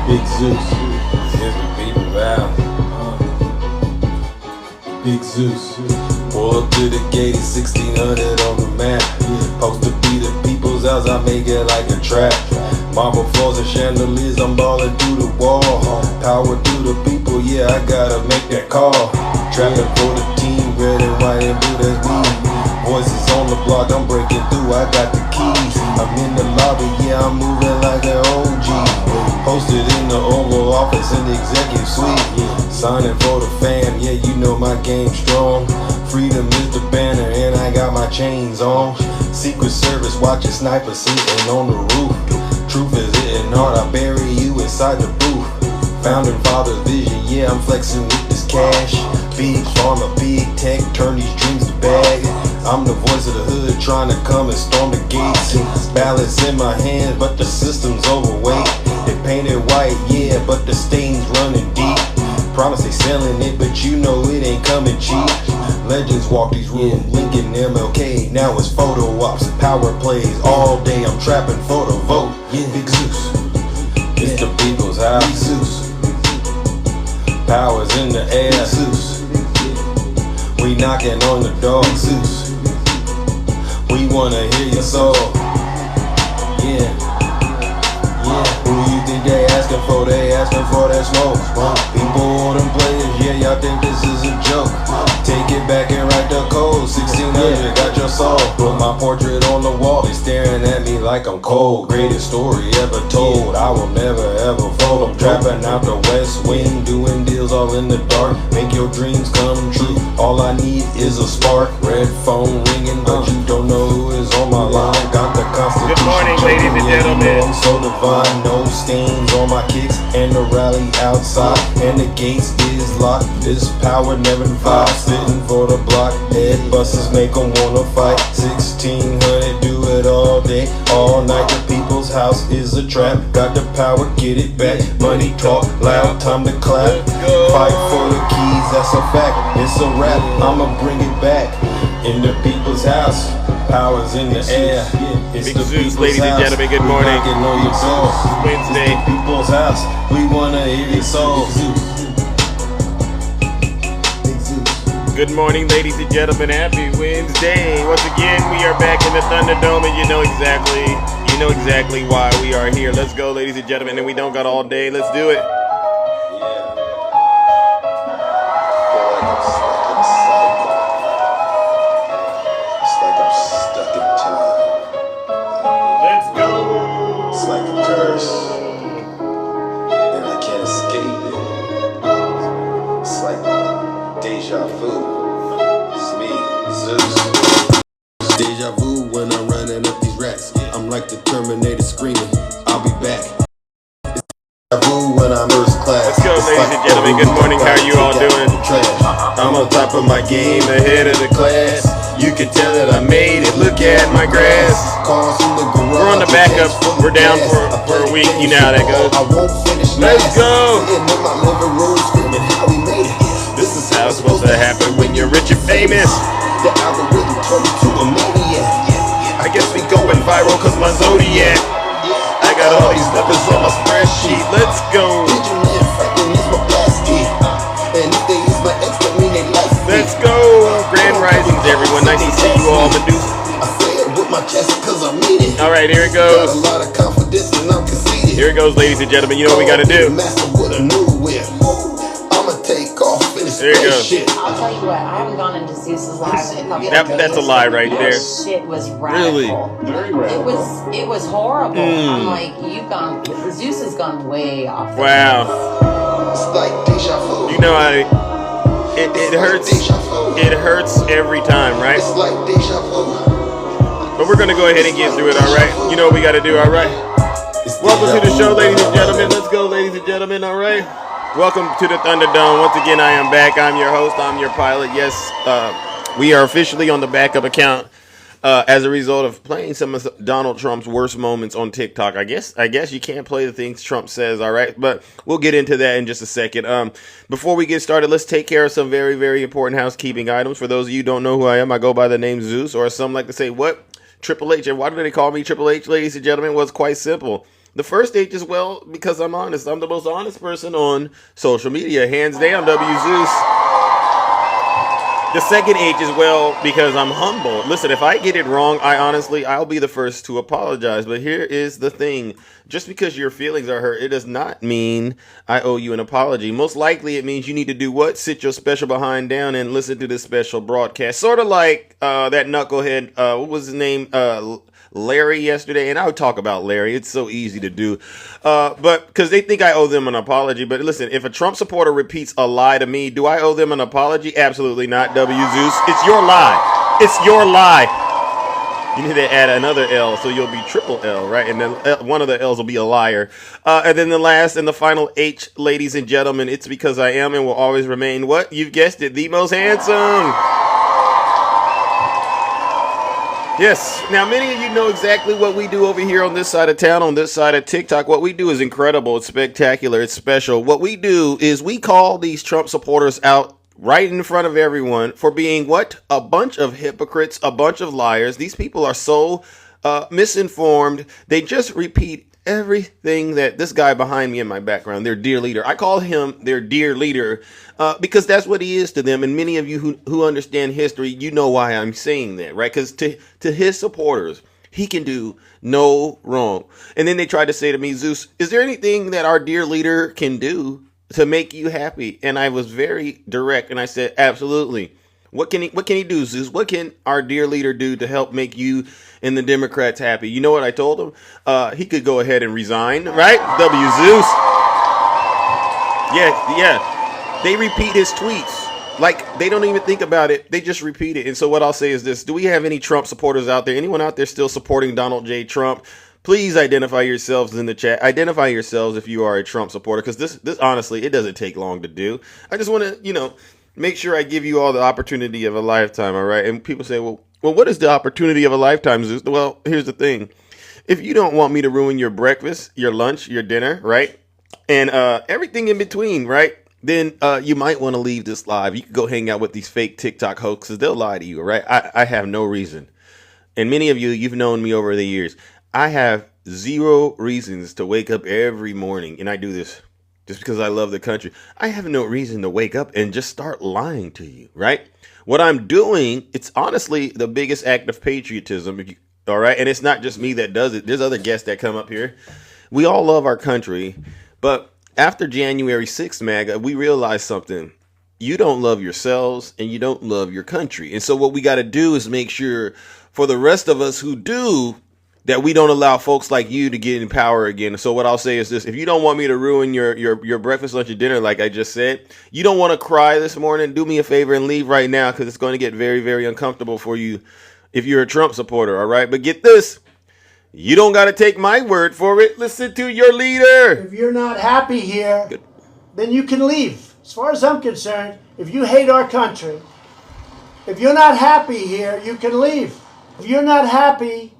Big Zeus, here's the people out. Big Zeus, pull up to the gate, it's 1600 on the map. Supposed to be the people's house, I make it like a trap. Marble floors and chandeliers, I'm balling through the wall. Power to the people, yeah, I gotta make that call. Trapping for the team, red and white and blue, that's me. Voices on the block, I'm breaking through, I got the keys. I'm in the lobby, yeah, I'm moving like an OG. Posted in the Oval Office in the executive suite. Signing for the fam, yeah, you know my game strong. Freedom is the banner and I got my chains on. Secret Service watching snipers sitting on the roof. Truth is hitting hard, I bury you inside the booth. Founding father's vision, yeah, I'm flexing with this cash. Big pharma, big tech, turn these dreams to bag. I'm the voice of the hood, trying to come and storm the gates. Balance in my hands, but the system's overweight. They painted white, yeah, but the stains running deep. Promise they selling it, but you know it ain't coming cheap. Legends walk these rooms, Lincoln, MLK, now it's photo ops, power plays all day. I'm trapping for the vote. Yeah, Big Zeus, it's the people's house. Big Zeus, powers in the air. Big Zeus, we knocking on the door. Big Zeus, we wanna hear your soul. Yeah, yeah. Who you think they asking for? They asking for that smoke. People or them players, yeah, y'all think this is a joke. Take it back and write the code. 1600, got your soul. Put my portrait on the wall. They staring at me like I'm cold. Greatest story ever told. I will never ever fold. I'm trapping out the West Wing, doing deals all in the dark. Make your dreams come true. All I need is a spark. Red phone ringing, but you don't know who is on my line. Got the Constitution. Good morning, ladies and gentlemen. I'm so divine, no stains on my kicks, and the rally outside, and the gates is locked. This power never divides. Sitting for the block, head busters make them wanna fight. 1600, do it all day, all night. The people's house is a trap. Got the power, get it back. Money talk loud, time to clap. Fight for the keys, that's a fact. It's a rap, I'ma bring it back. In the people's house, powers in the air. It's Big the Zeus, people's ladies and house. gentlemen, good morning. We knocking on your door. Wednesday. It's the people's house, we wanna hear your soul. Good morning, ladies and gentlemen. Happy Wednesday. Once again, we are back in the Thunderdome, and you know exactly why we are here. Let's go, ladies and gentlemen. And we don't got all day. Let's do it. Let's go. It's like a curse, and I can't escape it. It's like deja vu. It's me, Zeus. Deja vu when I'm running up these racks. I'm like the Terminator screaming, I'll be back. It's deja vu when I'm first class. Let's go, ladies and gentlemen. Good morning. How are you all doing? I'm on top of my game, ahead of the class. You can tell that I made it. Look at my grass. We're on the backup. We're down for a week. You know how that goes. Let's go. This is how it's supposed to happen when you're rich and famous. The algorithm turned me to a maniac. I guess we going viral cause my zodiac. I got all these numbers on my spreadsheet. Let's go. Let's go. Grand risings, everyone. Nice to see you all, Medusa. All right, here it goes. Here it goes, ladies and gentlemen. You know what we gotta do. There you go. I'll tell you what, I haven't gone into Zeus's live in a couple of days. That's a lie right there. That shit was radical. Really? It was horrible. I'm like, Zeus has gone way off. Wow. You know it hurts. It hurts every time, right? But we're gonna go ahead and get through it, all right? You know what we gotta do, all right? Welcome to the show, ladies and gentlemen. Let's go, ladies and gentlemen, all right? Welcome to the Thunderdome. Once again, I am back. I'm your host. I'm your pilot. Yes, we are officially on the backup account as a result of playing some of Donald Trump's worst moments on TikTok. I guess you can't play the things Trump says, all right? But we'll get into that in just a second. Before we get started, let's take care of some very, very important housekeeping items. For those of you who don't know who I am, I go by the name Zeus, or some like to say, what? Triple H. And why do they call me Triple H, ladies and gentlemen? Well, it's quite simple. The first H is, well, because I'm honest. I'm the most honest person on social media, hands down, W Zeus. The second H is, well, because I'm humble. Listen, if I get it wrong, I'll be the first to apologize. But here is the thing. Just because your feelings are hurt, it does not mean I owe you an apology. Most likely it means you need to do what? Sit your special behind down and listen to this special broadcast. Sort of like that knucklehead, what was his name? Larry yesterday, and I would talk about Larry. It's so easy to do, but because they think I owe them an apology. But listen, if a Trump supporter repeats a lie to me, do I owe them an apology? Absolutely not, W Zeus. It's your lie. It's your lie. You need to add another L, so you'll be triple L, right? And then one of the L's will be a liar. And then the last and the final H, ladies and gentlemen, it's because I am and will always remain what? You've guessed it, the most handsome. Yes. Now, many of you know exactly what we do over here on this side of town, on this side of TikTok. What we do is incredible. It's spectacular. It's special. What we do is we call these Trump supporters out right in front of everyone for being what? A bunch of hypocrites, a bunch of liars. These people are so misinformed. They just repeat everything that this guy behind me in my background, their dear leader. I call him their dear leader because that's what he is to them. And many of you who understand history, you know why I'm saying that, right? Because to his supporters, he can do no wrong. And then they tried to say to me, Zeus, is there anything that our dear leader can do to make you happy? And I was very direct and I said, absolutely. What can he do, Zeus? What can our dear leader do to help make you and the Democrats happy? You know what I told him? He could go ahead and resign, right? W Zeus. Yeah. They repeat his tweets. Like, they don't even think about it. They just repeat it. And so what I'll say is this. Do we have any Trump supporters out there? Anyone out there still supporting Donald J. Trump? Please identify yourselves in the chat. Identify yourselves if you are a Trump supporter, because this honestly, it doesn't take long to do. I just want to, make sure I give you all the opportunity of a lifetime, all right? And people say, well, what is the opportunity of a lifetime, Zeus? Well, here's the thing. If you don't want me to ruin your breakfast, your lunch, your dinner, right? And everything in between, right? Then you might want to leave this live. You can go hang out with these fake TikTok hoaxes. They'll lie to you, right? I have no reason. And many of you, you've known me over the years. I have zero reasons to wake up every morning, and I do this just because I love the country. I have no reason to wake up and just start lying to you, right? What I'm doing, it's honestly the biggest act of patriotism, all right? And it's not just me that does it. There's other guests that come up here. We all love our country, but after January 6th, MAGA, we realized something. You don't love yourselves and you don't love your country. And so what we got to do is make sure for the rest of us who do, that we don't allow folks like you to get in power again. So what I'll say is this. If you don't want me to ruin your breakfast, lunch, and dinner, like I just said, you don't want to cry this morning, do me a favor and leave right now, because it's going to get very, very uncomfortable for you if you're a Trump supporter, all right? But get this. You don't got to take my word for it. Listen to your leader. If you're not happy here, then you can leave. As far as I'm concerned, if you hate our country, if you're not happy here, you can leave. If you're not happy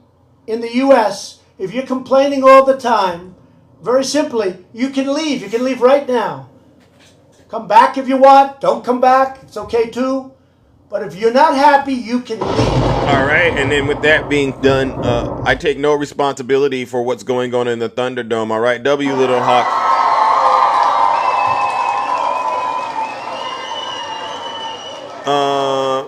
in the U.S., if you're complaining all the time, very simply, you can leave. You can leave right now. Come back if you want. Don't come back. It's okay too. But if you're not happy, you can leave. All right. And then with that being done, I take no responsibility for what's going on in the Thunderdome. All right. W Little Hawk.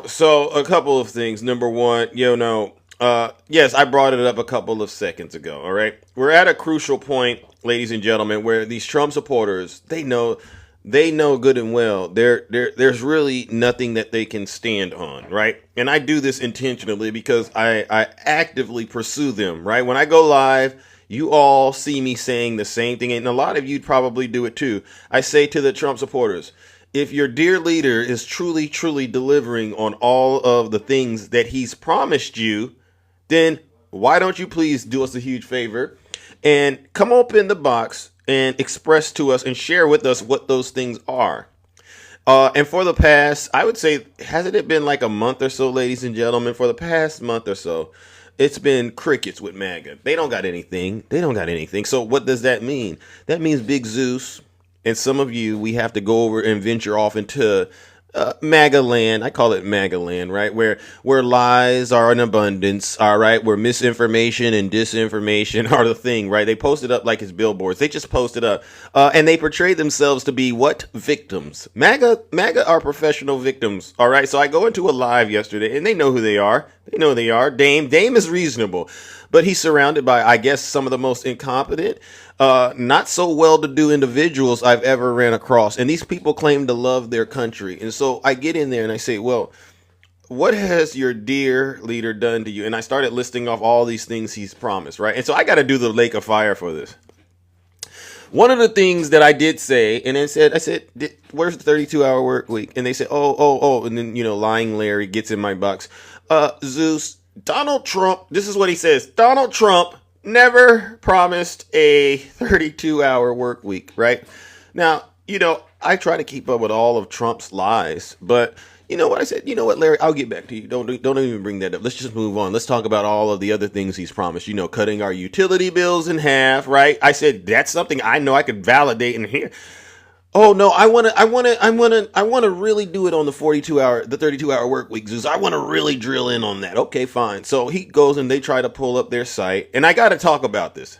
So a couple of things. Number one, yes, I brought it up a couple of seconds ago, all right? We're at a crucial point, ladies and gentlemen, where these Trump supporters, they know good and well there's really nothing that they can stand on, right? And I do this intentionally because I actively pursue them, right? When I go live, you all see me saying the same thing, and a lot of you probably do it too. I say to the Trump supporters, if your dear leader is truly, truly delivering on all of the things that he's promised you, then why don't you please do us a huge favor and come open the box and express to us and share with us what those things are. And for the past, I would say, hasn't it been like a month or so, ladies and gentlemen? For the past month or so, it's been crickets with MAGA. They don't got anything. So what does that mean? That means Big Zeus and some of you, we have to go over and venture off into MAGA land. I call it MAGA land, right? Where lies are in abundance, all right? Where misinformation and disinformation are the thing, right? They posted up like his billboards. They just posted up, and they portrayed themselves to be what? Victims. MAGA are professional victims, all right? So I go into a live yesterday, and they know who they are. They know who they are. Dame is reasonable, but he's surrounded by, I guess, some of the most incompetent, not so well-to-do individuals I've ever ran across. And these people claim to love their country. And so I get in there and I say, well, what has your dear leader done to you? And I started listing off all these things he's promised, right? And so I got to do the lake of fire for this. One of the things that I did say, and then I said, where's the 32-hour work week? And they said, oh. And then, lying Larry gets in my box. Zeus, Donald Trump, this is what he says. Donald Trump never promised a 32-hour work week, right? Now, I try to keep up with all of Trump's lies, but you know what I said? You know what, Larry? I'll get back to you. Don't even bring that up. Let's just move on. Let's talk about all of the other things he's promised. Cutting our utility bills in half, right? I said that's something I know I could validate in here. Oh no, I want to really do it on the 32-hour work week, Zeus. I want to really drill in on that. Okay, fine. So he goes and they try to pull up their site, and I got to talk about this.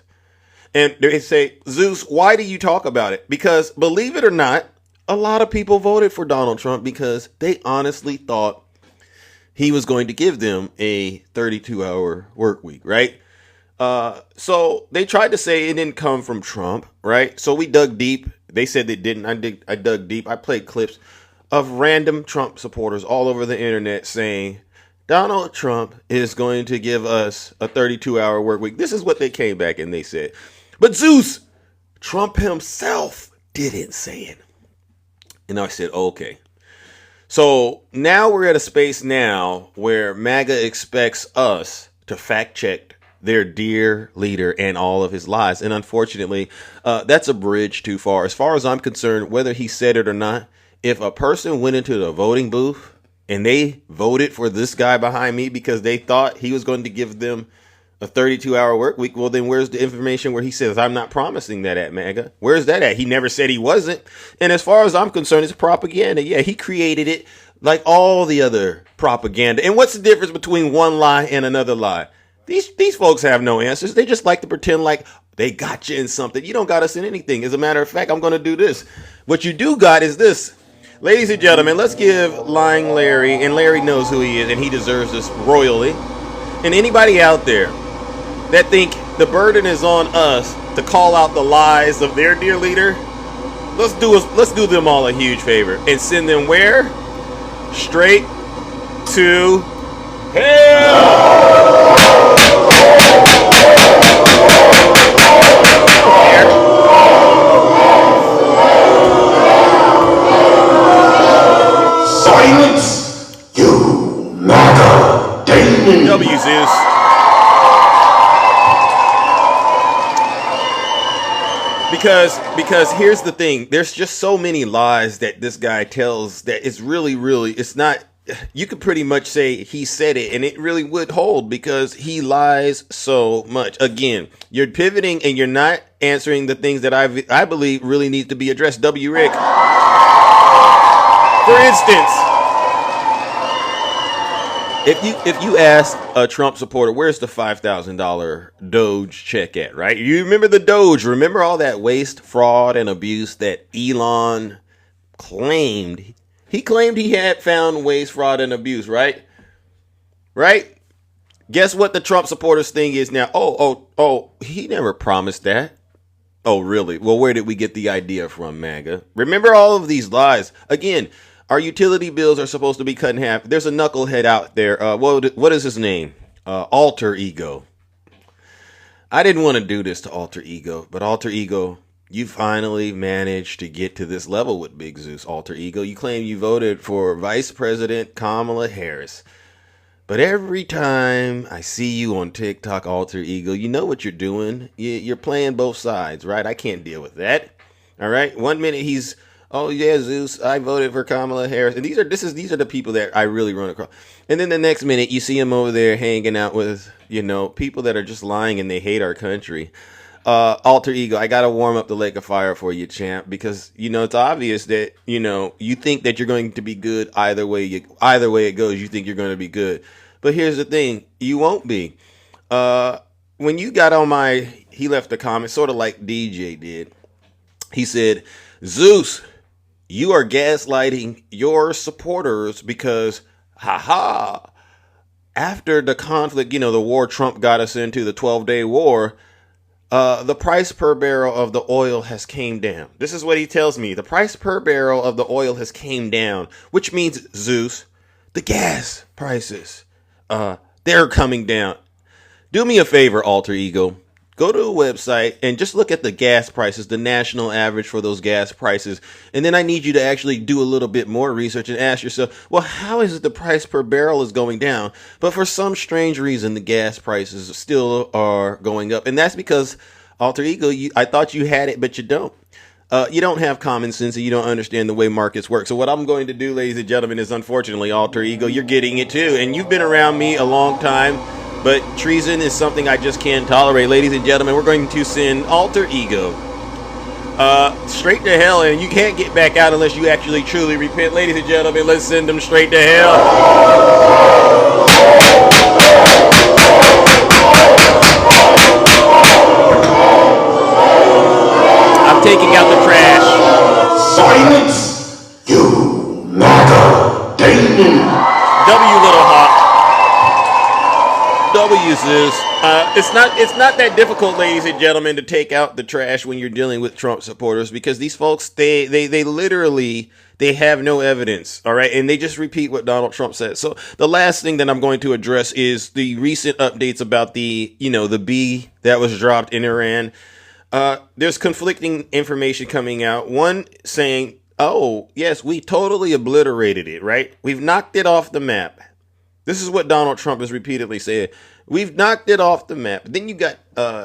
And they say, Zeus, why do you talk about it? Because believe it or not, a lot of people voted for Donald Trump because they honestly thought he was going to give them a 32-hour work week, right? So they tried to say it didn't come from Trump, right? So we dug deep. They said they didn't. I dug deep. I played clips of random Trump supporters all over the internet saying Donald Trump is going to give us a 32-hour work week. This is what they came back and they said. But Zeus, Trump himself didn't say it. And I said, okay. So now we're at a space now where MAGA expects us to fact check their dear leader and all of his lies. And unfortunately, that's a bridge too far. As far as I'm concerned, whether he said it or not, if a person went into the voting booth and they voted for this guy behind me because they thought he was going to give them a 32-hour work week, well, then where's the information where he says, I'm not promising that at MAGA? Where's that at? He never said he wasn't. And as far as I'm concerned, it's propaganda. Yeah, he created it like all the other propaganda. And what's the difference between one lie and another lie? These folks have no answers. They just like to pretend like they got you in something. You don't got us in anything. As a matter of fact, I'm going to do this. What you do got is this. Ladies and gentlemen, let's give Lying Larry, and Larry knows who he is, and he deserves this royally. And anybody out there that think the burden is on us to call out the lies of their dear leader, let's do them all a huge favor and send them where? Straight to hell. Silence, you MAGA demon. W Zeus. Because here's the thing. There's just so many lies that this guy tells that it's really, it's not. You could pretty much say he said it and it really would hold because he lies so much. Again, you're pivoting and you're not answering the things that I believe really need to be addressed. W. Rick. For instance, if you ask a Trump supporter, where's the $5,000 Doge check at, right? You remember the Doge. Remember all that waste, fraud, and abuse that Elon claimed. He claimed he had found waste, fraud, and abuse, right? Right? Guess what the Trump supporters thing is now? Oh, he never promised that. Oh, really? Well, where did we get the idea from, MAGA? Remember all of these lies. Again, our utility bills are supposed to be cut in half. There's a knucklehead out there. What is his name? Alter Ego. I didn't want to do this to Alter Ego, but Alter Ego, you finally managed to get to this level with Big Zeus. Alter Ego, you claim you voted for Vice President Kamala Harris. But every time I see you on TikTok, Alter Ego, you know what you're doing. You're playing both sides, right? I can't deal with that. All right. 1 minute he's, oh yeah, Zeus, I voted for Kamala Harris. And these are the people that I really run across. And then the next minute you see him over there hanging out with, people that are just lying and they hate our country. Alter Ego, I gotta warm up the lake of fire for you, champ, because it's obvious that you think that you're going to be good either way it goes. You think you're going to be good, but here's the thing: you won't be. When you got on he left a comment, sort of like DJ did. He said, "Zeus, you are gaslighting your supporters because, after the conflict, the war Trump got us into, the 12-day war." The price per barrel of the oil has came down. This is what he tells me. The price per barrel of the oil has came down, which means, Zeus, the gas prices, they're coming down. Do me a favor, Alter Ego. Go to a website and just look at the gas prices, the national average for those gas prices. And then I need you to actually do a little bit more research and ask yourself, well, how is it the price per barrel is going down? But for some strange reason, the gas prices still are going up. And that's because, Alter Ego, I thought you had it, but you don't. You don't have common sense and you don't understand the way markets work. So what I'm going to do, ladies and gentlemen, is unfortunately, Alter Ego, you're getting it too. And you've been around me a long time. But treason is something I just can't tolerate. Ladies and gentlemen, we're going to send Alter Ego straight to hell, and you can't get back out unless you actually truly repent. Ladies and gentlemen, let's send them straight to hell. I'm taking out the trash. Silence, you MAGA Dayton. W Little Hawk. W Zeus. It's not that difficult, ladies and gentlemen, to take out the trash when you're dealing with Trump supporters, because these folks, they literally, they have no evidence, all right, and they just repeat what Donald Trump said. So the last thing that I'm going to address is the recent updates about the B that was dropped in Iran. There's conflicting information coming out. One saying, oh yes, we totally obliterated it, right? We've knocked it off the map. This is what Donald Trump has repeatedly said. We've knocked it off the map. Then you got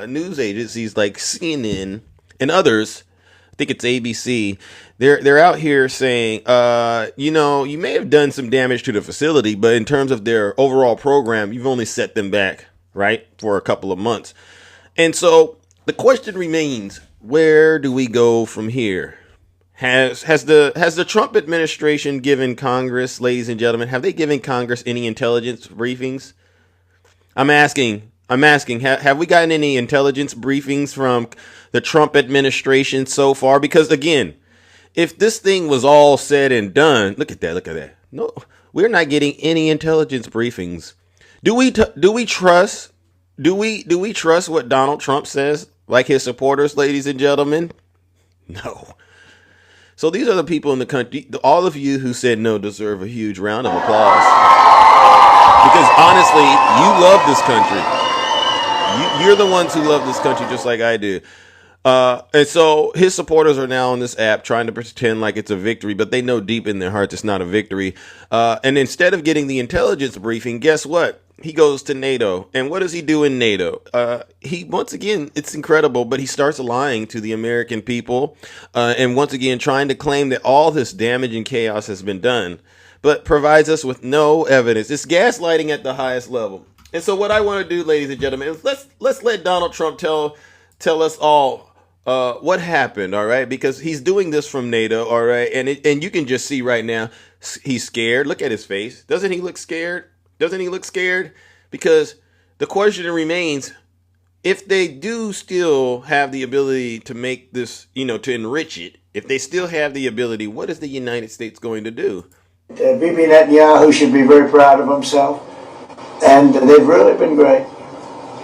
news agencies like CNN and others. I think it's ABC. They're out here saying, you may have done some damage to the facility, but in terms of their overall program, you've only set them back, right, for a couple of months. And so the question remains, where do we go from here? Has the Trump administration given Congress, ladies and gentlemen, have they given Congress any intelligence briefings? I'm asking, have we gotten any intelligence briefings from the Trump administration so far? Because again, if this thing was all said and done, look at that. No, we're not getting any intelligence briefings. Do we trust what Donald Trump says, like his supporters, ladies and gentlemen? No. So these are the people in the country, all of you who said no deserve a huge round of applause. Because honestly, you love this country. You're the ones who love this country just like I do. And so his supporters are now on this app trying to pretend like it's a victory, but they know deep in their hearts it's not a victory. And instead of getting the intelligence briefing, guess what? He goes to NATO. And what does he do in NATO? He, once again, it's incredible, but he starts lying to the American people. And once again, trying to claim that all this damage and chaos has been done, but provides us with no evidence. It's gaslighting at the highest level. And so what I want to do, ladies and gentlemen, is let's let Donald Trump tell us all what happened, all right? Because he's doing this from NATO, all right? And you can just see right now, he's scared. Look at his face. Doesn't he look scared? Doesn't he look scared? Because the question remains, if they do still have the ability to make this, to enrich it, if they still have the ability, what is the United States going to do? Bibi Netanyahu should be very proud of himself. And they've really been great.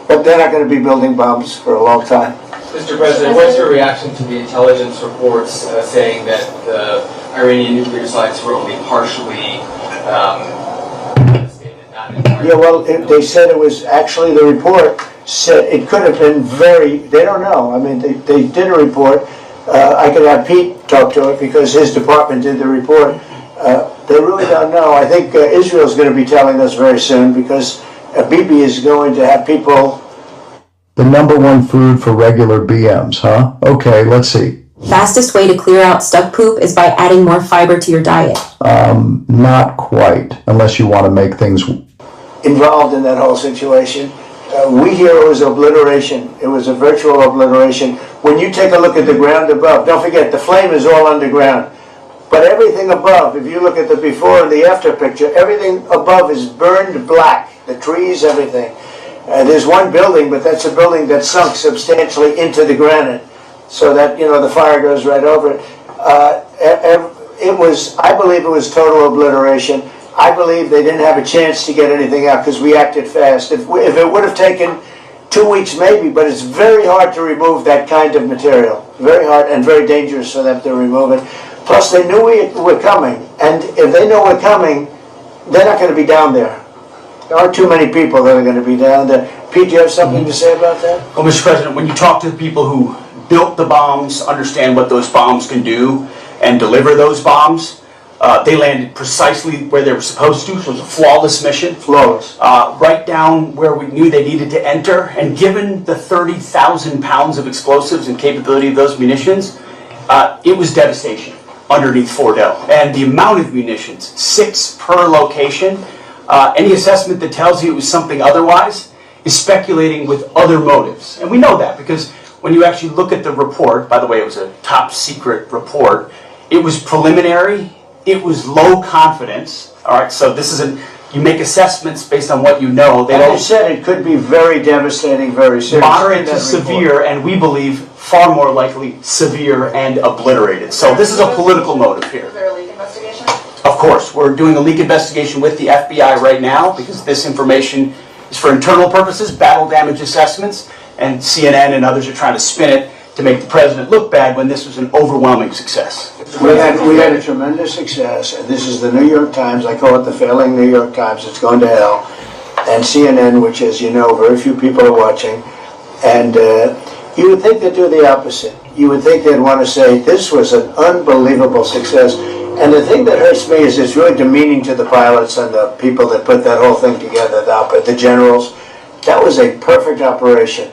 But they're not going to be building bombs for a long time. Mr. President, what's your reaction to the intelligence reports saying that the Iranian nuclear sites were only partially devastated, not entirely? Yeah, well, they said it was actually, the report said it could have been they don't know. I mean, they did a report. I could have Pete talk to it because his department did the report. They really don't know. I think Israel's going to be telling us very soon because Bibi is going to have people. The number one food for regular BMs, huh? Okay, let's see. Fastest way to clear out stuck poop is by adding more fiber to your diet. Not quite, unless you want to make things involved in that whole situation. We hear it was obliteration. It was a virtual obliteration. When you take a look at the ground above, don't forget the flame is all underground. But everything above, if you look at the before and the after picture, everything above is burned black. The trees, everything. There's one building, but that's a building that sunk substantially into the granite, so that the fire goes right over it. I believe it was total obliteration. I believe they didn't have a chance to get anything out because we acted fast. If it would have taken 2 weeks maybe, but it's very hard to remove that kind of material. Very hard and very dangerous for them to remove it. Plus, they knew we were coming, and if they know we're coming, they're not going to be down there. There aren't too many people that are going to be down there. Pete, do you have something to say about that? Well, Mr. President, when you talk to the people who built the bombs, understand what those bombs can do, and deliver those bombs, they landed precisely where they were supposed to. So it was a flawless mission. Flawless. Right down where we knew they needed to enter. And given the 30,000 pounds of explosives and capability of those munitions, it was devastation underneath Fort L. And the amount of munitions, 6 per location, any assessment that tells you it was something otherwise is speculating with other motives. And we know that because when you actually look at the report, by the way, it was a top secret report, it was preliminary, it was low confidence. All right, so this isn't, you make assessments based on what you know. They don't said it could be very devastating, very serious. Moderate to severe, and we believe far more likely severe and obliterated. So this is a political motive here. Is there a leak investigation? Of course, we're doing a leak investigation with the FBI right now because this information is for internal purposes, battle damage assessments, and CNN and others are trying to spin it to make the president look bad when this was an overwhelming success. We had a tremendous success, and this is the New York Times. I call it the failing New York Times. It's gone to hell. And CNN, which, as you know, very few people are watching. And you would think they'd do the opposite. You would think they'd want to say, this was an unbelievable success. And the thing that hurts me is it's really demeaning to the pilots and the people that put that whole thing together, the generals. That was a perfect operation.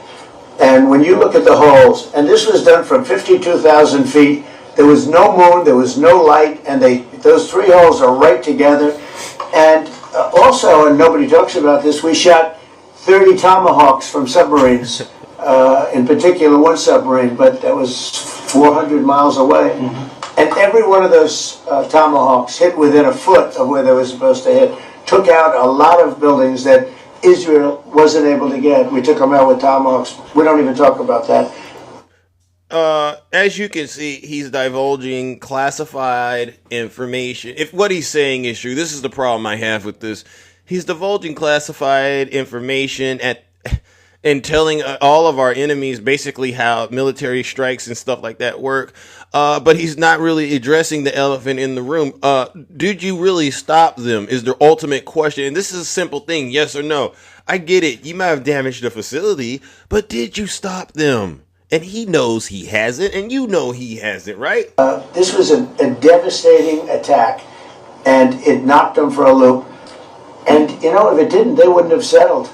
And when you look at the holes, and this was done from 52,000 feet, there was no moon, there was no light, and those 3 holes are right together. And also, and nobody talks about this, we shot 30 Tomahawks from submarines, in particular one submarine, but that was 400 miles away. And every one of those Tomahawks hit within a foot of where they were supposed to hit, took out a lot of buildings that Israel wasn't able to get. We took them out with Tomahawks. We don't even talk about that. As you can see, he's divulging classified information. If what he's saying is true, this is the problem I have with this. He's divulging classified information and telling all of our enemies basically how military strikes and stuff like that work. But he's not really addressing the elephant in the room. Did you really stop them is the ultimate question. And this is a simple thing, yes or no. I get it. You might have damaged the facility, but did you stop them? And he knows he hasn't, and you know he hasn't, right? This was a devastating attack, and it knocked them for a loop. And, if it didn't, they wouldn't have settled.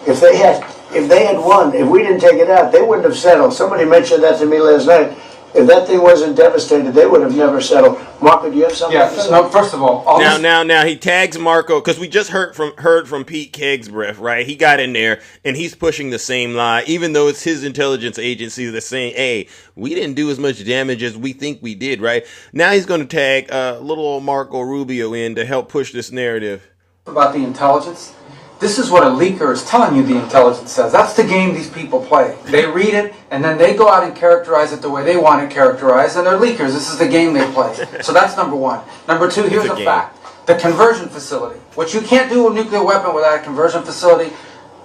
If they had won, if we didn't take it out, they wouldn't have settled. Somebody mentioned that to me last night. If that thing wasn't devastated, they would have never settled. Marco, do you have something to say? No, first of all now he tags Marco because we just heard from Pete Kegsbreath, right? He got in there and he's pushing the same lie, even though it's his intelligence agency that's saying, "Hey, we didn't do as much damage as we think we did," right? Now he's going to tag little old Marco Rubio in to help push this narrative about the intelligence. This is what a leaker is telling you the intelligence says. That's the game these people play. They read it, and then they go out and characterize it the way they want it characterized, and they're leakers. This is the game they play. So that's number one. Number two, here's a fact. The conversion facility, which you can't do a nuclear weapon without a conversion facility.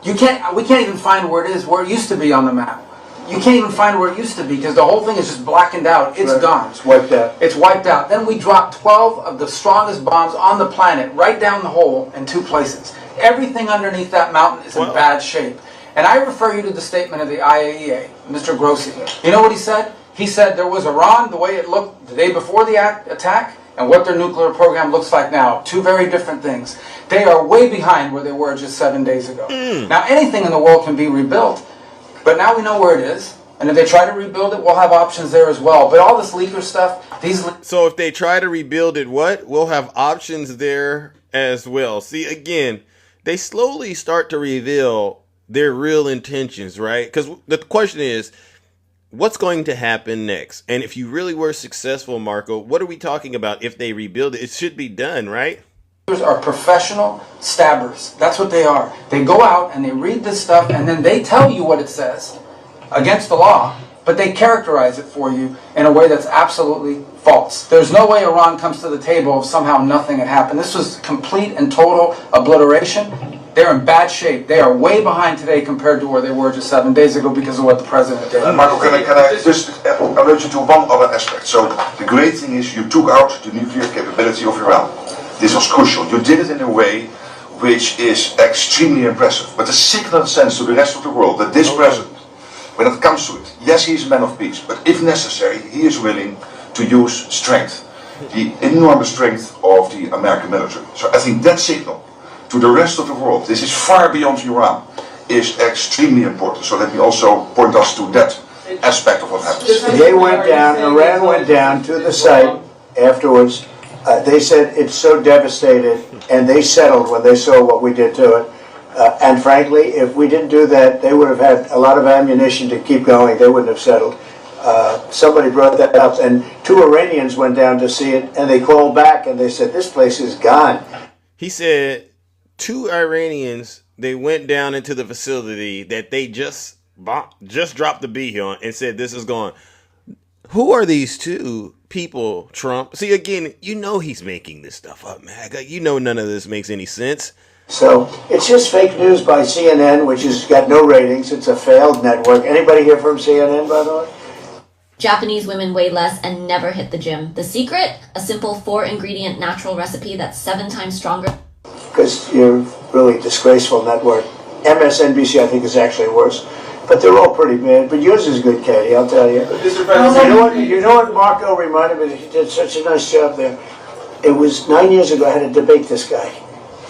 We can't even find where it is, where it used to be on the map. You can't even find where it used to be because the whole thing is just blackened out. It's gone. It's wiped out. It's wiped out. Then we dropped 12 of the strongest bombs on the planet right down the hole in 2 places. Everything underneath that mountain is in bad shape. And I refer you to the statement of the IAEA, Mr. Grossi. You know what he said? He said there was Iran, the way it looked the day before the attack, and what their nuclear program looks like now. 2 very different things. They are way behind where they were just 7 days ago. Now, anything in the world can be rebuilt, but now we know where it is. And if they try to rebuild it, we'll have options there as well. But all this leaker stuff, So if they try to rebuild it, we'll have options there as well. See, again, they slowly start to reveal their real intentions, right? Because the question is, what's going to happen next? And if you really were successful, Marco, what are we talking about if they rebuild it? It should be done, right? Are professional stabbers. That's what they are. They go out and they read this stuff and then they tell you what it says against the law, but they characterize it for you in a way that's absolutely false. There's no way Iran comes to the table if somehow nothing had happened. This was complete and total obliteration. They're in bad shape. They are way behind today compared to where they were just 7 days ago because of what the president did. Marco, can I just alert you to one other aspect? So the great thing is you took out the nuclear capability of Iran. This was crucial. You did it in a way which is extremely impressive. But the signal sends to the rest of the world that this president, when it comes to it, yes, he's a man of peace, but if necessary, he is willing to use strength, the enormous strength of the American military. So I think that signal to the rest of the world, this is far beyond Iran, is extremely important. So let me also point us to that aspect of what happens. They went down, Iran went down to the site afterwards. They said it's so devastated, and they settled when they saw what we did to it. And frankly, if we didn't do that, they would have had a lot of ammunition to keep going. They wouldn't have settled. Somebody brought that up, and 2 Iranians went down to see it, and they called back, and they said, this place is gone. He said 2 Iranians, they went down into the facility that they just dropped the B on and said, this is gone. Who are these 2 people, Trump? See, again, you know he's making this stuff up, man. You know none of this makes any sense. So it's just fake news by CNN, which has got no ratings. It's a failed network. Anybody here from CNN, by the way? Japanese women weigh less and never hit the gym. The secret? A simple 4-ingredient natural recipe that's 7 times stronger. Because you're really disgraceful network. MSNBC, I think, is actually worse. But they're all pretty bad. But yours is good, Katie, I'll tell you. You know what Marco reminded me? He did such a nice job there. It was 9 years ago I had to debate this guy.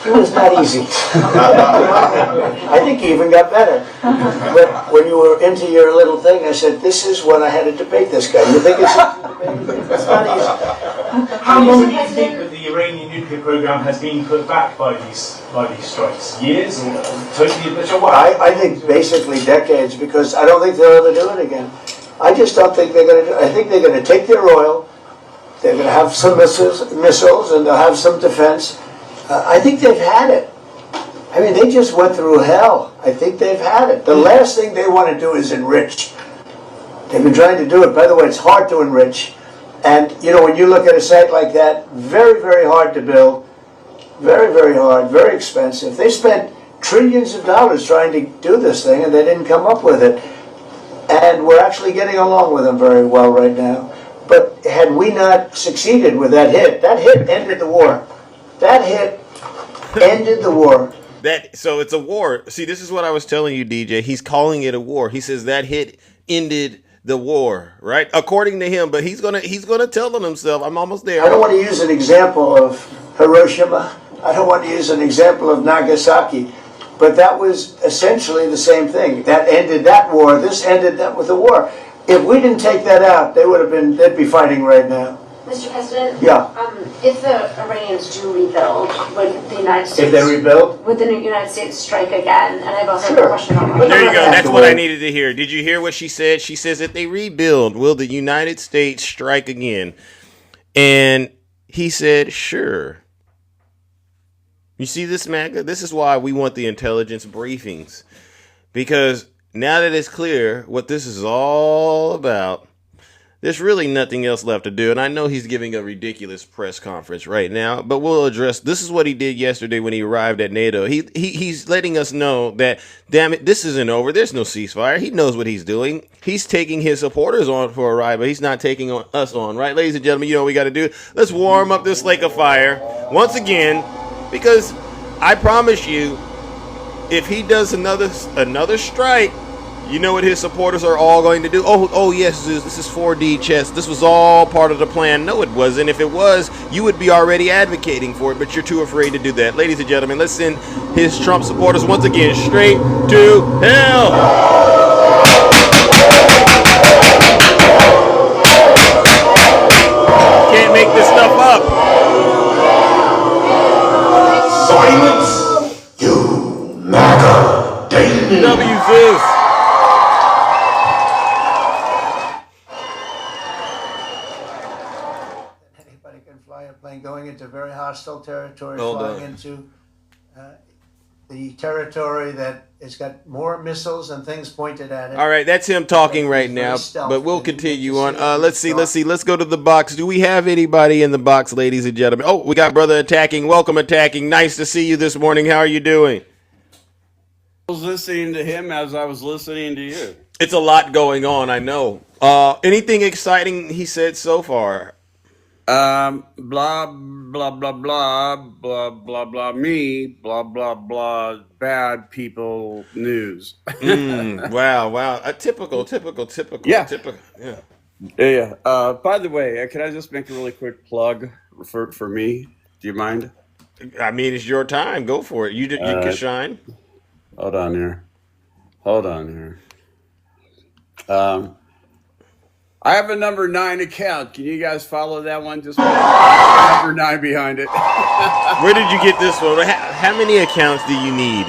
It was not easy. I think he even got better. But when you were into your little thing, I said, this is when I had to debate this guy. You think it's easy to debate? It's not easy. How long do you think that the Iranian nuclear program has been put back by these strikes? Years or totally? I think basically decades, because I don't think they'll ever do it again. I just don't think they're going to do it. I think they're going to take their oil, they're going to have some missiles, and they'll have some defense. I think they've had it. I mean, they just went through hell. I think they've had it. The last thing they want to do is enrich. They've been trying to do it. By the way, it's hard to enrich. And, you know, when you look at a site like that, very, very hard to build. Very, very hard, very expensive. They spent trillions of dollars trying to do this thing, and they didn't come up with it. And we're actually getting along with them very well right now. But had we not succeeded with that hit ended the war. That hit ended the war. So it's a war. See, this is what I was telling you, DJ. He's calling it a war. He says that hit ended the war, right? According to him, but he's gonna tell on himself. I'm almost there. I don't want to use an example of Hiroshima. I don't want to use an example of Nagasaki. But that was essentially the same thing. That ended that war. This ended that with the war. If we didn't take that out, they'd be fighting right now. Mr. President? Yeah. If the Iranians do rebuild, would the United States... If they rebuild? Would the United States strike again? And I've also have a question on... There you go. That's what I needed to hear. Did you hear what she said? She says if they rebuild, will the United States strike again? And he said, sure. You see this, MAGA? This is why we want the intelligence briefings. Because now that it's clear what this is all about, there's really nothing else left to do. And I know he's giving a ridiculous press conference right now, but we'll address, this is what he did yesterday when he arrived at NATO. He's letting us know that, damn it, this isn't over. There's no ceasefire. He knows what he's doing. He's taking his supporters on for a ride, but he's not taking us on, right? Ladies and gentlemen, you know what we got to do? Let's warm up this lake of fire once again, because I promise you, if he does another strike, you know what his supporters are all going to do? Oh yes, Zeus, this is 4D chess. This was all part of the plan. No, it wasn't. If it was, you would be already advocating for it, but you're too afraid to do that. Ladies and gentlemen, let's send his Trump supporters once again straight to hell. Can't make this stuff up. Silence, you MAGA danger. W Zeus. Anybody can fly a plane going into very hostile territory, Hold flying on. into the territory that has got more missiles and things pointed at it. All right, that's him talking right now, but we'll continue on. Let's see. Let's go to the box. Do we have anybody in the box, ladies and gentlemen? Oh, we got Brother Attacking. Welcome, Attacking. Nice to see you this morning. How are you doing? I was listening to him as I was listening to you. It's a lot going on, I know. Anything exciting he said so far? Blah blah blah blah blah blah blah me blah blah blah bad people news. Wow. A typical. Yeah. Typical. Yeah. Yeah. By the way, can I just make a really quick plug for me? Do you mind? I mean, it's your time. Go for it. You can shine. Hold on here. I have a number 9 account. Can you guys follow that one? Just number 9 behind it. Where did you get this one? How many accounts do you need?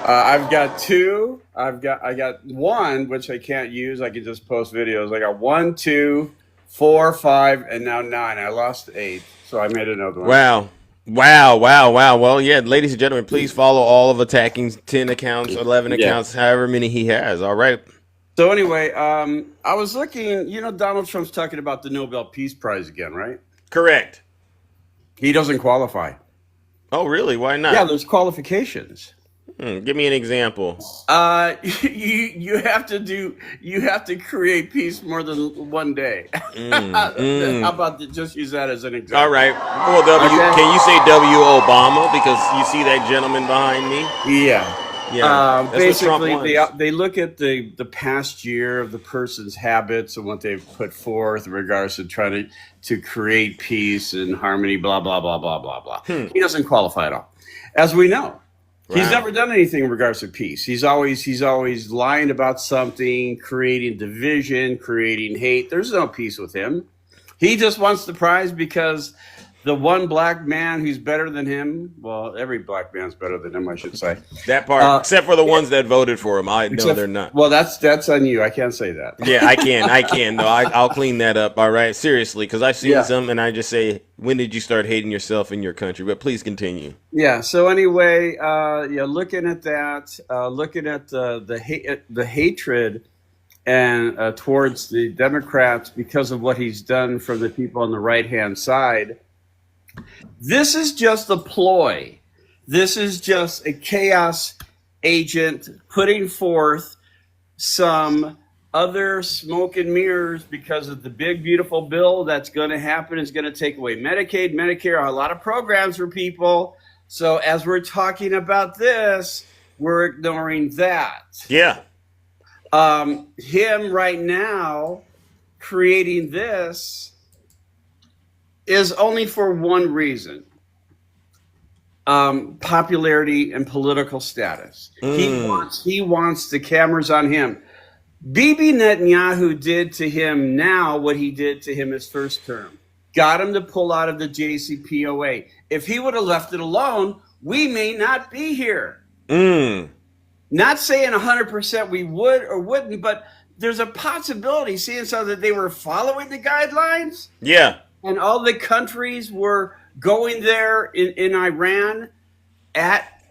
I've got 2. I got 1 which I can't use. I can just post videos. I got 1, 2, 4, 5, and now 9. I lost 8, so I made another one. Wow. Well, yeah, ladies and gentlemen, please follow all of Attacking's 10 accounts, 11 accounts, however many he has. All right. So anyway, I was looking, Donald Trump's talking about the Nobel Peace Prize again, right? Correct. He doesn't qualify. Oh, really? Why not? Yeah, there's qualifications. Give me an example. You have to create peace more than one day. How about just use that as an example? All right. Well, Can you say W Obama because you see that gentleman behind me? Yeah. Basically, they look at the past year of the person's habits and what they've put forth in regards to trying to create peace and harmony, blah, blah, blah, blah, blah, blah. He doesn't qualify at all. As we know, he's never done anything in regards to peace. He's always lying about something, creating division, creating hate. There's no peace with him. He just wants the prize because the one black man who's better than him, well, every black man's better than him, I should say. That part, except for the ones that voted for him. No, they're not. Well, that's on you. I can't say that. Yeah, I can. No, I'll clean that up. All right, seriously, because I've seen some, and I just say, when did you start hating yourself and your country? But please continue. Yeah. So anyway, looking at that, looking at the hatred and towards the Democrats because of what he's done for the people on the right-hand side. This is just a ploy. This is just a chaos agent putting forth some other smoke and mirrors because of the big, beautiful bill that's going to happen. Is going to take away Medicaid, Medicare, a lot of programs for people. So as we're talking about this, we're ignoring that. Yeah. Him right now creating this is only for one reason. Popularity and political status. He wants the cameras on him. Bibi Netanyahu did to him now what he did to him his first term. Got him to pull out of the JCPOA. If he would have left it alone, we may not be here. Not saying 100% we would or wouldn't, but there's a possibility, seeing so that they were following the guidelines. Yeah. And all the countries were going there in Iran at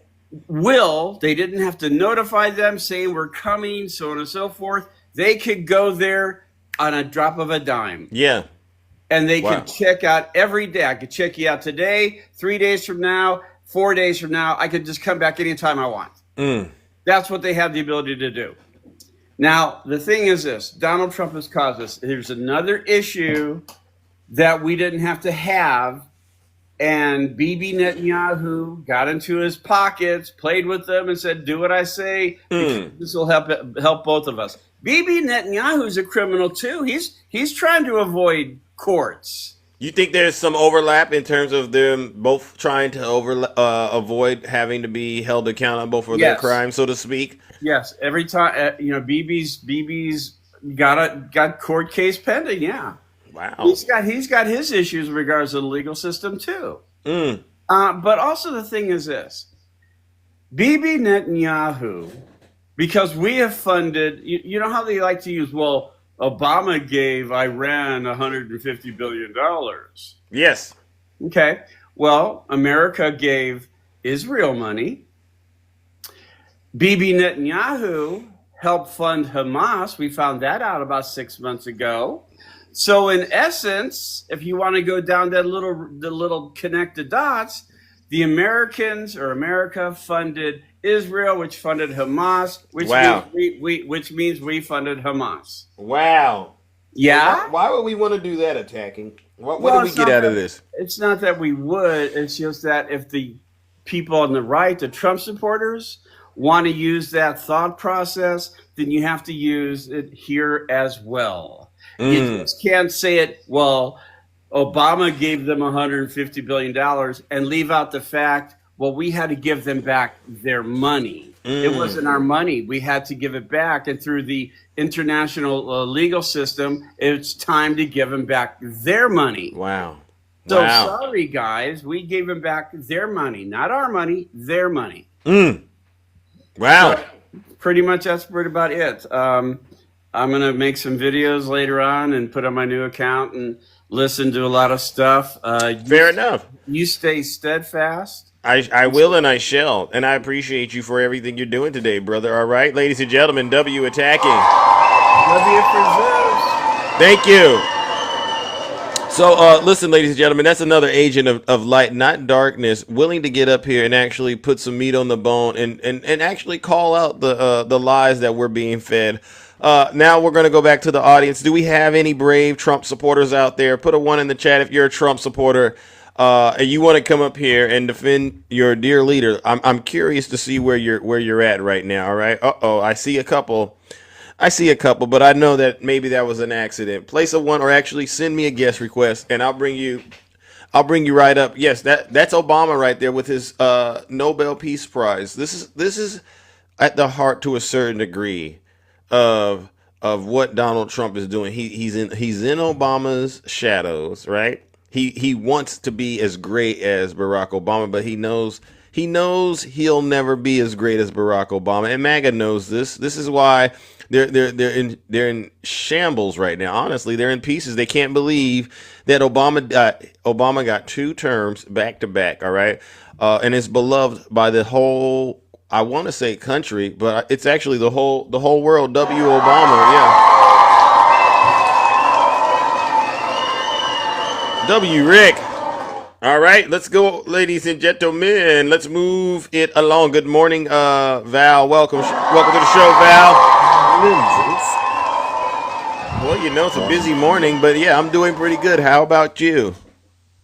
will. They didn't have to notify them saying we're coming, so on and so forth. They could go there on a drop of a dime. Yeah. And they could check out every day. I could check you out today, 3 days from now, 4 days from now. I could just come back anytime I want. That's what they have the ability to do. Now, the thing is this. Donald Trump has caused this. There's another issue that we didn't have to have, and Bibi Netanyahu got into his pockets, played with them, and said, do what I say, because this will help both of us. Bibi Netanyahu's a criminal too. He's trying to avoid courts. You think there's some overlap in terms of them both trying to avoid having to be held accountable for their crime, so to speak? Yes. Every time, Bibi's got court case pending, yeah. Wow. He's got his issues in regards to the legal system too. But also the thing is this. Bibi Netanyahu because we have funded, you know how they like to use, well, Obama gave Iran $150 billion. Yes. Okay. Well, America gave Israel money. Bibi Netanyahu helped fund Hamas. We found that out about 6 months ago. So in essence, if you want to go down the little connect the dots, the Americans or America funded Israel, which funded Hamas, which means we funded Hamas. Wow. Yeah. Why would we want to do that attacking? What do we get out of this? It's not that we would. It's just that if the people on the right, the Trump supporters, want to use that thought process, then you have to use it here as well. You just can't say it, well, Obama gave them $150 billion and leave out the fact, well, we had to give them back their money. It wasn't our money. We had to give it back. And through the international legal system, it's time to give them back their money. Wow. So sorry, guys. We gave them back their money. Not our money, their money. Wow. So pretty much that's pretty about it. I'm going to make some videos later on and put on my new account and listen to a lot of stuff. Fair enough. You stay steadfast. I will and I shall. And I appreciate you for everything you're doing today, brother. All right, ladies and gentlemen, W attacking. Love you for Thank you. So, listen, ladies and gentlemen, that's another agent of light, not darkness, willing to get up here and actually put some meat on the bone and actually call out the lies that we're being fed. Now we're going to go back to the audience. Do we have any brave Trump supporters out there? Put a 1 in the chat if you're a Trump supporter and you want to come up here and defend your dear leader. I'm curious to see where you're at right now. All right. I see a couple, but I know that maybe that was an accident. Place a 1 or actually send me a guest request and I'll bring you right up. Yes, that's Obama right there with his Nobel Peace Prize. This is at the heart to a certain degree of what Donald Trump is doing. He's in Obama's shadows, right? He wants to be as great as Barack Obama, but he knows he'll never be as great as Barack Obama. And MAGA knows this. This is why they're in shambles right now. Honestly, they're in pieces. They can't believe that Obama got 2 terms back to back. All right, and is beloved by the whole, I want to say country, but it's actually the whole world. W Obama, yeah. W Rick. All right, let's go, ladies and gentlemen. Let's move it along. Good morning, Val. Welcome to the show, Val. Well, you know, it's a busy morning, but yeah, I'm doing pretty good. How about you?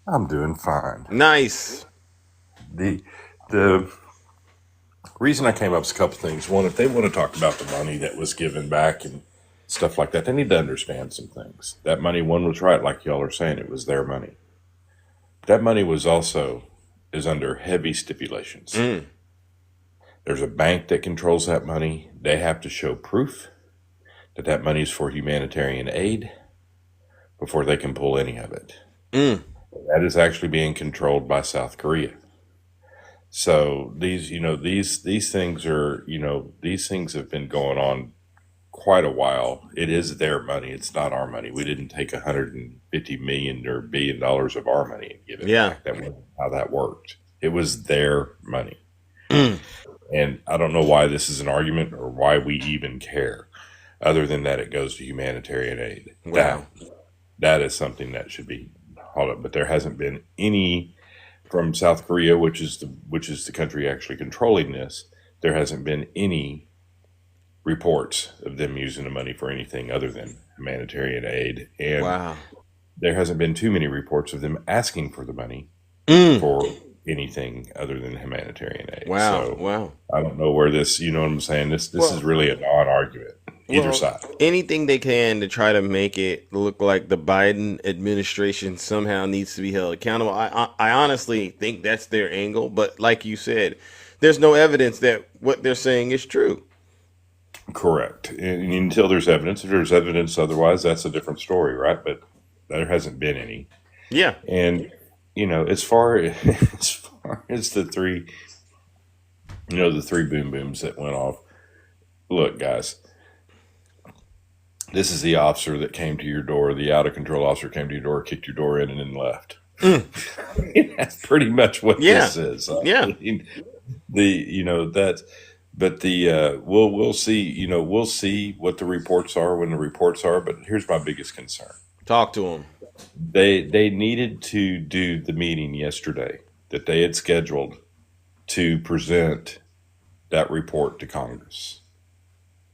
I'm doing fine. Nice. The reason I came up is a couple things. One, if they want to talk about the money that was given back and stuff like that, they need to understand some things. That money, one was right, like y'all are saying, it was their money. That money is under heavy stipulations. There's a bank that controls that money. They have to show proof that money is for humanitarian aid before they can pull any of it. That is actually being controlled by South Korea. So these things are, these things have been going on quite a while. It is their money. It's not our money. We didn't take $150 million or $1 billion of our money and give it back. That wasn't how that worked. It was their money. And I don't know why this is an argument or why we even care, other than that it goes to humanitarian aid. Wow. That is something that should be hauled up. But there hasn't been any from South Korea, which is the country actually controlling this. There hasn't been any reports of them using the money for anything other than humanitarian aid. And there hasn't been too many reports of them asking for the money for anything other than humanitarian aid. So I don't know where this, you know what I'm saying? This is really a non-argument, either side. Anything they can to try to make it look like the Biden administration somehow needs to be held accountable. I honestly think that's their angle, but like you said, there's no evidence that what they're saying is true. Correct. And until there's evidence, if there's evidence otherwise, that's a different story, right? But there hasn't been any. Yeah. And, as far as the three boom booms that went off, look, guys, this is the officer that came to your door. The out of control officer came to your door, kicked your door in, and then left. That's pretty much what this is. Yeah. We'll see. We'll see what the reports are when the reports are. But here's my biggest concern. Talk to them. They needed to do the meeting yesterday that they had scheduled to present that report to Congress.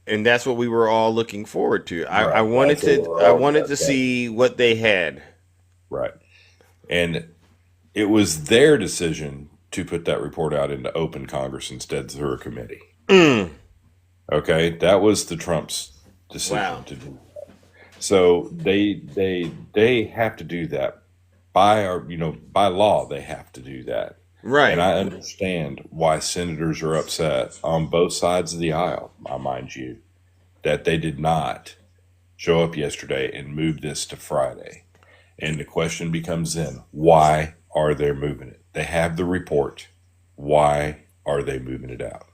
And that's what we were all looking forward to. I wanted to see what they had. Right. And it was their decision to put that report out into open Congress instead through a committee. Okay, that was the Trump's decision to do that. So they have to do that by law. They have to do that. Right. And I understand why senators are upset on both sides of the aisle, mind you, that they did not show up yesterday and move this to Friday. And the question becomes then, why are they moving it? They have the report. Why are they moving it out?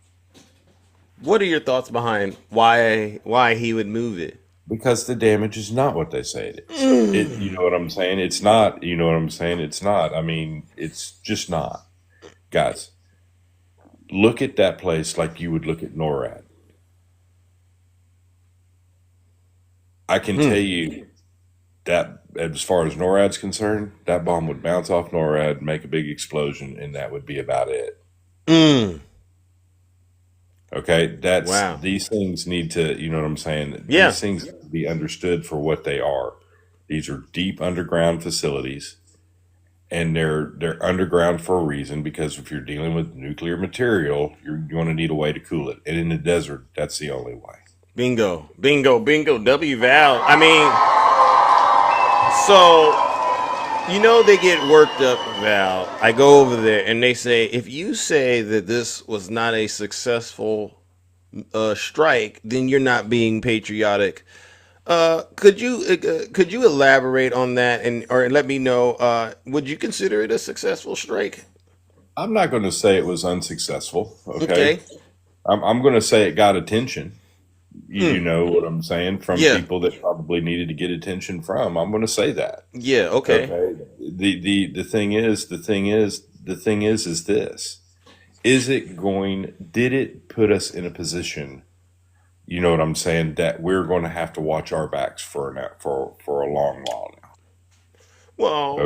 What are your thoughts behind why he would move it? Because the damage is not what they say it is. You know what I'm saying? It's not. You know what I'm saying? It's not. I mean, it's just not. Guys, look at that place like you would look at NORAD. I can tell you that as far as NORAD's concerned, that bomb would bounce off NORAD, make a big explosion, and that would be about it. Okay, these things need to, you know what I'm saying? Yeah. These things need to be understood for what they are. These are deep underground facilities, and they're underground for a reason, because if you're dealing with nuclear material, you're going to need a way to cool it. And in the desert, that's the only way. Bingo. W Val. I mean, so, they get worked up, Val. I go over there and they say, if you say that this was not a successful strike, then you're not being patriotic. Could you elaborate on that or let me know, would you consider it a successful strike? I'm not going to say it was unsuccessful. Okay. I'm going to say it got attention. You know what I'm saying? From people that probably needed to get attention from. I'm going to say that. Yeah. Okay. The thing is this. Did it put us in a position, you know what I'm saying, that we're going to have to watch our backs for a long while now? Well,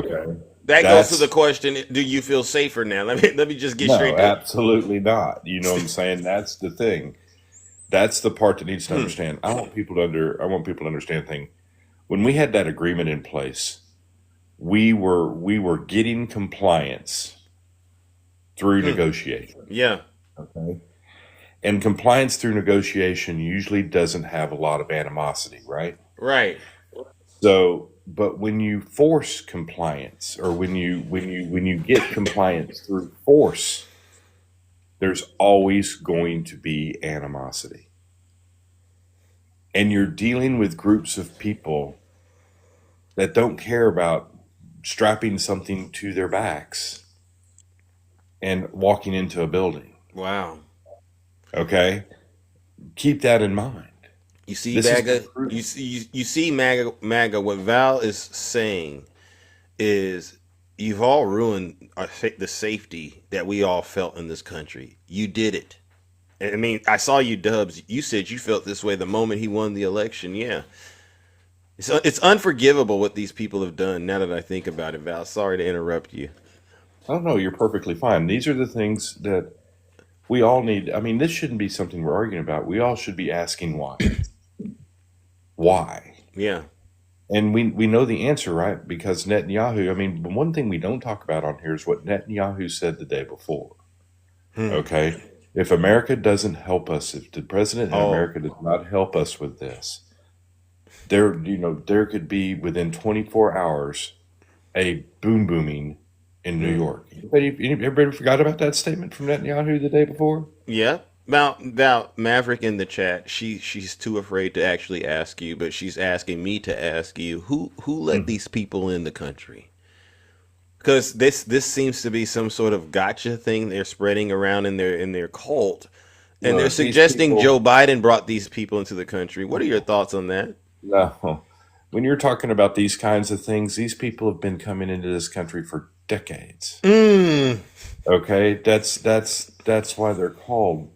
that goes to the question, do you feel safer now? Let me just get straight to it. Absolutely not. You know what I'm saying? That's the thing. That's the part that needs to understand. I want people to understand thing. When we had that agreement in place, we were getting compliance through negotiation. Yeah. Okay. And compliance through negotiation usually doesn't have a lot of animosity, right? Right. So, but when you force compliance, or when you get compliance through force, there's always going to be animosity. And you're dealing with groups of people that don't care about strapping something to their backs and walking into a building. Wow. Okay? Keep that in mind. You see, MAGA, you see MAGA, what Val is saying is, you've all ruined the safety that we all felt in this country. You did it. I mean, I saw you, Dubs. You said you felt this way the moment he won the election. Yeah. It's unforgivable what these people have done, now that I think about it, Val. Sorry to interrupt you. Oh, no, you're perfectly fine. These are the things that we all need. I mean, this shouldn't be something we're arguing about. We all should be asking why. Why? Yeah. And we know the answer, right? Because Netanyahu, I mean, one thing we don't talk about on here is what Netanyahu said the day before. Okay? If America doesn't help us, if the president in America does not help us with this, there could be within 24 hours a booming in New York. Everybody forgot about that statement from Netanyahu the day before? Yeah. About Maverick in the chat, she's too afraid to actually ask you, but she's asking me to ask you, who let these people in the country? Because this seems to be some sort of gotcha thing they're spreading around in their cult, And they're Look, these suggesting people. Joe Biden brought these people into the country. What are your thoughts on that? No. When you're talking about these kinds of things, these people have been coming into this country for decades. Okay, that's why they're called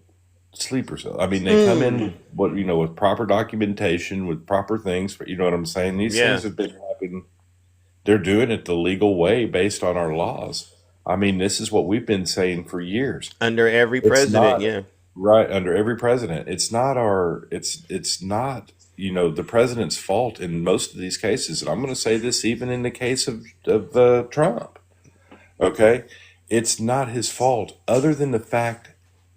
sleeper cells. I mean, they come in with proper documentation, with proper things. But you know what I'm saying? These Yeah. things have been happening. They're doing it the legal way based on our laws. I mean, this is what we've been saying for years. Under every It's president, not yeah. right under every president. It's not our. It's not the president's fault in most of these cases. And I'm going to say this even in the case of Trump. Okay, it's not his fault, other than the fact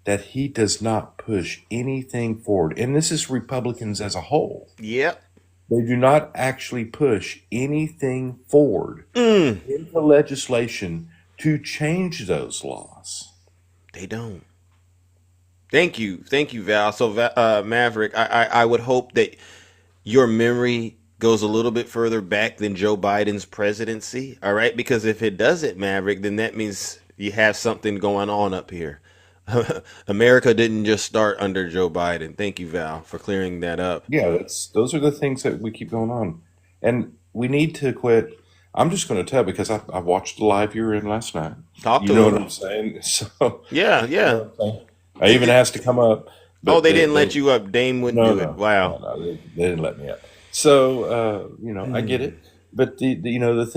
that he does not push anything forward. And this is Republicans as a whole. Yep. They do not actually push anything forward into legislation to change those laws. They don't. Thank you, Val. So, Maverick, I would hope that your memory goes a little bit further back than Joe Biden's presidency. All right, because if it doesn't, Maverick, then that means you have something going on up here. America didn't just start under Joe Biden. Thank you, Val, for clearing that up. Yeah, those are the things that we keep going on, and we need to quit. I'm just going to tell because I watched the live you were in last night. Talk to You know him. what I'm saying? So Yeah. I even asked to come up. Oh, they didn't let you up. Dame wouldn't do it. Wow. No, they didn't let me up. So I get it, but the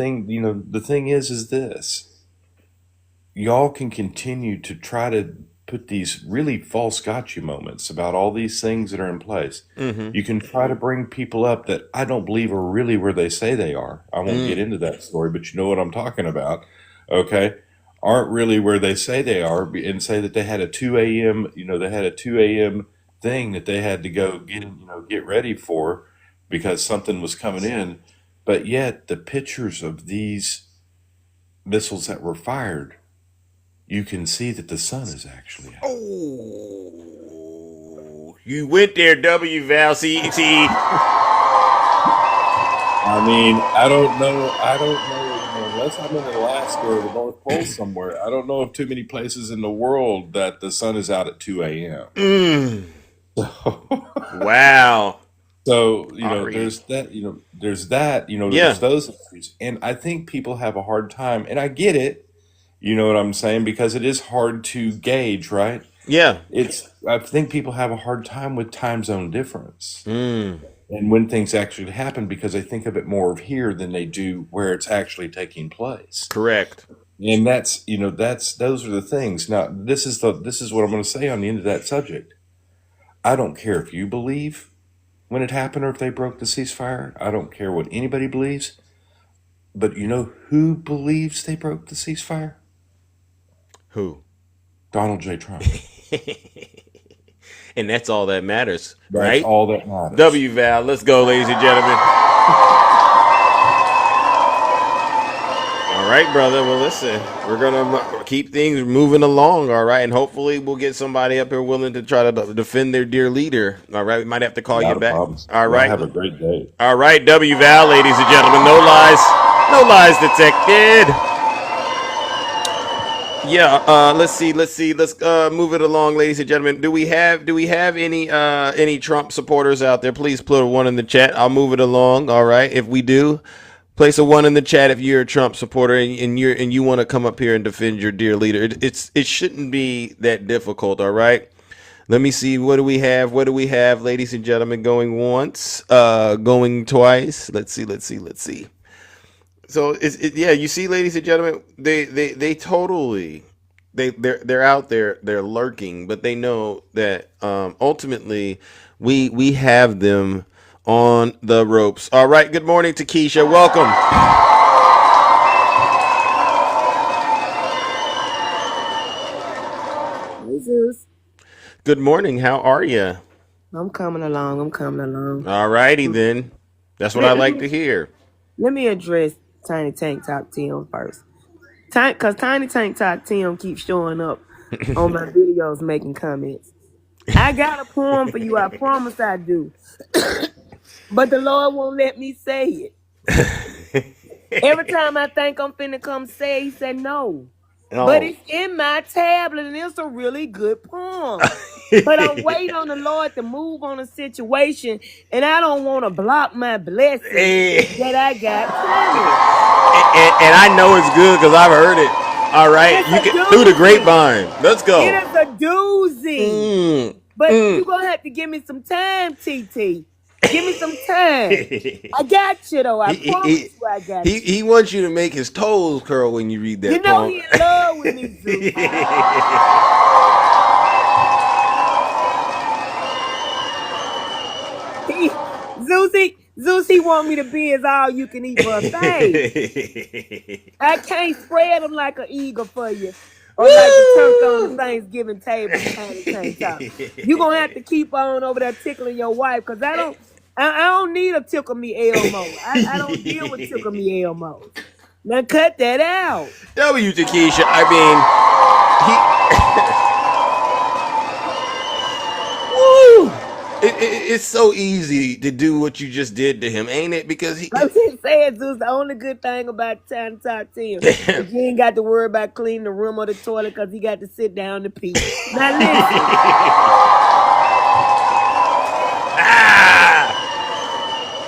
thing is this: y'all can continue to try to put these really false gotcha moments about all these things that are in place. You can try to bring people up that I don't believe are really where they say they are. I won't get into that story, but you know what I'm talking about. Okay. Aren't really where they say they are, and say that they had a 2 a.m. They had a 2 a.m. thing that they had to go get ready for because something was coming in. But yet the pictures of these missiles that were fired, you can see that the sun is actually out. Oh, you went there, W Val. See. I mean, I don't know. Unless I'm in Alaska or the North Pole somewhere, I don't know of too many places in the world that the sun is out at 2 a.m. Wow. So, there's that, there's those issues. And I think people have a hard time, and I get it, you know what I'm saying? Because it is hard to gauge, right? Yeah. I think people have a hard time with time zone difference. And when things actually happen, because they think of it more of here than they do where it's actually taking place. Correct. And those are the things. Now, this is what I'm going to say on the end of that subject. I don't care if you believe when it happened or if they broke the ceasefire. I don't care what anybody believes. But you know who believes they broke the ceasefire? Who? Donald J. Trump. And that's all that matters, That's right? all that matters. W Val, let's go, ladies and gentlemen. All right, brother. Well, listen, we're gonna keep things moving along, all right, and hopefully we'll get somebody up here willing to try to defend their dear leader. All right, we might have to call you back. All right, have a great day. All right, W Val, ladies and gentlemen, no lies detected. Yeah, let's see. Let's move it along, ladies and gentlemen. Do we have any Trump supporters out there? Please put a 1 in the chat. I'll move it along. All right. If we do, place a 1 in the chat if you're a Trump supporter and you want to come up here and defend your dear leader. It shouldn't be that difficult. All right. Let me see. What do we have, ladies and gentlemen? Going once, going twice. Let's see. So you see, ladies and gentlemen, they totally they're out there, they're lurking, but they know that ultimately we have them on the ropes. All right, good morning to Keisha. Welcome. Good morning. How are you? I'm coming along. All righty then. That's what I like to hear. Let me address Tiny Tank Top Tim first. Because Tiny Tank Top Tim keeps showing up on my videos making comments. I got a poem for you. I promise I do. But the Lord won't let me say it. Every time I think I'm finna come say it, he said no. Oh. But it's in my tablet and it's a really good poem. But I'm waiting on the Lord to move on a situation, and I don't want to block my blessings that I got coming. And I know it's good because I've heard it. All right, It's you a can through the doozy. grapevine. Let's go. It is a doozy. But you're going to have to give me some time, TT. Give me some time. I got you, though. I promise you I got you. He wants you to make his toes curl when you read that You know poem. he in love with me, Zeus. Zeus, he want me to be his all-you-can-eat buffet. I can't spread them like an eagle for you. Or like the turkey on the Thanksgiving table, tiny tank top. You're going to have to keep on over there tickling your wife, because I don't need a tickle me Elmo. I don't deal with tickle me Elmo. Now cut that out. W. Takesha, I mean, woo! It's so easy to do what you just did to him, ain't it? Because I'm just saying, Zeus, the only good thing about Tiny Talk to him is you ain't got to worry about cleaning the room or the toilet because he got to sit down to pee. Now listen.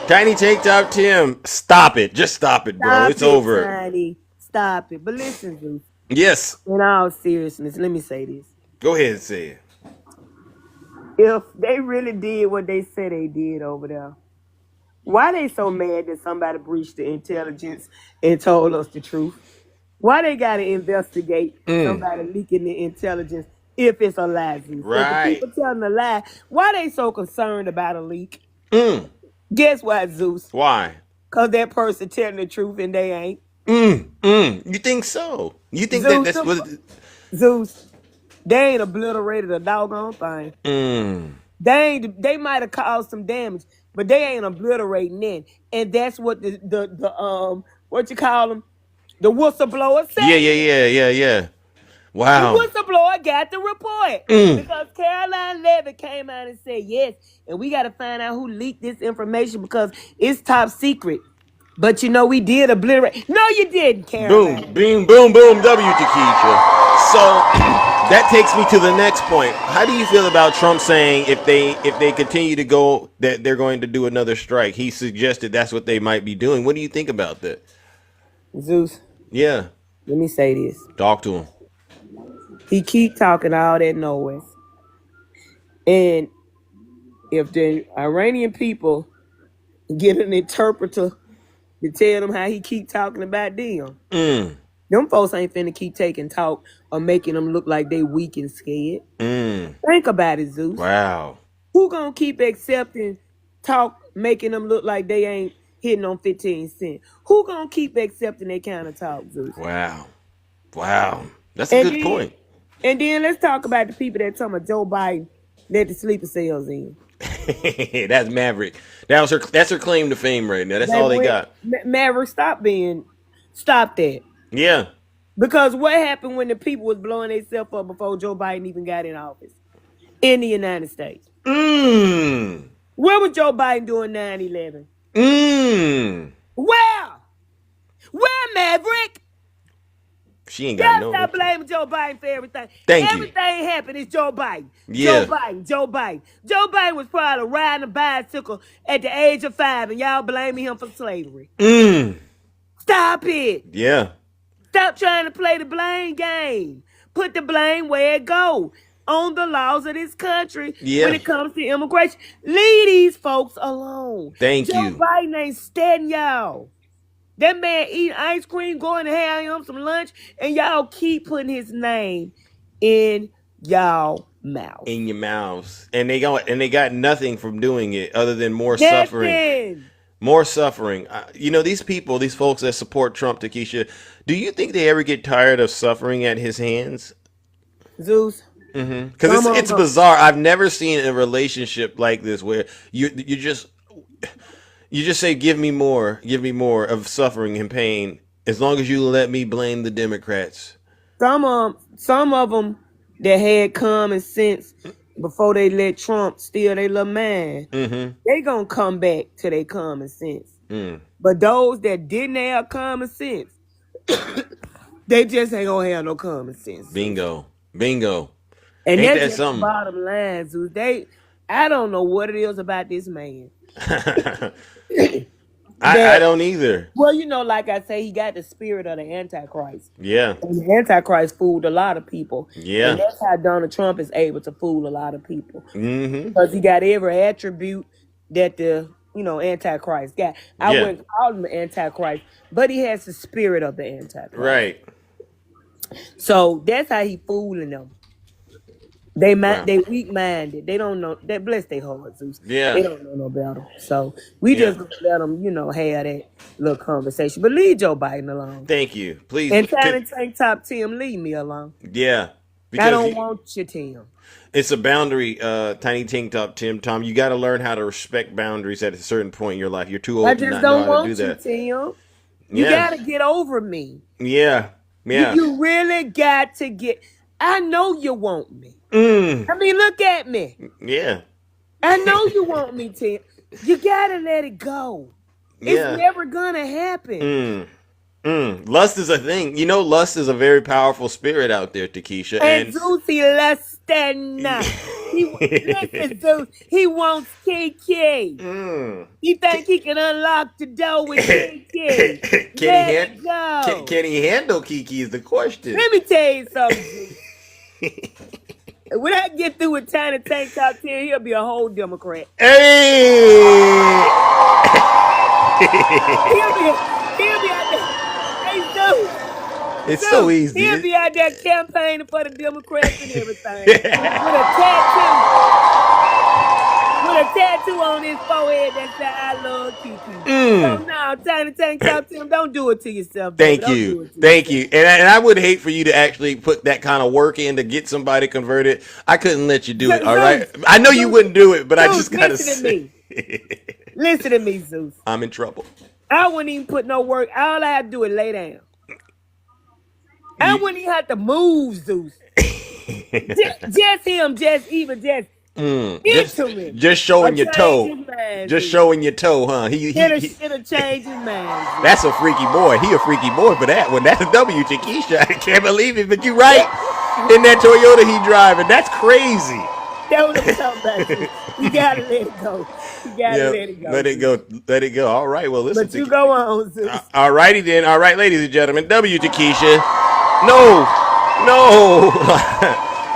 Tiny Tank Top Tim, stop it. Just stop it, bro. It's over. Tiny. Stop it. But listen, Zeus. Yes. In all seriousness, let me say this. Go ahead and say it. If they really did what they said they did over there, why they so mad that somebody breached the intelligence and told us the truth? Why they got to investigate somebody leaking the intelligence if it's a lie, Zeus? Right. If the people telling a lie, why they so concerned about a leak? Guess what, Zeus? Why? Because that person telling the truth and they ain't. You think so? You think Zeus, that's what... Zeus, they ain't obliterated a doggone thing. They might have caused some damage, but they ain't obliterating it. And that's what the what you call them? The whistleblower said. Yeah. Wow. The whistleblower got the report because Caroline Levitt came out and said yes, and we got to find out who leaked this information because it's top secret. But you know we did obliterate. No, you didn't, Caroline. Boom, W. Takesha. So that takes me to the next point. How do you feel about Trump saying if they continue to go that they're going to do another strike? He suggested that's what they might be doing. What do you think about that? Zeus. Yeah. Let me say this. Talk to him. He keep talking all that noise. And if the Iranian people get an interpreter to tell them how he keep talking about them, them folks ain't finna keep taking talk or making them look like they weak and scared. Think about it, Zeus. Wow. Who gonna keep accepting talk, making them look like they ain't hitting on 15 cents? Who gonna keep accepting that kind of talk, Zeus? Wow. That's a good point. And then let's talk about the people that talking about Joe Biden let the sleeper cells in. That's Maverick. That's her claim to fame right now. That's all they got. Maverick, stop that. Yeah. Because what happened when the people was blowing themselves up before Joe Biden even got in office in the United States? What was Joe Biden doing 9/11? Where, Maverick? She ain't got no. Stop blaming Joe Biden for everything. Everything happened is Joe Biden. Yeah. Joe Biden was probably riding a bicycle at the age of 5, and y'all blaming him for slavery. Stop it. Yeah. Stop trying to play the blame game. Put the blame where it go. On the laws of this country when it comes to immigration. Leave these folks alone. Thank Joe you. Biden ain't steadying y'all. That man eating ice cream, going to have him some lunch, and y'all keep putting his name in y'all mouth. In your mouths. And they got nothing from doing it other than more suffering. More suffering. These folks that support Trump, Takesha, do you think they ever get tired of suffering at his hands? Zeus? Because it's bizarre. I've never seen a relationship like this where you just say, give me more of suffering and pain as long as you let me blame the Democrats. Some of them that had common sense before they let Trump steal their little man, they gonna come back to their common sense. But those that didn't have common sense, they just ain't gonna have no common sense. Bingo. And Ain't that's that just the something? bottom line, Zeus. I don't know what it is about this man. I don't either. Well, like I say, he got the spirit of the Antichrist. Yeah. And the Antichrist fooled a lot of people. Yeah. And that's how Donald Trump is able to fool a lot of people. Mm-hmm. Because he got every attribute that the, Antichrist got. I Yeah. wouldn't call him the Antichrist, but he has the spirit of the Antichrist. Right. So that's how he fooling them. They weak minded. They don't know. They bless their hearts, Zeus. Yeah. They don't know no better. So we just gonna let them, have that little conversation. But leave Joe Biden alone. Thank you. Please. And Tiny Tank Top Tim, leave me alone. Yeah. I don't want you, Tim. It's a boundary, Tiny Tank Top Tom. You got to learn how to respect boundaries at a certain point in your life. You're too old to not know how to do that. I just don't want you, Tim. You gotta get over me. Yeah. Yeah. You really got to get. I know you want me. I mean, look at me. Yeah. I know you want me, Tim. You gotta let it go. Yeah. It's never gonna happen. Lust is a thing. Lust is a very powerful spirit out there, Takesha. And Zeusy lustin'. Listen, Zeus, he wants Kiki. He think he can unlock the door with Kiki. Can he handle Kiki is the question. Let me tell you something. When I get through with Tiny Tank Top 10, he'll be a whole Democrat. Hey! he'll be out there. Hey, Zeus. It's so easy. He'll be out there campaigning for the Democrats and everything. With a tattoo on his forehead that said, I love Kiki. So now, Tiny Tank Top Tim, don't do it to yourself, baby. Thank you. And I would hate for you to actually put that kind of work in to get somebody converted. I couldn't let you do it, all right? I know you wouldn't do it, but I just got to say. Listen to me, Zeus. I'm in trouble. I wouldn't even put no work. All I have to do is lay down. I wouldn't even have to move, Zeus. just just showing your toe. Just showing your toe, huh? It'll change his mind. That's a freaky boy. He a freaky boy for that one. That's a W, Takesha. I can't believe it, but you're right. In that Toyota he driving. That's crazy. That's what I'm talking about. You gotta let it go. Let it go. All right. Well, listen. But you go on, Zeus. All righty then. All right, ladies and gentlemen. W, Takesha.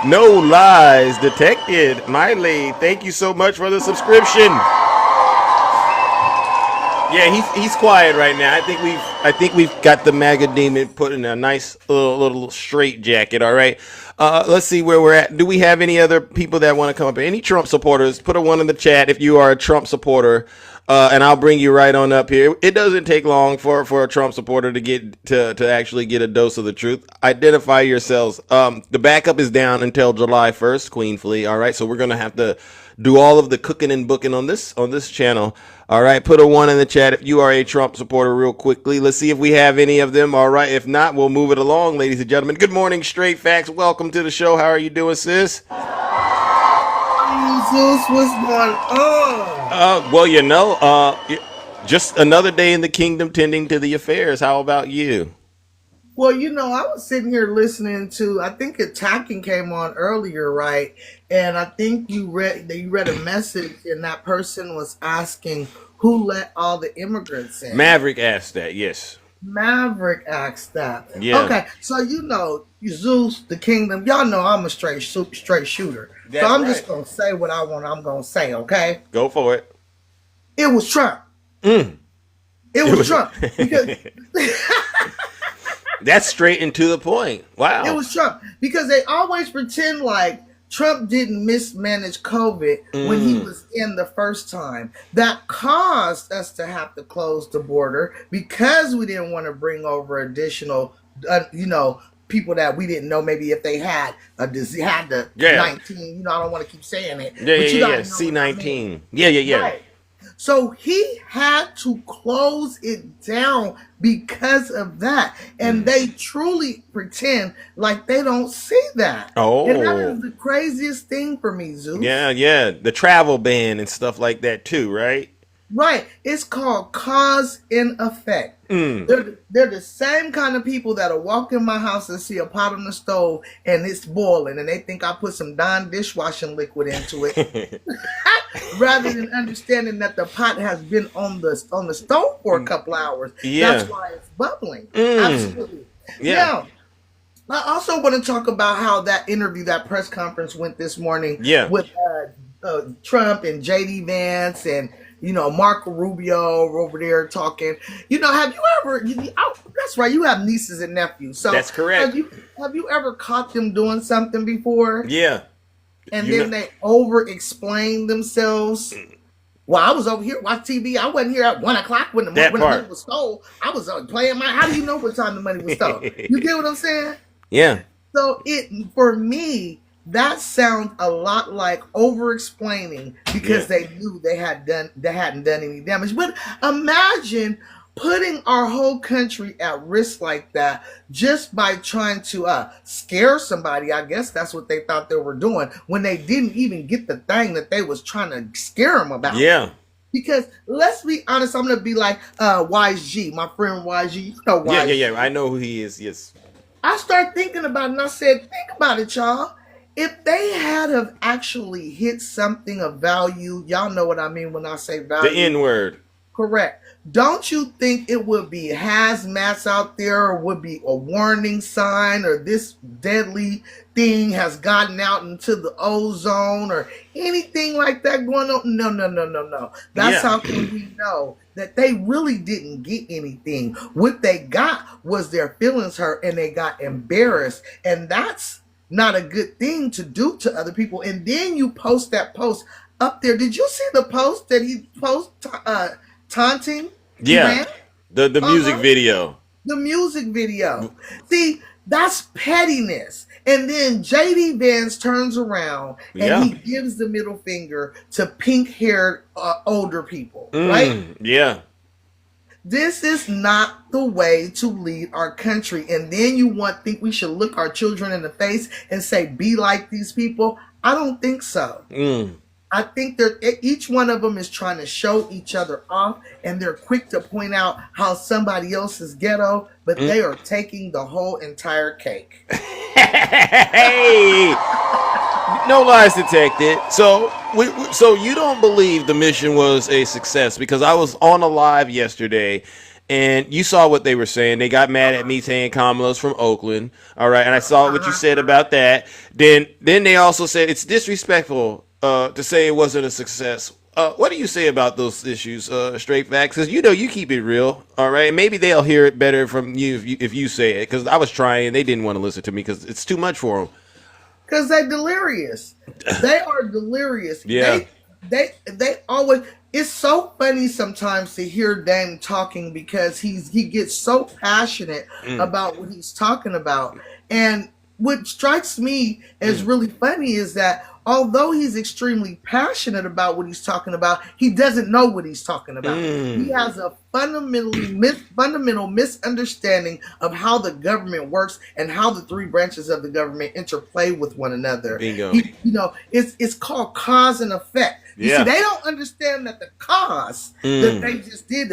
No lies detected. Miley, thank you so much for the subscription. Yeah, he's quiet right now. I think we've got the MAGA demon put in a nice little straight jacket. All right. Let's see where we're at. Do we have any other people that want to come up? Any Trump supporters? Put a 1 in the chat if you are a Trump supporter, and I'll bring you right on up here. It doesn't take long for a Trump supporter to get to actually get a dose of the truth. Identify yourselves. The backup is down until July 1st, Queen Flea. All right, so we're gonna have to do all of the cooking and booking on this channel. All right, put a 1 in the chat if you are a Trump supporter real quickly. Let's see if we have any of them. All right, if not, we'll move it along, ladies and gentlemen. Good morning, Straight Facts. Welcome to the show. How are you doing, sis? Jesus, what's going on? Well, just another day in the kingdom tending to the affairs. How about you? Well, I was sitting here listening to, I think Attacking came on earlier, right? And I think you read a message, and that person was asking who let all the immigrants in. Maverick asked that, yes. Maverick asked that. Yeah. Okay, so Zeus, the kingdom, y'all know I'm a straight shooter. That's so I'm right. just going to say what I'm going to say, okay? Go for it. It was Trump. It was Trump. Because that's straight and to the point. Wow. It was Trump. Because they always pretend like Trump didn't mismanage COVID when he was in the first time. That caused us to have to close the border because we didn't want to bring over additional, people that we didn't know maybe if they had a disease, had the 19. I don't want to keep saying it. Yeah. C-19. Yeah. Right. So he had to close it down because of that. And they truly pretend like they don't see that. Oh. And that is the craziest thing for me, Zeus. Yeah. The travel ban and stuff like that too, right? Right. It's called cause and effect. They're the same kind of people that'll walk in my house and see a pot on the stove and it's boiling and they think I put some Dawn dishwashing liquid into it. Rather than understanding that the pot has been on the stove for a couple hours. Yeah. That's why it's bubbling. Mm. Absolutely. Yeah. Now, I also want to talk about how that interview, that press conference went this morning with Trump and JD Vance and, you know, Marco Rubio over there talking. You know, have you ever, that's right, you have nieces and nephews. So that's correct. Have you ever caught them doing something before? Yeah. And then they over-explain themselves. Well, I was over here watching TV. I wasn't here at 1 o'clock when the money was stole. I was playing how do you know what time the money was stole? You get what I'm saying? Yeah. So for me, that sounds a lot like over-explaining because they knew they hadn't done any damage. But imagine putting our whole country at risk like that just by trying to scare somebody. I guess that's what they thought they were doing when they didn't even get the thing that they was trying to scare them about. Yeah. Because let's be honest, I'm gonna be like Wise G, my friend Wise G. You know Wise G. Yeah. I know who he is. Yes. I started thinking about it and I said, think about it, y'all. If they had have actually hit something of value, y'all know what I mean when I say value. The N-word. Correct. Don't you think it would be hazmats out there or would be a warning sign or this deadly thing has gotten out into the ozone or anything like that going on? No. That's how can we know that they really didn't get anything. What they got was their feelings hurt and they got embarrassed. And that's not a good thing to do to other people. And then you post that post up there. Did you see the post that he posted taunting? Yeah. The music video. The music video. See, that's pettiness. And then JD Vance turns around and he gives the middle finger to pink-haired older people, right? Yeah. This is not the way to lead our country. And then you think we should look our children in the face and say, be like these people? I don't think so. I think that each one of them is trying to show each other off, and they're quick to point out how somebody else is ghetto, but they are taking the whole entire cake. Hey, no lies detected. So you don't believe the mission was a success? Because I was on a live yesterday, and you saw what they were saying. They got mad at me saying Kamala's from Oakland. All right, and I saw what you said about that. Then they also said it's disrespectful to say it wasn't a success. What do you say about those issues, Straight Facts? Because you keep it real, all right? Maybe they'll hear it better from you if you say it. Because I was trying, they didn't want to listen to me because it's too much for them. Because they're delirious. They are delirious. Yeah. They always. It's so funny sometimes to hear Dame talking because he gets so passionate about what he's talking about. And what strikes me as really funny is that although he's extremely passionate about what he's talking about, he doesn't know what he's talking about. He has a fundamental misunderstanding of how the government works and how the three branches of the government interplay with one another. Bingo. It's called cause and effect. You see, they don't understand that the cause that they just did,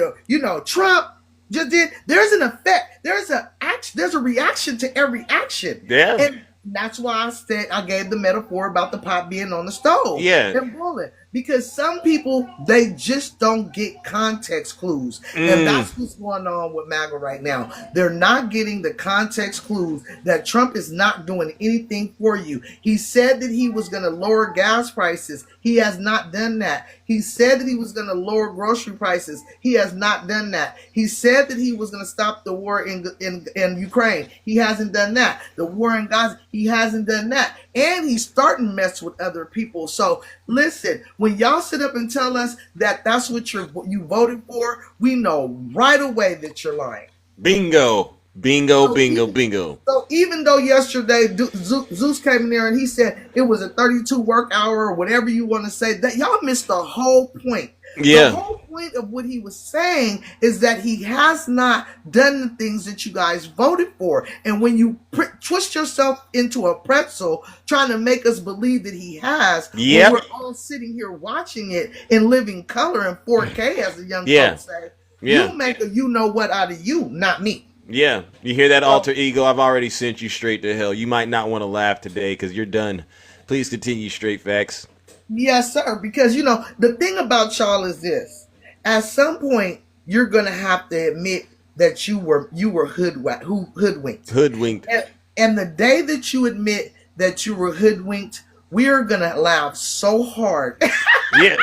Trump just did. There's an effect. There's a reaction to every action. Yeah. And that's why I gave the metaphor about the pot being on the stove. Yeah. And boiling. Because some people, they just don't get context clues. And that's what's going on with MAGA right now. They're not getting the context clues that Trump is not doing anything for you. He said that he was going to lower gas prices. He has not done that. He said that he was going to lower grocery prices. He has not done that. He said that he was going to stop the war in Ukraine. He hasn't done that. The war in Gaza, he hasn't done that. And he's starting to mess with other people. So listen, when y'all sit up and tell us that that's what you voted for, we know right away that you're lying. Bingo. Bingo. So even though yesterday Zeus came in there and he said it was a 32 work hour or whatever you want to say, that y'all missed the whole point. Yeah. The whole point of what he was saying is that he has not done the things that you guys voted for. And when you twist yourself into a pretzel trying to make us believe that he has, when we're all sitting here watching it in living color and 4K, as the young folks say, you make a you know what out of you, not me. Yeah, you hear that, alter ego? I've already sent you straight to hell. You might not want to laugh today because you're done. Please continue, Straight Facts. Yes, sir. Because, you know, the thing about y'all is this. At some point, you're going to have to admit that you were hoodwinked. Hoodwinked. And the day that you admit that you were hoodwinked, we're going to laugh so hard. Yeah.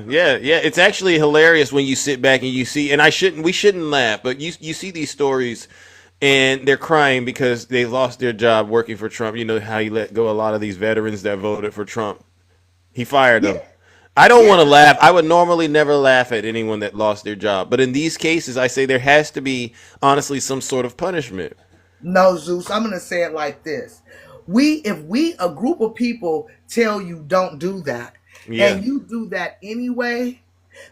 It's actually hilarious when you sit back and you see, and we shouldn't laugh, but you see these stories and they're crying because they lost their job working for Trump. You know how he let go a lot of these veterans that voted for Trump. He fired them. I don't want to laugh. I would normally never laugh at anyone that lost their job. But in these cases, I say there has to be, honestly, some sort of punishment. No, Zeus, I'm going to say it like this. If a group of people tell you don't do that, and you do that anyway,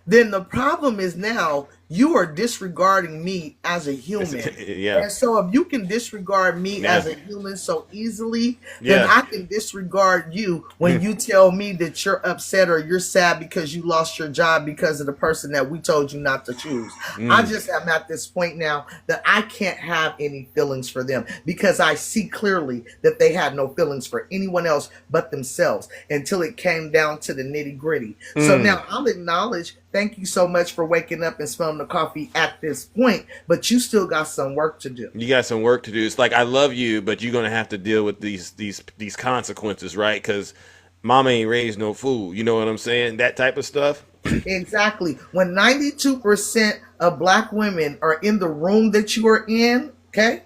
then the problem is now you are disregarding me as a human. And so if you can disregard me as a human so easily, then I can disregard you when you tell me that you're upset or you're sad because you lost your job because of the person that we told you not to choose. I just am at this point now that I can't have any feelings for them because I see clearly that they had no feelings for anyone else but themselves until it came down to the nitty gritty. So now I'll acknowledge, thank you so much for waking up and smelling the coffee at this point, but you still got some work to do. You got some work to do. It's like, I love you, but you're going to have to deal with these consequences, right? Because mama ain't raised no fool. You know what I'm saying? That type of stuff. Exactly. When 92% of black women are in the room that you are in, okay,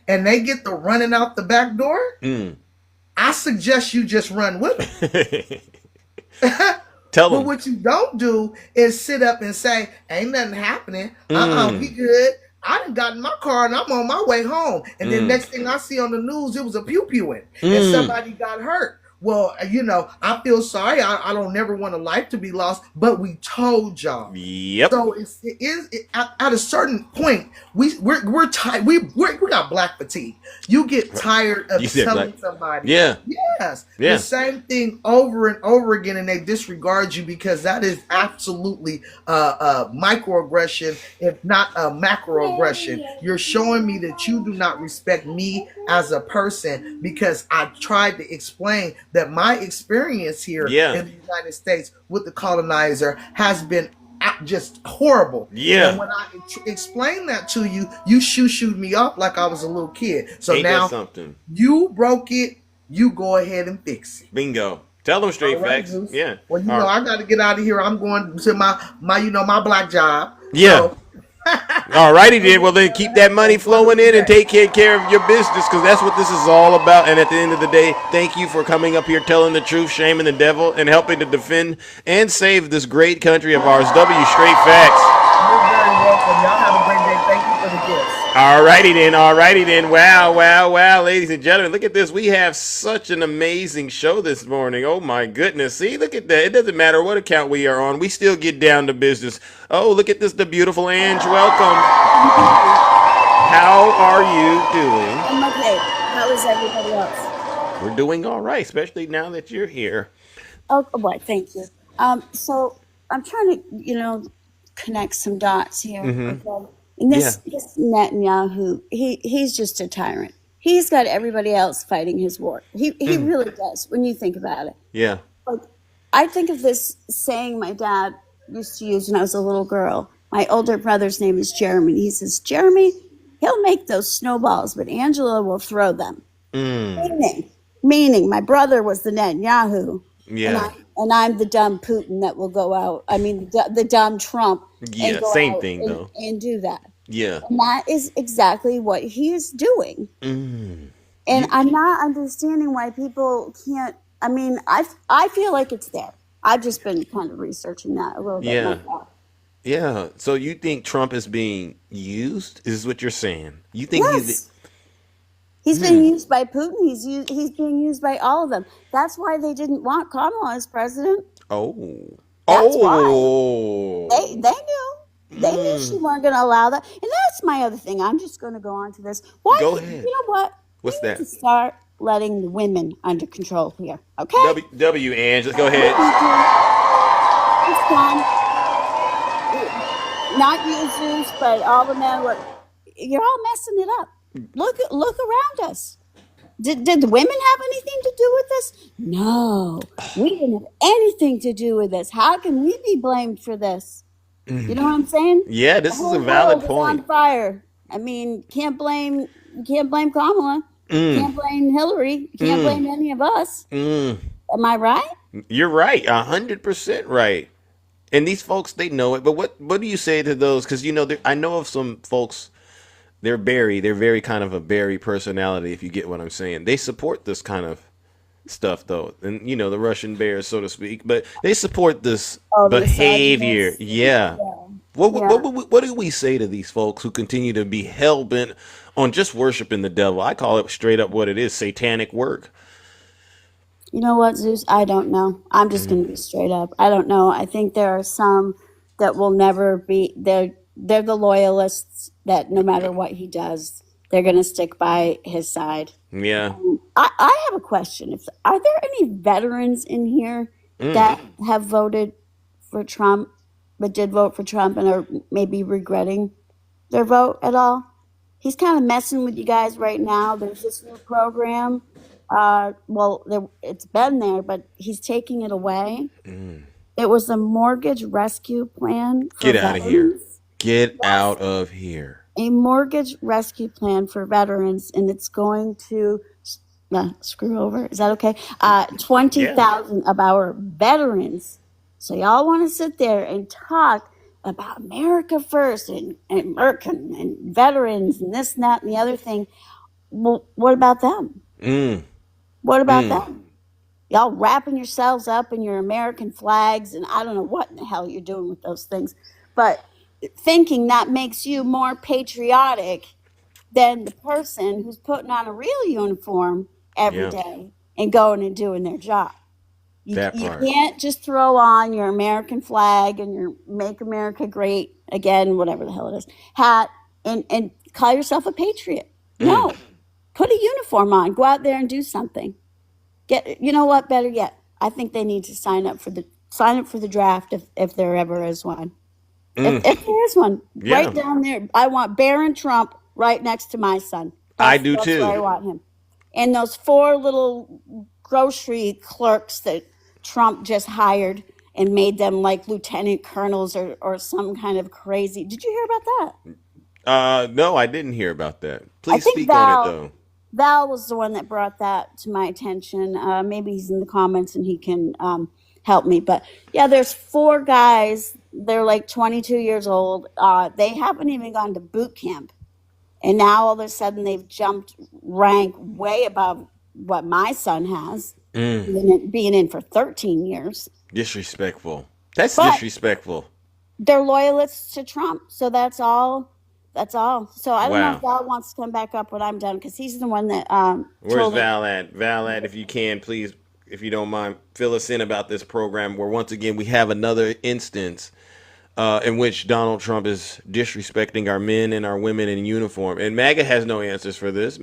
and they get the running out the back door, I suggest you just run with them. But what you don't do is sit up and say, ain't nothing happening. We good. I done got in my car and I'm on my way home. And then next thing I see on the news, it was a pew-pewing and somebody got hurt. Well, you know, I feel sorry. I don't never want a life to be lost, but we told y'all. Yep. So at a certain point, we're tired. We got black fatigue. You get tired of telling somebody. Yeah. Yes. The same thing over and over again, and they disregard you because that is absolutely a microaggression, if not a macroaggression. You're showing me that you do not respect me as a person because I tried to explain that my experience here in the United States with the colonizer has been just horrible. And when I explained that to you, you shooed me up like I was a little kid. So now you broke it. You go ahead and fix it. Bingo. Tell them straight facts. Zeus. Yeah. Well, you know, I got to get out of here. I'm going to my my black job. Yeah. So. All righty then. Well, then keep that money flowing in and take care of your business because that's what this is all about. And at the end of the day, thank you for coming up here, telling the truth, shaming the devil, and helping to defend and save this great country of ours. W Straight Facts. You're very welcome. Y'all have a great day. Thank you for the gifts. All righty then. Wow, ladies and gentlemen. Look at this. We have such an amazing show this morning. Oh, my goodness. See, look at that. It doesn't matter what account we are on. We still get down to business. Oh, look at this. The beautiful Ange. Welcome. How are you doing? I'm okay. How is everybody else? We're doing all right, especially now that you're here. Oh, boy. Thank you. So I'm trying to, connect some dots here. Okay? And this Netanyahu, he's just a tyrant. He's got everybody else fighting his war. He really does, when you think about it. Yeah. Like, I think of this saying my dad used to use when I was a little girl. My older brother's name is Jeremy. He says, Jeremy, he'll make those snowballs, but Angela will throw them. Meaning my brother was the Netanyahu. Yeah. And I'm the dumb Putin that will go out. I mean, the dumb Trump. Yeah, same thing, though. And do that. Yeah. And that is exactly what he is doing. And I'm not understanding why people can't. I mean, I feel like it's there. I've just been kind of researching that a little bit myself. Yeah. So you think Trump is being used? Is what you're saying? You think he's being used by Putin. He's being used by all of them. That's why they didn't want Kamala as president. Oh. That's why. They knew she weren't going to allow that. And that's my other thing. I'm just going to go on to this. Why? Go You ahead. know what? What's We need that? to start letting the women under control here. Okay. W, Ange. Let's go ahead. It's fun. Not you, Zeus, but all the men. You're all messing it up. Look around us. Did the women have anything to do with this? No, we didn't have anything to do with this. How can we be blamed for this? You know what I'm saying? Yeah, this is a valid Is point. on fire. I mean, can't blame Kamala. Can't blame Hillary. Can't blame any of us. Am I right? You're right, 100% right. And these folks, they know it. But what do you say to those? Because I know of some folks. They're very kind of a Barry personality. If you get what I'm saying, they support this kind of stuff, though, and the Russian bears, so to speak. But they support this behavior. Yeah. What do we say to these folks who continue to be hell bent on just worshiping the devil? I call it straight up what it is: satanic work. You know what, Zeus? I don't know. I'm just going to be straight up. I don't know. I think there are some that will never be. They're the loyalists that no matter what he does, they're going to stick by his side. Yeah. I have a question. Are there any veterans in here that have voted for Trump, but did vote for Trump and are maybe regretting their vote at all? He's kind of messing with you guys right now. There's this new program. It's been there, but he's taking it away. It was a mortgage rescue plan for Get out of here. Get out of here. A mortgage rescue plan for veterans, and it's going to screw over. Is that okay? 20,000 of our veterans. So y'all want to sit there and talk about America first and American and veterans and this and that and the other thing. Well, what about them? What about them? Y'all wrapping yourselves up in your American flags, and I don't know what in the hell you're doing with those things, but thinking that makes you more patriotic than the person who's putting on a real uniform every day and going and doing their job. You can't just throw on your American flag and your Make America Great Again, whatever the hell it is, hat and call yourself a patriot. No. Put a uniform on. Go out there and do something. You know what? Better yet, I think they need to sign up for the draft if there ever is one. If there is one, right down there. I want Barron Trump right next to my son. I do that's too. Where I want him. And those 4 little grocery clerks that Trump just hired and made them like lieutenant colonels or some kind of crazy. Did you hear about that? No, I didn't hear about that. Please speak on it, though. Val was the one that brought that to my attention. Maybe he's in the comments and he can help me. But yeah, there's 4 guys. They're like 22 years old. They haven't even gone to boot camp. And now all of a sudden they've jumped rank way above what my son has, being in for 13 years. Disrespectful. That's disrespectful. They're loyalists to Trump. So that's all. So I don't know if Val wants to come back up when I'm done, because he's the one that Where's Val at? Val at, if you can, please, if you don't mind, fill us in about this program where once again we have another instance in which Donald Trump is disrespecting our men and our women in uniform. And MAGA has no answers for this.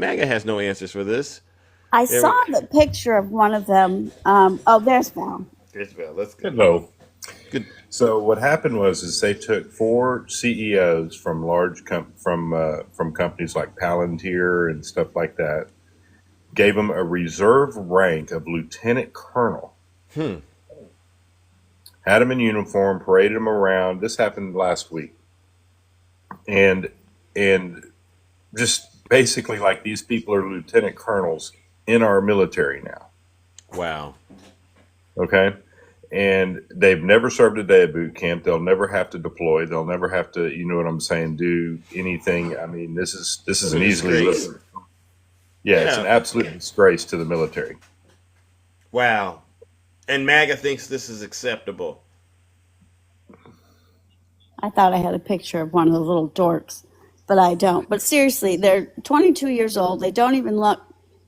I saw the picture of one of them. There's Val. There's Val. Let's go. Hello. Good. So what happened was they took 4 CEOs from large from companies like Palantir and stuff like that, gave them a reserve rank of lieutenant colonel, had them in uniform, paraded them around. This happened last week, and just basically like these people are lieutenant colonels in our military now. Wow. Okay. And they've never served a day of boot camp. They'll never have to deploy. They'll never have to, you know what I'm saying, do anything. I mean, this is an easily listened. Yeah, it's an absolute disgrace to the military. Wow. And MAGA thinks this is acceptable. I thought I had a picture of one of the little dorks, but I don't. But seriously, they're 22 years old. They don't even look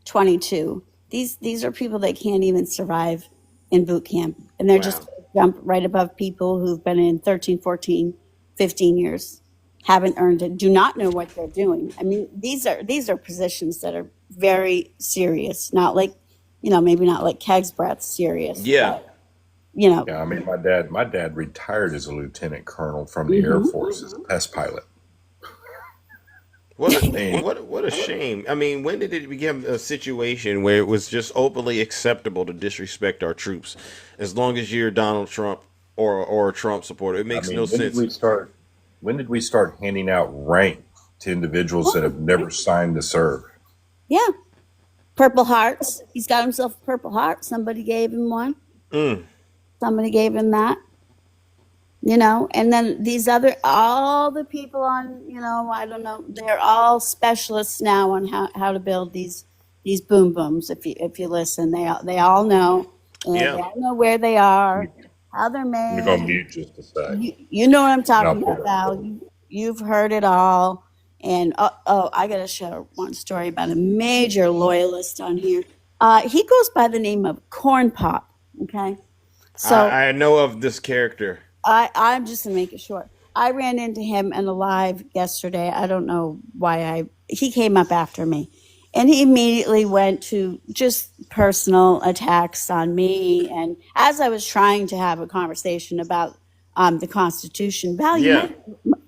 22. These are people that can't even survive in boot camp, and they're just jump right above people who've been in 13, 14, 15 years, haven't earned it, do not know what they're doing. I mean, these are positions that are very serious, not like, maybe not like Keg's breath serious, Yeah. but, Yeah, I mean, my dad retired as a lieutenant colonel from the Air Force as a test pilot. What a shame. I mean, when did it become a situation where it was just openly acceptable to disrespect our troops? As long as you're Donald Trump or a Trump supporter, it makes no sense. When did we start handing out rank to individuals that have never signed to serve? Yeah. Purple Hearts. He's got himself a Purple Heart. Somebody gave him one. Somebody gave him that. And then all the people on, I don't know, they're all specialists now on how to build these boom booms. If you listen, they all know, and they all know where they are, how they're made. I'm going to mute just a sec. You know what I'm talking about, Val. You've heard it all. And I got to share one story about a major loyalist on here. He goes by the name of Corn Pop. Okay, so I know of this character. I'm just gonna make it short. I ran into him in a live yesterday. I don't know why he came up after me, and he immediately went to just personal attacks on me. And as I was trying to have a conversation about the Constitution, Val, you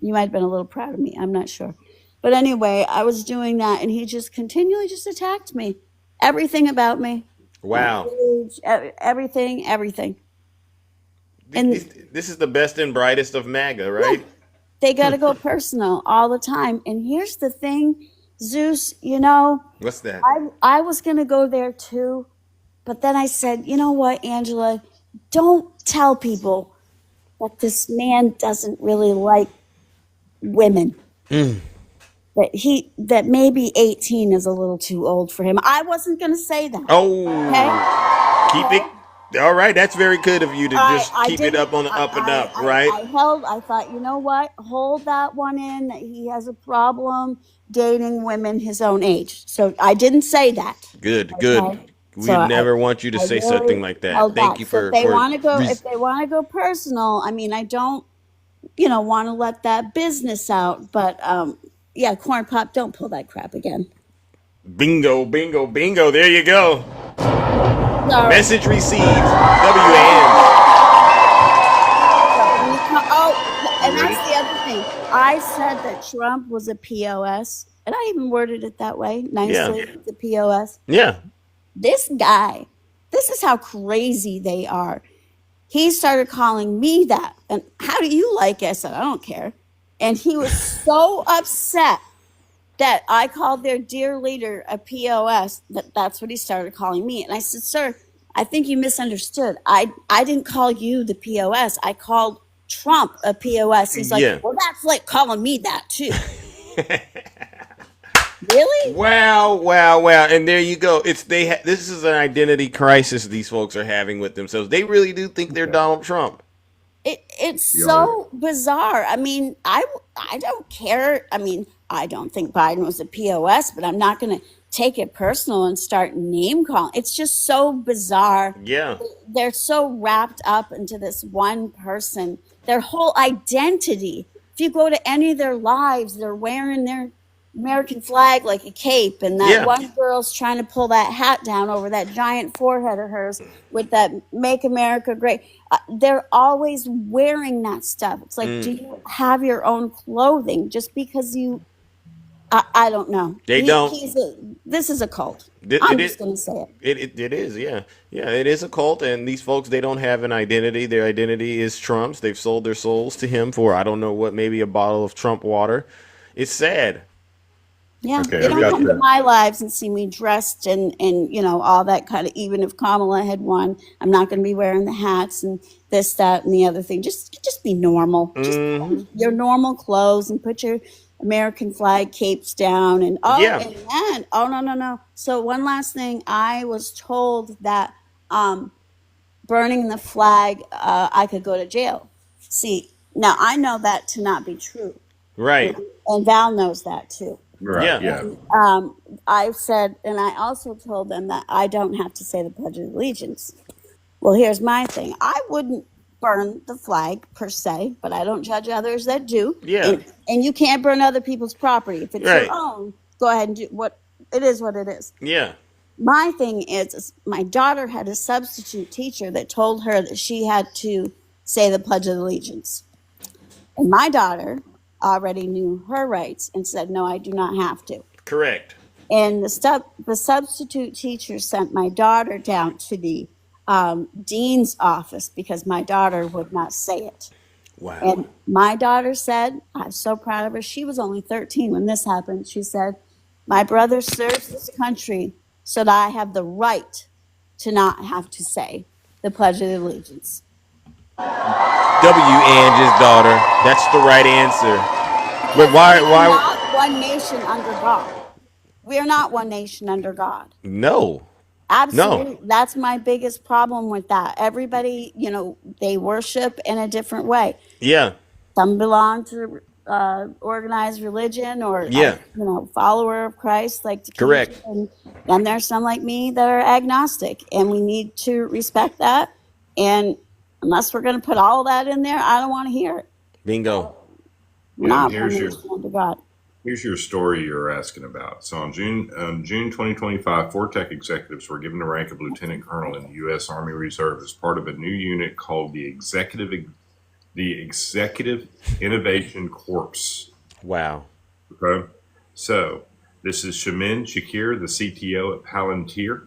might have been a little proud of me. I'm not sure, but anyway, I was doing that, and he just continually just attacked me, everything about me. Wow. Everything. And this is the best and brightest of MAGA, right? Yeah, they got to go personal all the time. And here's the thing, Zeus, What's that? I was going to go there too. But then I said, you know what, Angela, don't tell people that this man doesn't really like women. That maybe 18 is a little too old for him. I wasn't going to say that. Keep it. All right, that's very good of you to just keep it up on the up and up, right? I thought, you know what? Hold that one in. He has a problem dating women his own age. So I didn't say that. Good. We So never want you to say something like that. Thank you for. If they want to go personal, I mean, I don't, want to let that business out. But Corn Pop, don't pull that crap again. Bingo. There you go. Sorry. Message received. WAN. And that's the other thing. I said that Trump was a POS, and I even worded it that way, nicely. The POS. Yeah. This guy, this is how crazy they are. He started calling me that. And how do you like it? I said, I don't care. And he was so upset that I called their dear leader a POS, that's what he started calling me. And I said, sir, I think you misunderstood. I didn't call you the POS. I called Trump a POS. He's like, well, that's like calling me that too. Really? Wow. And there you go. This is an identity crisis these folks are having with themselves. They really do think they're Donald Trump. It's so bizarre. I mean, I don't care. I mean, I don't think Biden was a POS, but I'm not going to take it personal and start name calling. It's just so bizarre. Yeah. They're so wrapped up into this one person, their whole identity. If you go to any of their lives, they're wearing their American flag like a cape, and that one girl's trying to pull that hat down over that giant forehead of hers with that "Make America Great." They're always wearing that stuff. It's like, do you have your own clothing? Just because you, I don't know. They don't. This is a cult. I'm just going to say it. It is, yeah. It is a cult, and these folks, they don't have an identity. Their identity is Trump's. They've sold their souls to him for I don't know what, maybe a bottle of Trump water. It's sad. Yeah, they don't come to my lives and see me dressed and all that kind of. Even if Kamala had won, I'm not going to be wearing the hats and this, that, and the other thing. Just be normal. Just put your normal clothes and put your American flag capes down. And no. So one last thing, I was told that burning the flag, I could go to jail. See, now I know that to not be true. Right. And Val knows that too. Right. Yeah. And, I said, and I also told them that I don't have to say the Pledge of Allegiance. Well, here's my thing. I wouldn't burn the flag per se, but I don't judge others that do. Yeah. And you can't burn other people's property. If it's Right. your own, go ahead and do what it is. What it is. Yeah. My thing is my daughter had a substitute teacher that told her that she had to say the Pledge of Allegiance. And my daughter already knew her rights and said, no, I do not have to. Correct. And the substitute teacher sent my daughter down to the dean's office because my daughter would not say it. Wow. And my daughter said, I'm so proud of her. She was only 13 when this happened. She said, my brother serves this country so that I have the right to not have to say the Pledge of Allegiance. Angie's daughter. That's the right answer. But why? We are not one nation under God. We are not one nation under God. No. Absolutely. No. That's my biggest problem with that. Everybody, they worship in a different way. Yeah. Some belong to organized religion or, Yeah. follower of Christ, like to Correct. And then there's some like me that are agnostic, and we need to respect that. And unless we're going to put all that in there, I don't want to hear it. Bingo. Not here's under God. Here's your story you're asking about. So on June 2025, 4 tech executives were given the rank of lieutenant colonel in the U.S. Army Reserve as part of a new unit called the Executive Innovation Corps. Wow. Okay. So this is Shamin Shakir, the CTO at Palantir,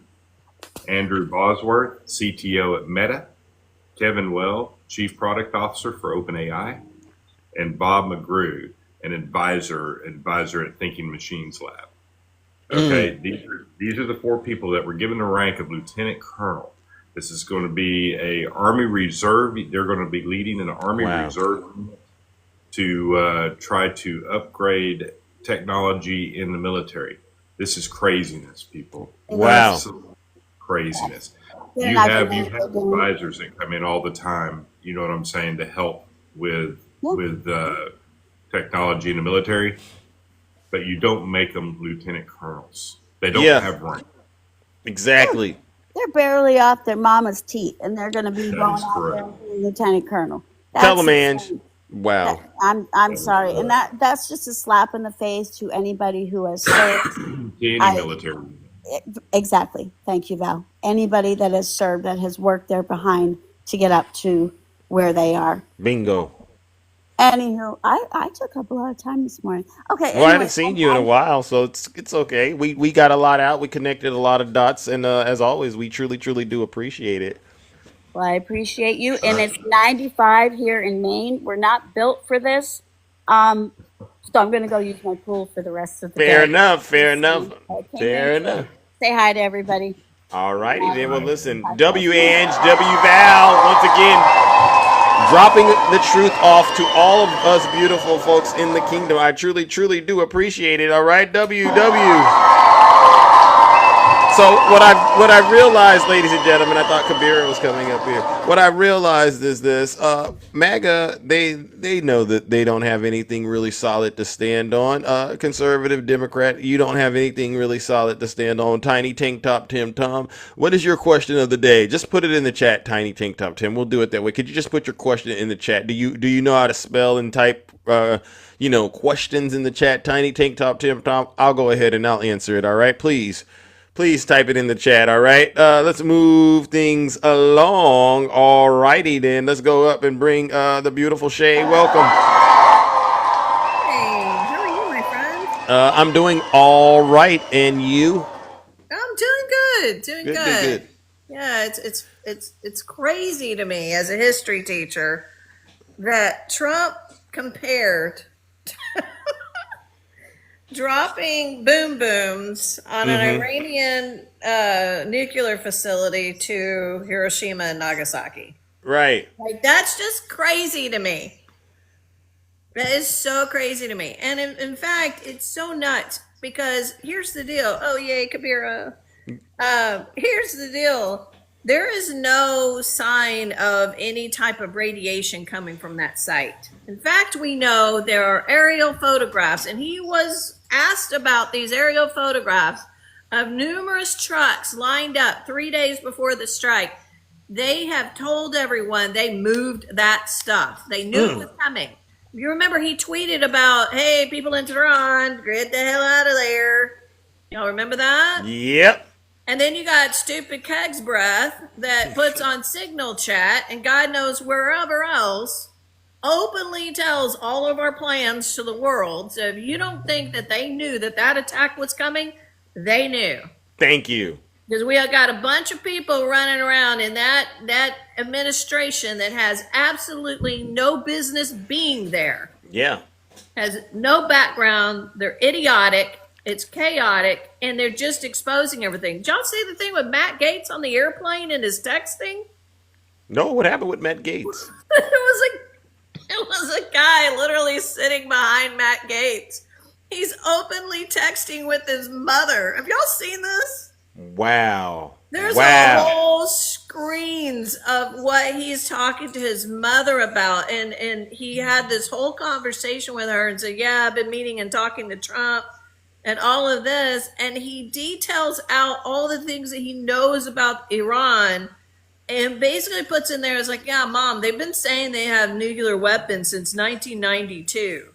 Andrew Bosworth, CTO at Meta, Kevin Well, Chief Product Officer for OpenAI, and Bob McGrew, an advisor at Thinking Machines Lab. Okay, these are the 4 people that were given the rank of lieutenant colonel. This is going to be a Army Reserve. They're going to be leading an Army Reserve to try to upgrade technology in the military. This is craziness, people. Wow. Absolute craziness. You have advisors that come in all the time, you know what I'm saying, to help with technology in the military, but you don't make them lieutenant colonels. They don't have rank. Exactly. They're barely off their mama's teeth, and they're going to be going out there and being lieutenant colonel. Tell them, Ange. Wow. I'm sorry, and that's just a slap in the face to anybody who has served. Military. Exactly. Thank you, Val. Anybody that has served, that has worked there behind to get up to where they are. Bingo. Anywho, I took up a lot of time this morning. Okay. Well, I haven't seen you in a while, so it's okay. We got a lot out. We connected a lot of dots, and as always, we truly do appreciate it. Well, I appreciate you. And it's 95 here in Maine. We're not built for this. So I'm going to go use my pool for the rest of the day. Fair enough. Fair enough. Say hi to everybody. All righty then. Well, listen, W. Ange, W. Val, once again, dropping the truth off to all of us beautiful folks in the kingdom. I truly do appreciate it. All right, WW. So what I realized, ladies and gentlemen, I thought Kabira was coming up here. What I realized is this: MAGA, they know that they don't have anything really solid to stand on. Conservative, Democrat, you don't have anything really solid to stand on. Tiny Tank Top Tim Tom, what is your question of the day? Just put it in the chat, Tiny Tank Top Tim. We'll do it that way. Could you just put your question in the chat? Do you know how to spell and type questions in the chat, Tiny Tank Top Tim Tom? I'll go ahead and I'll answer it. All right, please type it in the chat. All right, let's move things along. All righty then, let's go up and bring the beautiful Shay. Welcome. Hey, how are you, my friend? I'm doing all right, and you? I'm doing good. Yeah, it's crazy to me as a history teacher that Trump compared dropping boom booms on an Iranian nuclear facility to Hiroshima and Nagasaki. Right. Like, that's just crazy to me. That is so crazy to me. And in fact, it's so nuts because here's the deal. Oh, yay, Kabira. Here's the deal. There is no sign of any type of radiation coming from that site. In fact, we know there are aerial photographs, and he was asked about these aerial photographs of numerous trucks lined up 3 days before the strike. They have told everyone they moved that stuff. They knew it was coming. You remember he tweeted about, hey, people in Tehran, get the hell out of there. Y'all remember that? Yep. And then you got stupid Keg's Breath that puts on Signal Chat and God knows wherever else, openly tells all of our plans to the world. So if you don't think that they knew that that attack was coming, they knew. Thank you. Because we have got a bunch of people running around in that administration that has absolutely no business being there. Yeah. Has no background. They're idiotic. It's chaotic, and they're just exposing everything. Did y'all see the thing with Matt Gaetz on the airplane and his texting? No, what happened with Matt Gaetz? It was a guy literally sitting behind Matt Gaetz. He's openly texting with his mother. Have y'all seen this? Wow. There's a whole screens of what he's talking to his mother about, and he had this whole conversation with her and said, yeah, I've been meeting and talking to Trump and all of this, and he details out all the things that he knows about Iran and basically puts in there, is like, yeah, Mom, they've been saying they have nuclear weapons since 1992.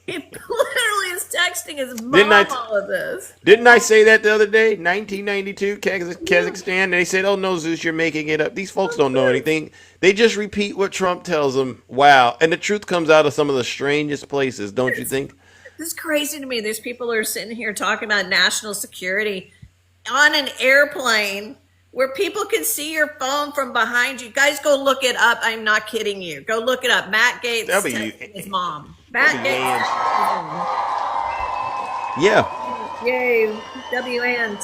He literally is texting his mom all of this. Didn't I say that the other day? 1992, Kazakhstan. They said, oh, no, Zeus, you're making it up. These folks don't know anything. They just repeat what Trump tells them. Wow. And the truth comes out of some of the strangest places, don't you think? This is crazy to me. There's people who are sitting here talking about national security on an airplane where people can see your phone from behind you. Guys, go look it up. I'm not kidding you. Go look it up. Matt Gaetz texting his mom. Matt Gaetz. Yeah. Yay. W-and.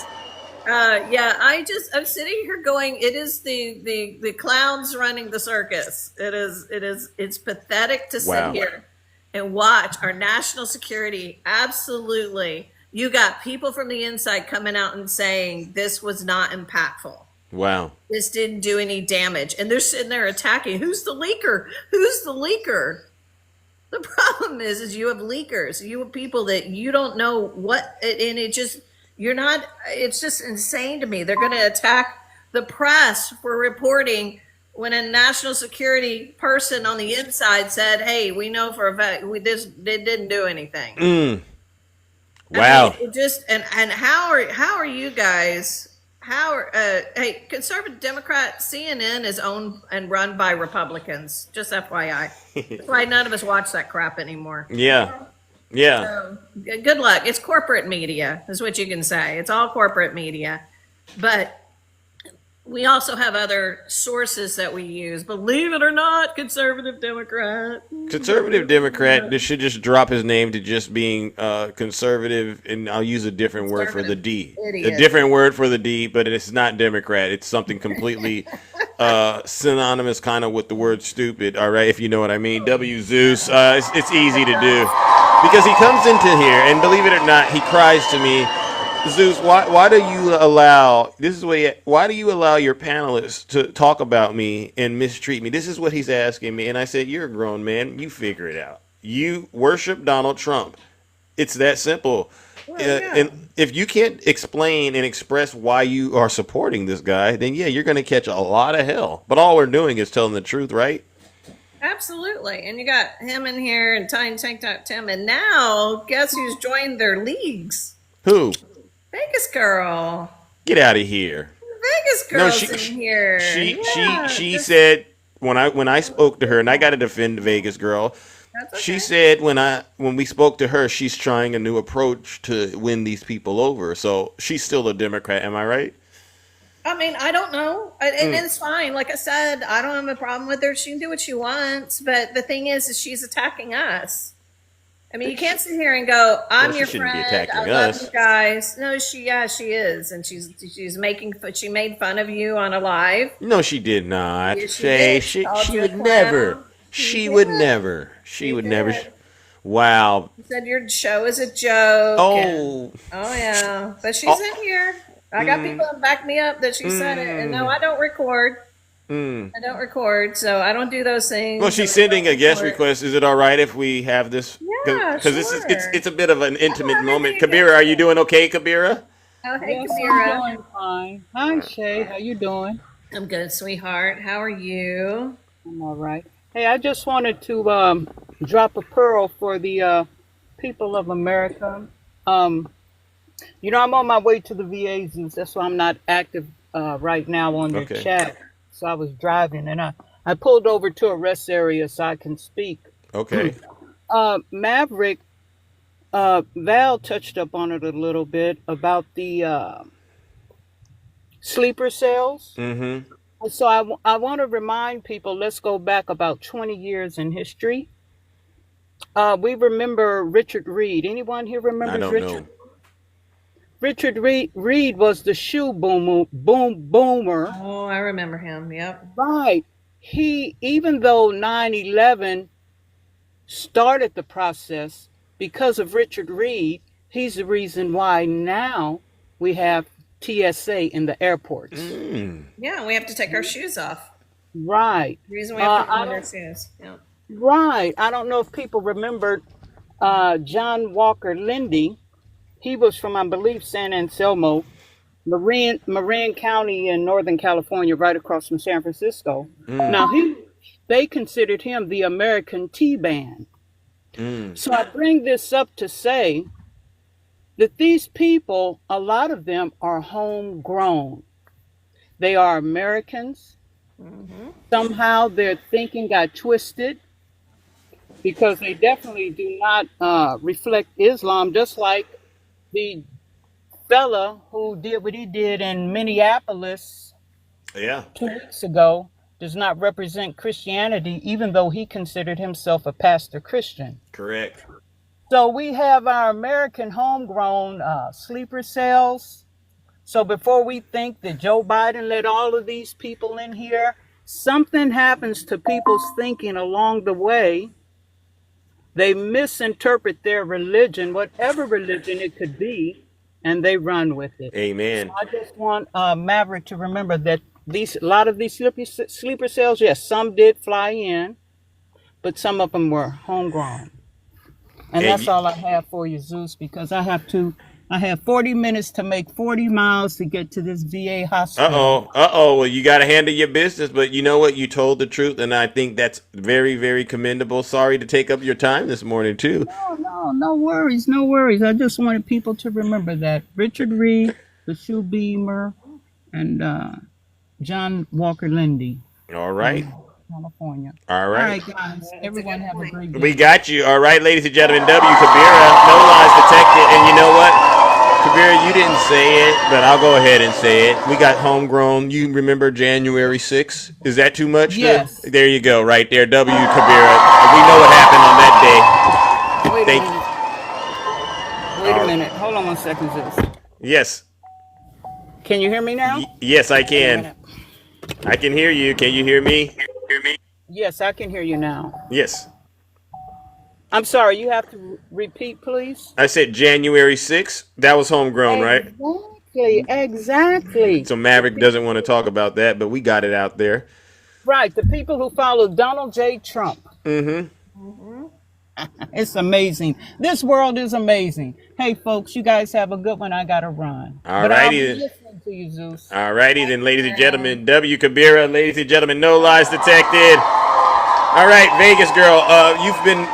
Yeah, I'm sitting here going, it is the clowns running the circus. It's pathetic to sit here and watch our national security. Absolutely. You got people from the inside coming out and saying this was not impactful. Wow. This didn't do any damage. And they're sitting there attacking. Who's the leaker? Who's the leaker? The problem is you have leakers. You have people that you don't know what, and it's just insane to me. They're going to attack the press for reporting when a national security person on the inside said, hey, we know for a fact they didn't do anything. Wow. I mean, it just and how are you guys? Hey, conservative Democrat CNN is owned and run by Republicans. Just FYI. That's why none of us watch that crap anymore. Yeah. So, good luck. It's corporate media, is what you can say. It's all corporate media, but we also have other sources that we use. Believe it or not, conservative Democrat. Conservative Democrat, they should just drop his name to just being conservative, and I'll use a different word for the D. Idiot. A different word for the D, but it's not Democrat. It's something completely synonymous kind of with the word stupid, all right, if you know what I mean. W. Zeus. It's easy to do. Because he comes into here, and believe it or not, he cries to me, Zeus, why do you allow why do you allow your panelists to talk about me and mistreat me? This is what he's asking me. And I said, you're a grown man. You figure it out. You worship Donald Trump. It's that simple. And if you can't explain and express why you are supporting this guy, then yeah, you're going to catch a lot of hell. But all we're doing is telling the truth, right? Absolutely. And you got him in here and Tiny Tank Top Tim. And now, guess who's joined their leagues? Who? Vegas Girl. Get out of here. Vegas Girl's in here. She said when I spoke to her, and I got to defend Vegas Girl. That's okay. She said when we spoke to her, she's trying a new approach to win these people over. So she's still a Democrat, am I right? I mean, I don't know. And it's fine. Like I said, I don't have a problem with her. She can do what she wants. But the thing is she's attacking us. I mean, you can't sit here and go, I'm your friend. I love you guys. No, she is. And she made fun of you on a live. No, she did not. Yes, she would never. She would never. She would never. Wow. She said your show is a joke. Oh. Oh, yeah. But she's in here. I got people that back me up that she said it. And no, I don't record. I don't record, so I don't do those things. Well, she's sending a guest request. Is it all right if we have this? Yeah, because it's a bit of an intimate moment. Kabira, are you doing okay, Kabira? Oh, hey, Yes, Kabira. I'm doing fine. Hi, Shay. How you doing? I'm good, sweetheart. How are you? I'm all right. Hey, I just wanted to drop a pearl for the people of America. Um, I'm on my way to the VAs, and that's why I'm not active right now on the Okay. chat. So I was driving, and I pulled over to a rest area so I can speak. Okay. Maverick, Val touched up on it a little bit about the sleeper cells. Mm-hmm. So I want to remind people, let's go back about 20 years in history. We remember Richard Reed. Anyone here I remembers don't Richard? know. Richard Reed was the shoe boomer. Oh, I remember him. Yep. Right. He, even though 9/11 started the process, because of Richard Reed, he's the reason why now we have TSA in the airports. Yeah, we have to take our shoes off. Right. The reason we have to wear our shoes. Yeah. Right. I don't know if people remember John Walker Lindy. He was from, I believe, San Anselmo, Marin County in Northern California, right across from San Francisco. Now, they considered him the American T-Band. So I bring this up to say that these people, a lot of them are homegrown. They are Americans. Somehow their thinking got twisted because they definitely do not reflect Islam, just like the fella who did what he did in Minneapolis 2 weeks ago does not represent Christianity, even though he considered himself a pastor Christian. Correct. So we have our American homegrown sleeper cells. So before we think that Joe Biden let all of these people in here, something happens to people's thinking along the way. They misinterpret their religion, whatever religion it could be, and they run with it. Amen. So I just want Maverick to remember that a lot of these sleeper cells, yes, some did fly in, but some of them were homegrown. And that's all I have for you, Zeus, because I have 40 minutes to make 40 miles to get to this VA hospital. Well, you got to handle your business, but you know what? You told the truth, and I think that's very, very commendable. Sorry to take up your time this morning, too. No worries, no worries. I just wanted people to remember that Richard Reed, the shoe beamer, and John Walker Lindy. All right. California. All right. All right, guys. Everyone have a great day. We got you. All right, ladies and gentlemen. W. Kabira, no lies detected. And you know what? Kabira, you didn't say it, but I'll go ahead and say it. We got homegrown. You remember January 6th? Is that too much? Yes. There you go, right there. W. Kabira. We know what happened on that day. Wait a minute. Hold on one second, Zeus. Yes. Can you hear me now? Yes, I can. I can hear you. Can you hear me? Yes, I can hear you now. Yes. I'm sorry, you have to repeat, please. I said January 6th. That was homegrown, right? Exactly. So Maverick doesn't want to talk about that, but we got it out there. Right, the people who follow Donald J. Trump. It's amazing. This world is amazing. Hey, folks, you guys have a good one. I got to run. All but I'll righty be then. listening to you, Zeus. All righty then, ladies and gentlemen. W. Kabira, ladies and gentlemen, no lies detected. All right, Vegas girl, you've been.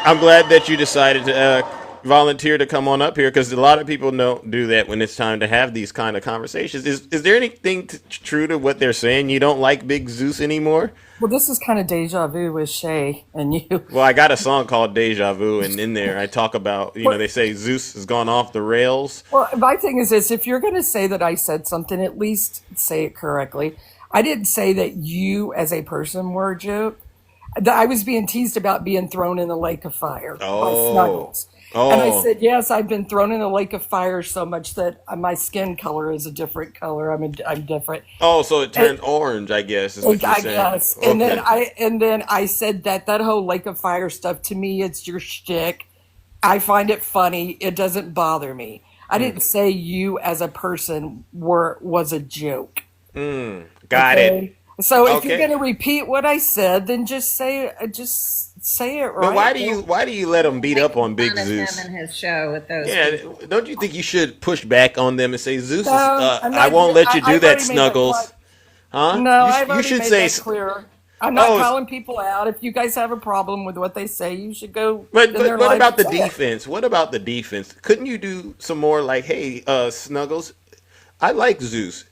I'm glad that you decided to volunteer to come on up here because a lot of people don't do that when it's time to have these kind of conversations. Is there anything true to what they're saying? You don't like Big Zeus anymore? Well, this is kind of deja vu with Shay and you. Well, I got a song called Deja Vu, and in there I talk about, they say Zeus has gone off the rails. Well, my thing is this: if you're going to say that I said something, at least say it correctly. I didn't say that you as a person were a joke. I was being teased about being thrown in the lake of fire by Snuggles. And I said, yes, I've been thrown in the lake of fire so much that my skin color is a different color. I'm different. Oh, so it turned orange, I guess, is what you're saying. I guess. Okay. And then I said that whole lake of fire stuff, to me, it's your shtick. I find it funny. It doesn't bother me. I didn't say you as a person was a joke. Got it. So if you're going to repeat what I said, then just say it right. But why do you let them beat up on Big Zeus? Him and his show with those. Yeah, people. Don't you think you should push back on them and say, Zeus, No, I won't let you do that, Snuggles. Huh? No, I've You already should made say. that clear. I'm not Oh, calling people out. If you guys have a problem with what they say, you should go but in their what life about and the say it. defense? What about the defense? Couldn't you do some more like, hey, Snuggles, I like Zeus,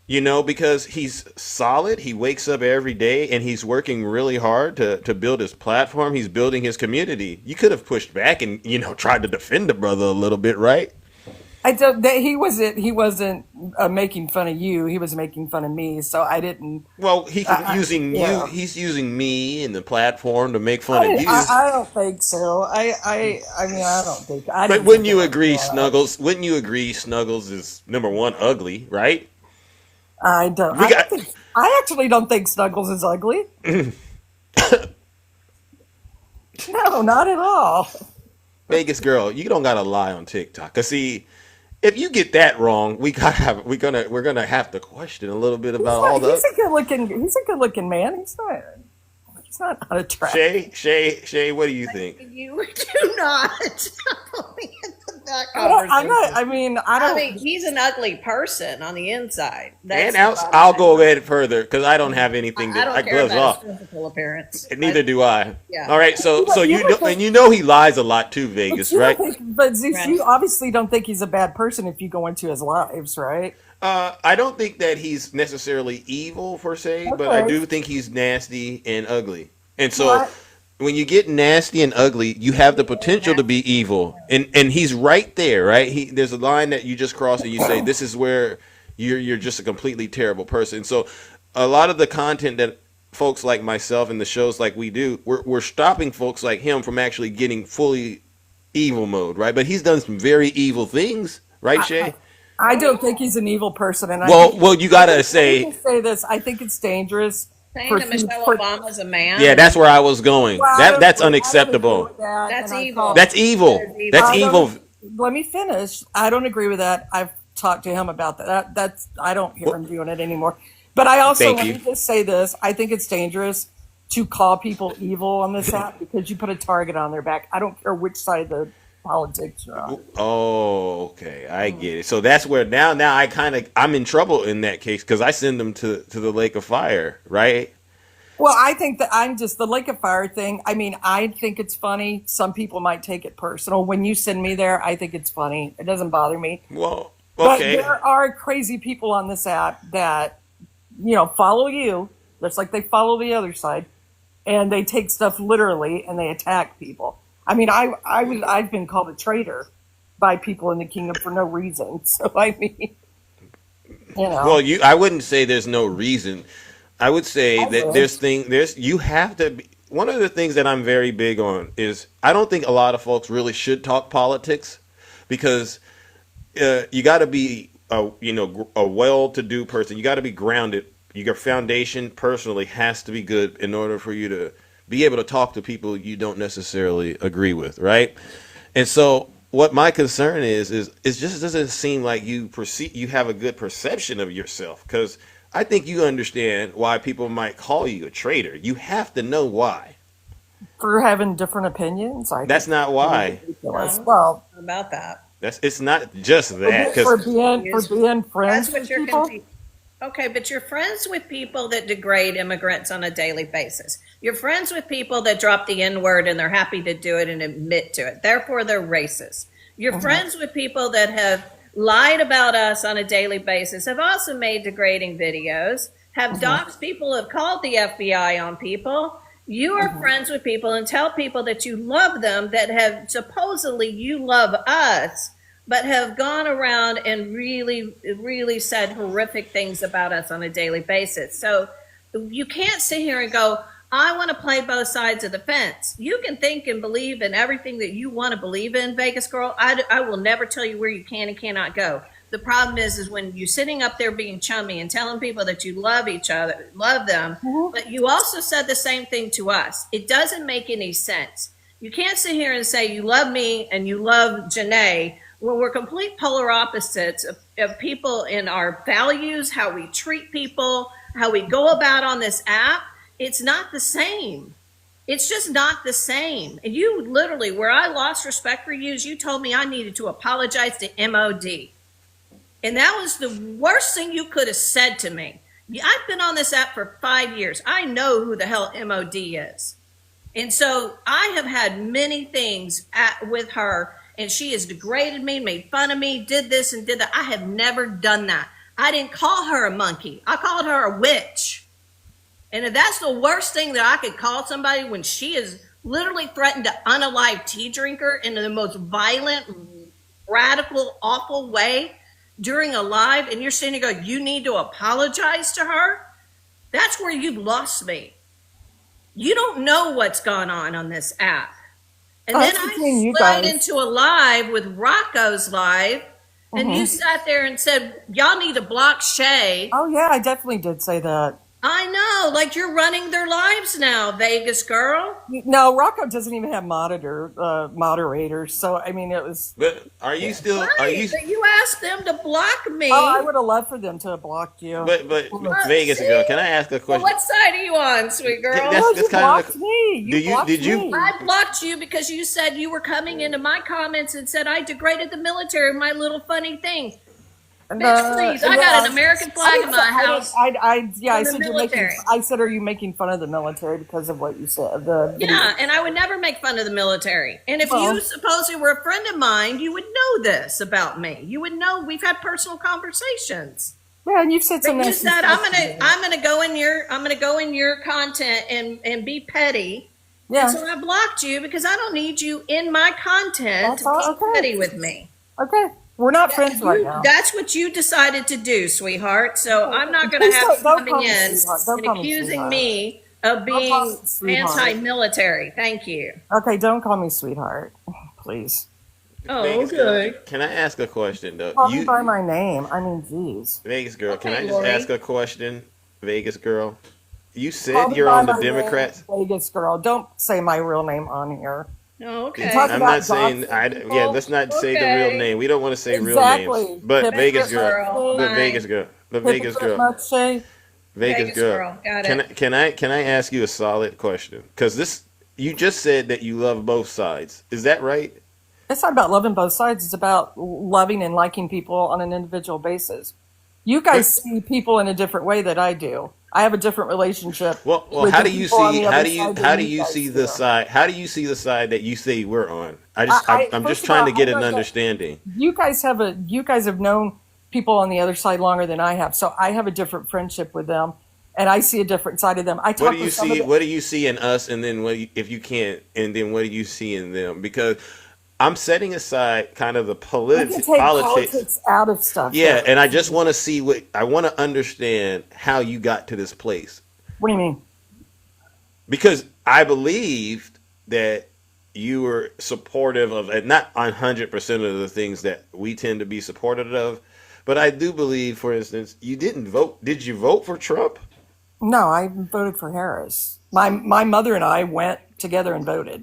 because he's solid. He wakes up every day and he's working really hard to build his platform. He's building his community. You could have pushed back and, tried to defend the brother a little bit, right? I don't. That he wasn't making fun of you. He was making fun of me. So I didn't. Well, he's using you. Yeah. He's using me and the platform to make fun of I, you. I I don't think so. I mean I don't think. I But didn't wouldn't think you it agree, was bad. Snuggles? Wouldn't you agree, Snuggles is number one ugly, right? I don't. We I don't got. think. I actually don't think Snuggles is ugly. No, not at all. Vegas girl, you don't gotta lie on TikTok. Cause see, if you get that wrong, we're gonna have to question a little bit about all He's the a good looking. He's a good looking man. He's not. He's not unattractive. Shay. What do you think? You do not get into that I'm not. conversation. I mean, I don't. I mean, he's an ugly person on the inside. And That's out, the I'll bottom go line. ahead further because I don't have anything I to. don't care gloves about off. his physical appearance. And neither do I. Yeah. All right. So you know, and he lies a lot too, Vegas, You right? don't think, but Zeus, Right. you obviously don't think he's a bad person if you go into his lives, right? I don't think that he's necessarily evil per se, but I Okay. do think he's nasty and ugly. And so What? when you get nasty and ugly, you have the potential to be evil. And he's right there, right? There's a line that you just cross and you say this is where you're just a completely terrible person. So a lot of the content that folks like myself and the shows like we do, we're stopping folks like him from actually getting fully evil mode, right? But he's done some very evil things, right, Shay? I don't think he's an evil person, and Well, you gotta let me say, just say this: I think it's dangerous Saying that Michelle for Obama's a man. yeah, that's where I was going. well, I don't That's agree with unacceptable. that. That's and I evil. call- That's evil. That's I evil. don't- Let me finish. I don't agree with that. I've talked to him about that. That's I don't hear him doing it anymore. But I also Thank let you. me just say this: I think it's dangerous to call people evil on this app because you put a target on their back. I don't care which side of the politics you're on. Oh, okay, I get it. So that's where now I'm in trouble in that case because I send them to the lake of fire, right? Well, I think that I'm just the Lake of Fire thing. I mean, I think it's funny. Some people might take it personal. When you send me there, I think it's funny. It doesn't bother me. Well, But okay. there are crazy people on this app that, follow you, just like they follow the other side, and they take stuff literally and they attack people. I mean, I've been called a traitor by people in the kingdom for no reason. So I mean, Well, I wouldn't say there's no reason. I would say that would. you have to be, one of the things that I'm very big on is I don't think a lot of folks really should talk politics because you got to be a well-to-do person. You got to be grounded. Your foundation personally has to be good in order for you to be able to talk to people you don't necessarily agree with, right? And so what my concern is it just doesn't seem like you have a good perception of yourself because I think you understand why people might call you a traitor. You have to know why. For having different opinions, That's not why. ridiculous. Well, about that. It's not just that. for 'Cause being friends That's what with you're people. confused. Okay, but you're friends with people that degrade immigrants on a daily basis. You're friends with people that drop the N word and they're happy to do it and admit to it. Therefore, they're racist. You're friends with people that have lied about us on a daily basis, have also made degrading videos, have doxed people, have called the FBI on people. You are friends with people and tell people that you love them that have supposedly you love us, but have gone around and really, really said horrific things about us on a daily basis. So you can't sit here and go, I want to play both sides of the fence. You can think and believe in everything that you want to believe in, Vegas girl. I will never tell you where you can and cannot go. The problem is when you're sitting up there being chummy and telling people that you love each other, love them, but you also said the same thing to us. It doesn't make any sense. You can't sit here and say you love me and you love Janae when we're complete polar opposites of people in our values, how we treat people, how we go about on this app. It's not the same. It's just not the same. And you literally, where I lost respect for you, is you told me I needed to apologize to MOD. And that was the worst thing you could have said to me. I've been on this app for 5 years. I know who the hell MOD is. And so I have had many things with her, and she has degraded me, made fun of me, did this and did that. I have never done that. I didn't call her a monkey. I called her a witch. And if that's the worst thing that I could call somebody, when she is literally threatened to unalive tea drinker in the most violent, radical, awful way during a live, and you're sitting there going, you need to apologize to her? That's where you've lost me. You don't know what's gone on this app. And then I slid into a live with Rocco's live, and you sat there and said, y'all need to block Shay. Oh, yeah, I definitely did say that. I know, like you're running their lives now, Vegas girl. No, Rocco doesn't even have moderators. So I mean, it was. But are you still? Right, Are you? but you asked them to block me. Oh, I would have loved for them to have blocked you. But Vegas girl, can I ask a question? Well, what side are you on, sweet girl? You blocked me. Did you? I blocked you because you said you were coming into my comments and said I degraded the military with my little funny thing. Bitch, please! I got an American flag in my house. I said, are you making fun of the military because of what you said? Yeah, and I would never make fun of the military. And if you supposedly were a friend of mine, you would know this about me. You would know we've had personal conversations. Yeah, and you've said something. You said I'm gonna go in your content and be petty. Yeah. And so I blocked you because I don't need you in my content to be petty with me. Okay. We're not friends right now. That's what you decided to do, sweetheart. So I'm not going to have you coming in and accusing me of being anti-military. Thank you. Okay, don't call me sweetheart, please. Oh, okay. Can I ask a question though? Call me by my name. I mean, geez. Vegas girl, can I just ask a question? Vegas girl, you said you're on the Democrats. Vegas girl, don't say my real name on here. Oh, okay. I'm not saying. Let's not say the real name. We don't want to say real names. But Vegas girl. But Vegas girl. But Vegas girl. Vegas girl. Got it. Can I ask you a solid question? Because you just said that you love both sides. Is that right? It's not about loving both sides. It's about loving and liking people on an individual basis. You guys see people in a different way that I do. I have a different relationship. Well, how do you see the side that you say we're on? I'm just trying to get an understanding. You guys have known people on the other side longer than I have, so I have a different friendship with them, and I see a different side of them. What do you see in us, and then what do you see in them? Because I'm setting aside kind of the politics out of stuff. Yeah, and I just want to see I want to understand how you got to this place. What do you mean? Because I believed that you were supportive of, and not 100% of the things that we tend to be supportive of, but I do believe, for instance, you didn't vote. Did you vote for Trump? No, I voted for Harris. My mother and I went together and voted.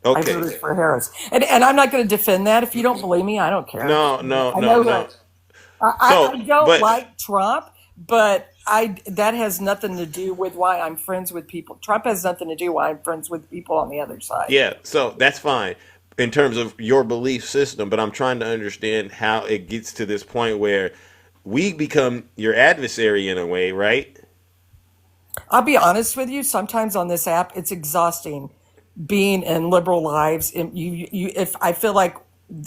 Okay. I voted for Harris, and I'm not going to defend that. If you don't believe me, I don't care. No. I don't like Trump, but that has nothing to do with why I'm friends with people. Trump has nothing to do why I'm friends with people on the other side. Yeah, so that's fine in terms of your belief system, but I'm trying to understand how it gets to this point where we become your adversary in a way, right? I'll be honest with you. Sometimes on this app, it's exhausting being in liberal lives. If I feel like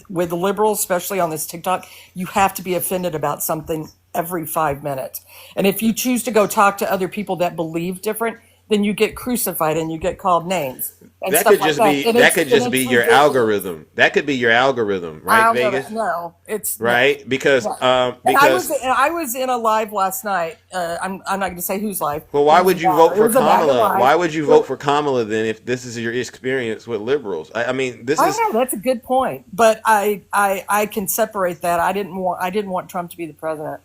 with the liberals, especially on this TikTok, you have to be offended about something every 5 minutes. And if you choose to go talk to other people that believe different, then you get crucified and you get called names. And that could just be your algorithm. That could be your algorithm, right, Vegas? No, it's right because I was in a live last night. I'm not going to say whose live. Well, why would you vote for Kamala? Why would you vote for Kamala then if this is your experience with liberals? I mean, this is. I know that's a good point, but I can separate that. I didn't want Trump to be the president,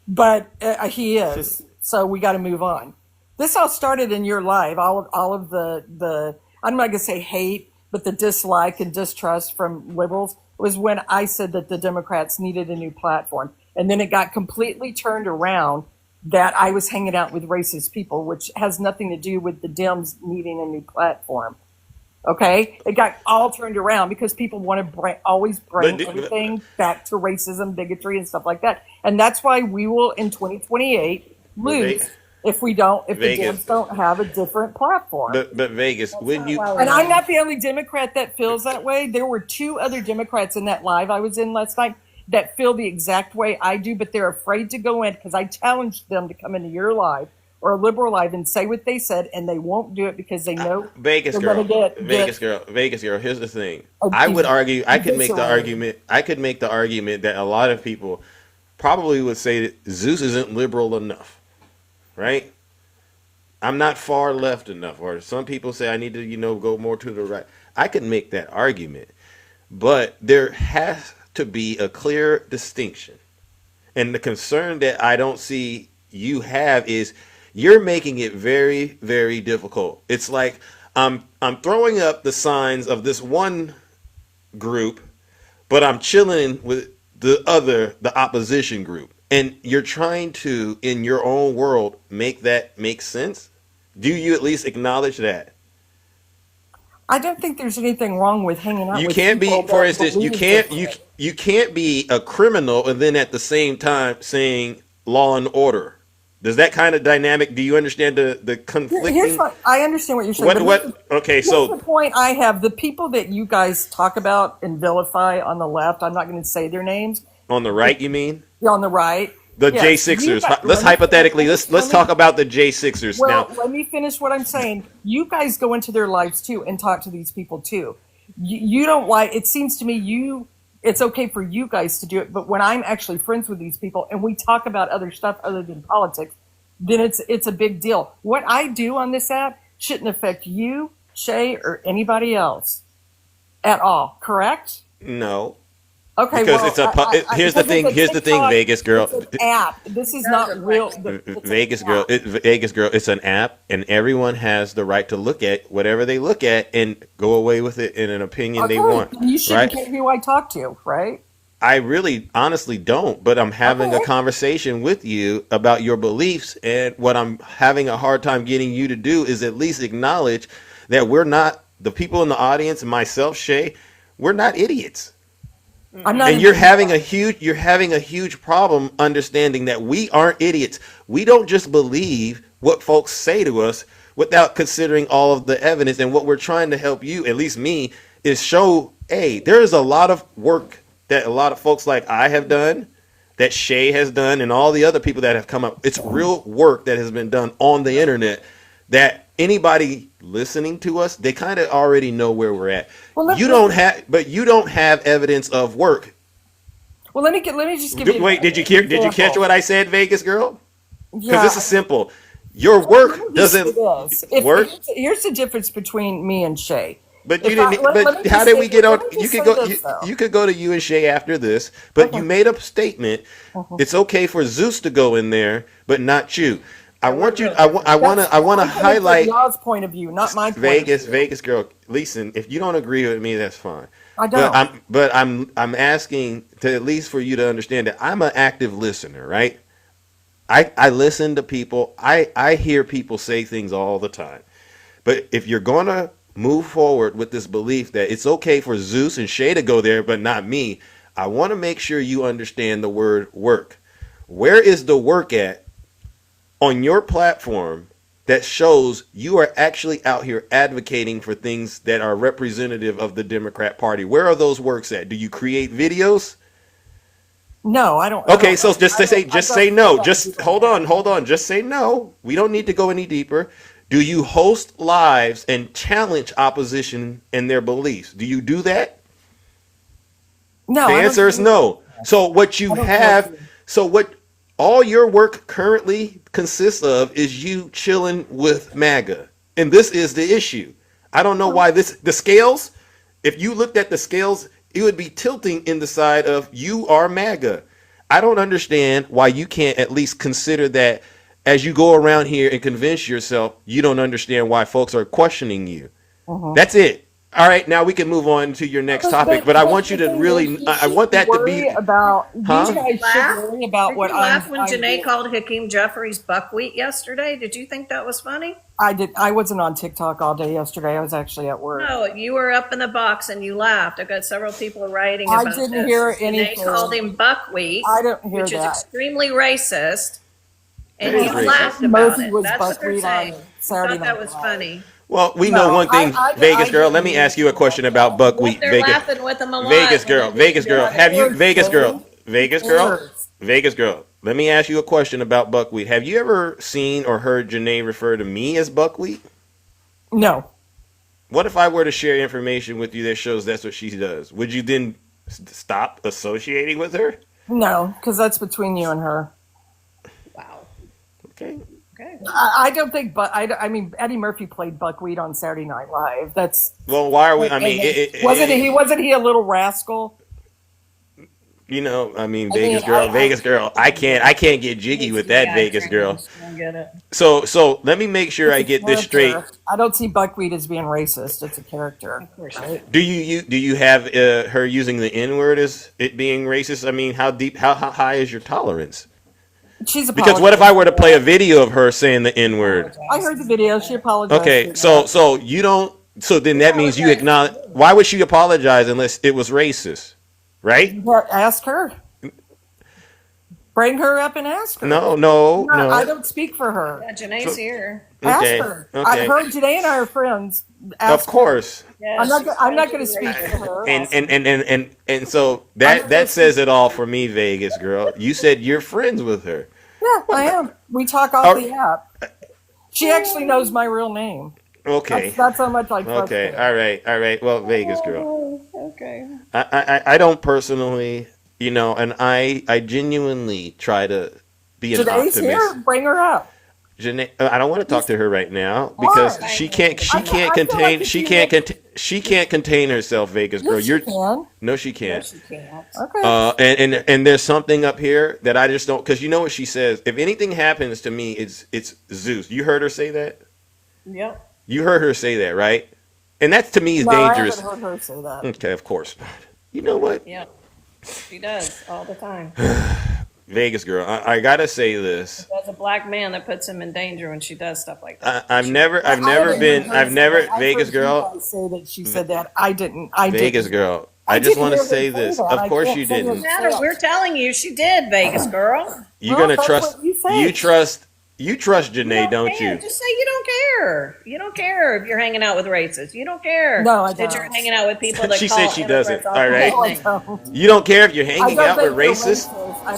but he is. So we got to move on. This all started in your live. All of the I'm not going to say hate, but the dislike and distrust from liberals was when I said that the Democrats needed a new platform. And then it got completely turned around that I was hanging out with racist people, which has nothing to do with the Dems needing a new platform. Okay? It got all turned around because people want to always bring everything back to racism, bigotry, and stuff like that. And that's why we will, in 2028, lose if the Dems don't have a different platform. But Vegas, when you and I'm not the only Democrat that feels that way. There were 2 other Democrats in that live I was in last night that feel the exact way I do, but they're afraid to go in because I challenged them to come into your live or a liberal live and say what they said, and they won't do it because they know Vegas girl. Here's the thing. I would argue. I could make the argument. That a lot of people probably would say that Zeus isn't liberal enough, right? I'm not far left enough, or some people say I need to, go more to the right. I could make that argument, but there has to be a clear distinction, and the concern that I don't see you have is you're making it very, very difficult. It's like I'm throwing up the signs of this one group, but I'm chilling with the opposition group. And you're trying to, in your own world, make that make sense. Do you at least acknowledge that? I don't think there's anything wrong with hanging out. You with can't be, for instance, you can't be a criminal and then at the same time saying law and order. Does that kind of dynamic? Do you understand the conflicting? I understand what you're saying. Here's the point I have. The people that you guys talk about and vilify on the left, I'm not going to say their names. On the right, you mean? Yeah, on the right. The J6ers. Let's talk about the J6ers now. Let me finish what I'm saying. You guys go into their lives too and talk to these people too. You don't like. It seems to me it's okay for you guys to do it, but when I'm actually friends with these people and we talk about other stuff other than politics, then it's a big deal. What I do on this app shouldn't affect you, Shay, or anybody else at all. Correct? No. Okay, because here's the thing, Vegas girl. It's an app. This is not real. Vegas girl. It's an app, and everyone has the right to look at whatever they look at and go away with it in an opinion they want. You shouldn't care who I talk to, right? I really, honestly don't. But I'm having a conversation with you about your beliefs, and what I'm having a hard time getting you to do is at least acknowledge that we're not, the people in the audience and myself, Shay, we're not idiots. And you're having a huge problem understanding that we aren't idiots. We don't just believe what folks say to us without considering all of the evidence. And what we're trying to help you, at least me, is show, hey, there is a lot of work that a lot of folks like I have done, that Shay has done, and all the other people that have come up. It's real work that has been done on the internet that anybody listening to us, they kind of already know where we're at. Well, you don't have evidence of work. Well, let me just give you. Wait, did you catch what I said, Vegas girl? Because this is simple. Your work doesn't work. Here's the difference between me and Shay. But you didn't. But how did we get on? You could go. You could go to you and Shay after this. But you made a statement. It's okay for Zeus to go in there, but not you. I want to highlight y'all's point of view, not my point of view. Vegas girl. Listen, if you don't agree with me, that's fine. I don't. But I'm asking to at least for you to understand that I'm an active listener, right? I listen to people. I hear people say things all the time. But if you're gonna move forward with this belief that it's okay for Zeus and Shay to go there, but not me, I want to make sure you understand the word work. Where is the work at on your platform that shows you are actually out here advocating for things that are representative of the Democrat Party? Where are those works at? Do you create videos? No, I don't. Okay, so just say no. Just hold on. Just say no. We don't need to go any deeper. Do you host lives and challenge opposition and their beliefs? Do you do that? No. The answer is no. So what you have, all your work currently consists of is you chilling with MAGA. And this is the issue. I don't know why the scales, if you looked at the scales, it would be tilting in the side of you are MAGA. I don't understand why you can't at least consider that as you go around here and convince yourself you don't understand why folks are questioning you. That's it. All right, now we can move on to your next topic, but I want you to really, I want that to be about. You guys should worry about what I'm. Did you laugh when Janae called Hakeem Jeffries buckwheat yesterday? Did you think that was funny? I did. I wasn't on TikTok all day yesterday. I was actually at work. No, you were up in the box and you laughed. I've got several people writing about this. I didn't hear anything. Janae called him buckwheat. I don't hear which that. is extremely racist. And That he is racist. laughed about Murphy it. was That's what they're buckwheat saying. on He Saturday thought that Night was Live. funny. Well, we know No, one thing, Vegas girl. Let me didn't ask you a question about But buckwheat. they're Vegas, laughing with him a lot. Vegas when girl, they didn't Vegas do girl. it. Have you, Who Vegas girl, cares? Vegas Who girl, cares? Vegas girl? Let me ask you a question about buckwheat. Have you ever seen or heard Janae refer to me as buckwheat? No, What if I were to share information with you that shows that's what she does? Would you then stop associating with her? no, because that's between you and her. Wow. Okay. Okay. I don't think, but I mean, Eddie Murphy played buckwheat on Saturday Night Live. That's Well, why are we? I mean, wasn't he a little rascal? you know, I mean, I mean, Vegas girl. I can't get jiggy with that, Vegas girl. I don't get it. So let me make sure I It's a get this straight. character. I don't see buckwheat as being racist. It's a character. Of course. Right? Do you have her using the N word as it being racist? I mean, how high is your tolerance? She's Because what if I were to play a video of her saying the N word? I heard the video. She apologized. Okay, for so that. you don't. So then that means you acknowledge. Why would she apologize unless it was racist, right? But ask her. Bring her up and ask her. No. I don't speak for her. Yeah, Janae's here. Ask Okay, her. okay. I've heard Janae and I are friends. Ask Of course. Yeah, I'm not going to speak for her. And so that says it all for me, Vegas girl. You said you're friends with her. Yeah, I am. We talk off the app. She actually knows my real name. Okay. That's how much I trust Okay. her. All right. Well, Vegas girl. Okay. I don't personally, and I genuinely try to be an Today's optimist. here. Bring her up. Janae, I don't want to talk to her right now because Why? she can't I feel like if she can't contain herself, Vegas girl. Yes, she can. No, she can't. She can't. Okay. And there's something up here that I just don't, because you know what she says. If anything happens to me, it's Zeus. You heard her say that. Yep. You heard her say that, right? And that to me is No, dangerous. I haven't heard her say that. Okay, of course. You know what? Yep. She does all the time. Vegas girl, I gotta say this. There's a black man that puts him in danger when she does stuff like that. I've never Vegas girl. Say that she said that. I didn't. Vegas girl. I just want to say this. Of course you didn't. We're telling you she did, Vegas girl. You're gonna trust. You trust Janae, don't you? Just say you don't care. You don't care if you're hanging out with racists. You don't care No, I that don't. you're hanging out with people that She call said she doesn't. immigrants All right. awful. You don't care if you're hanging out with racists.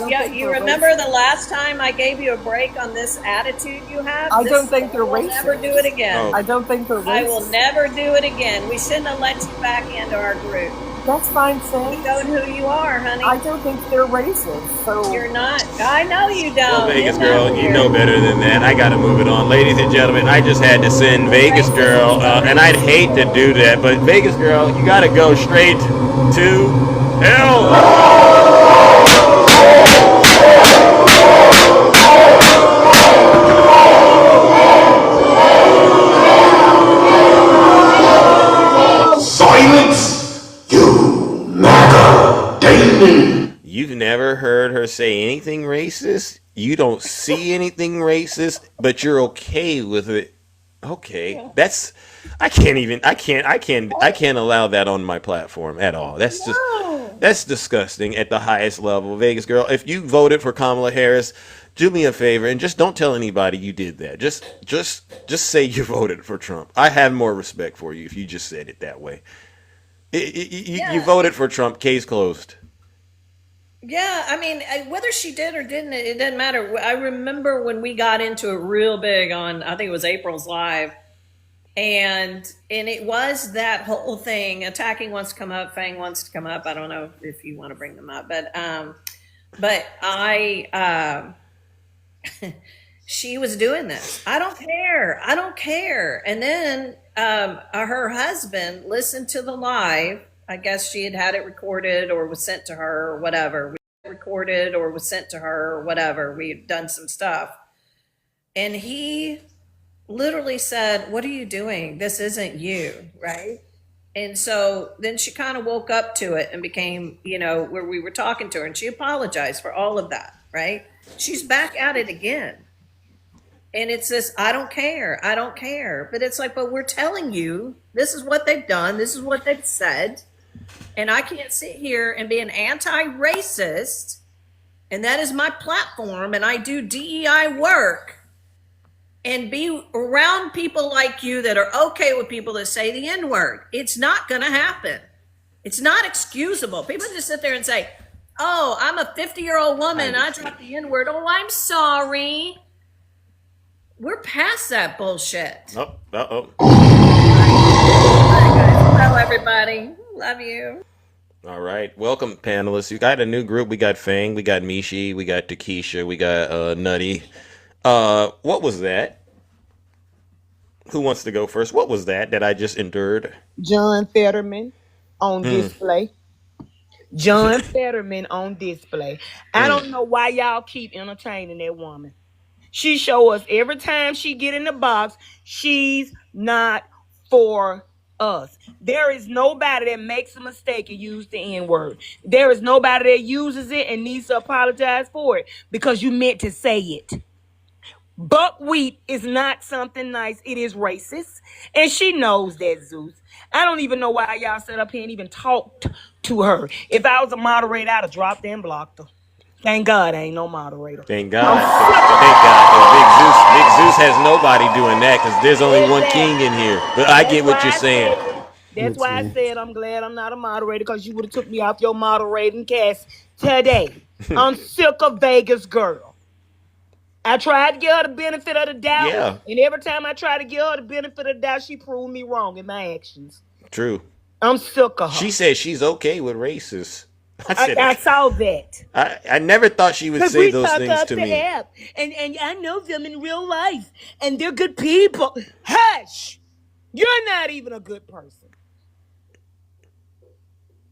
Yeah, you remember the last time I gave you a break on this attitude you have? I don't think they're We'll racist. never do it again. Oh. I don't think they're racist. I will never do it again. We shouldn't have let you back into our group. That's fine, Sam. You know who you are, honey. I don't think they're racist. So You're not. I know you don't. Well, Vegas Isn't girl, that you weird? know better than that. I gotta move it on, ladies and gentlemen. I just had to send Vegas girl, and I'd hate to do that, but Vegas girl, you gotta go straight to hell. Silence, you MAGA demon. You've never heard her say anything racist. You don't see anything racist, but you're okay with it. Okay, that's. I can't allow that on my platform at all. That's disgusting at the highest level. Vegas girl, if you voted for Kamala Harris, do me a favor and just don't tell anybody you did that. Just say you voted for Trump. I have more respect for you if you just said it that way. You voted for Trump. Case closed. Yeah, I mean, whether she did or didn't, it doesn't matter. I remember when we got into it real big on, I think it was April's Live, and it was that whole thing. Attacking wants to come up, Fang wants to come up. I don't know if you want to bring them up, but she was doing this. I don't care. And then her husband listened to the live. I guess she had it recorded or was sent to her or whatever. We had done some stuff. And he literally said, "What are you doing? This isn't you," right? And so then she kind of woke up to it and became, where we were talking to her, and she apologized for all of that, right? She's back at it again. And it's this, I don't care. But it's like, but we're telling you, this is what they've done. This is what they've said. And I can't sit here and be an anti-racist and that is my platform, and I do DEI work, and be around people like you that are okay with people that say the N-word. It's not going to happen. It's not excusable. People just sit there and say, oh, I'm a 50-year-old woman, I dropped the N-word. Oh, I'm sorry. We're past that bullshit. Oh, uh-oh. Hello, everybody. Love you. All right. Welcome, panelists. You got a new group. We got Fang, we got Mishi, we got Takesha, we got Nutty. What was that? Who wants to go first? What was that I just endured? John Fetterman on display. John Fetterman on display. I don't know why y'all keep entertaining that woman. She show us every time she get in the box, she's not for us. There is nobody that makes a mistake and use the N-word. There is nobody that uses it and needs to apologize for it because you meant to say it. Buckwheat is not something nice. It is racist. And she knows that, Zeus. I don't even know why y'all sat up here and even talked to her. If I was a moderator, I'd have dropped her and blocked her. Thank God I ain't no moderator. Thank God. Thank God. Big Zeus has nobody doing that because there's only one king in here. But I get what you're saying. That's why I said I'm glad I'm not a moderator because you would have took me off your moderating cast today. I'm sick of Vegas girl. I tried to give her the benefit of the doubt, and every time I try to give her the benefit of the doubt, she proved me wrong in my actions. True. I'm sick of her. She said she's okay with racists. I saw that. I never thought she would say those things to me. App, and I know them in real life, and they're good people. Hush! You're not even a good person.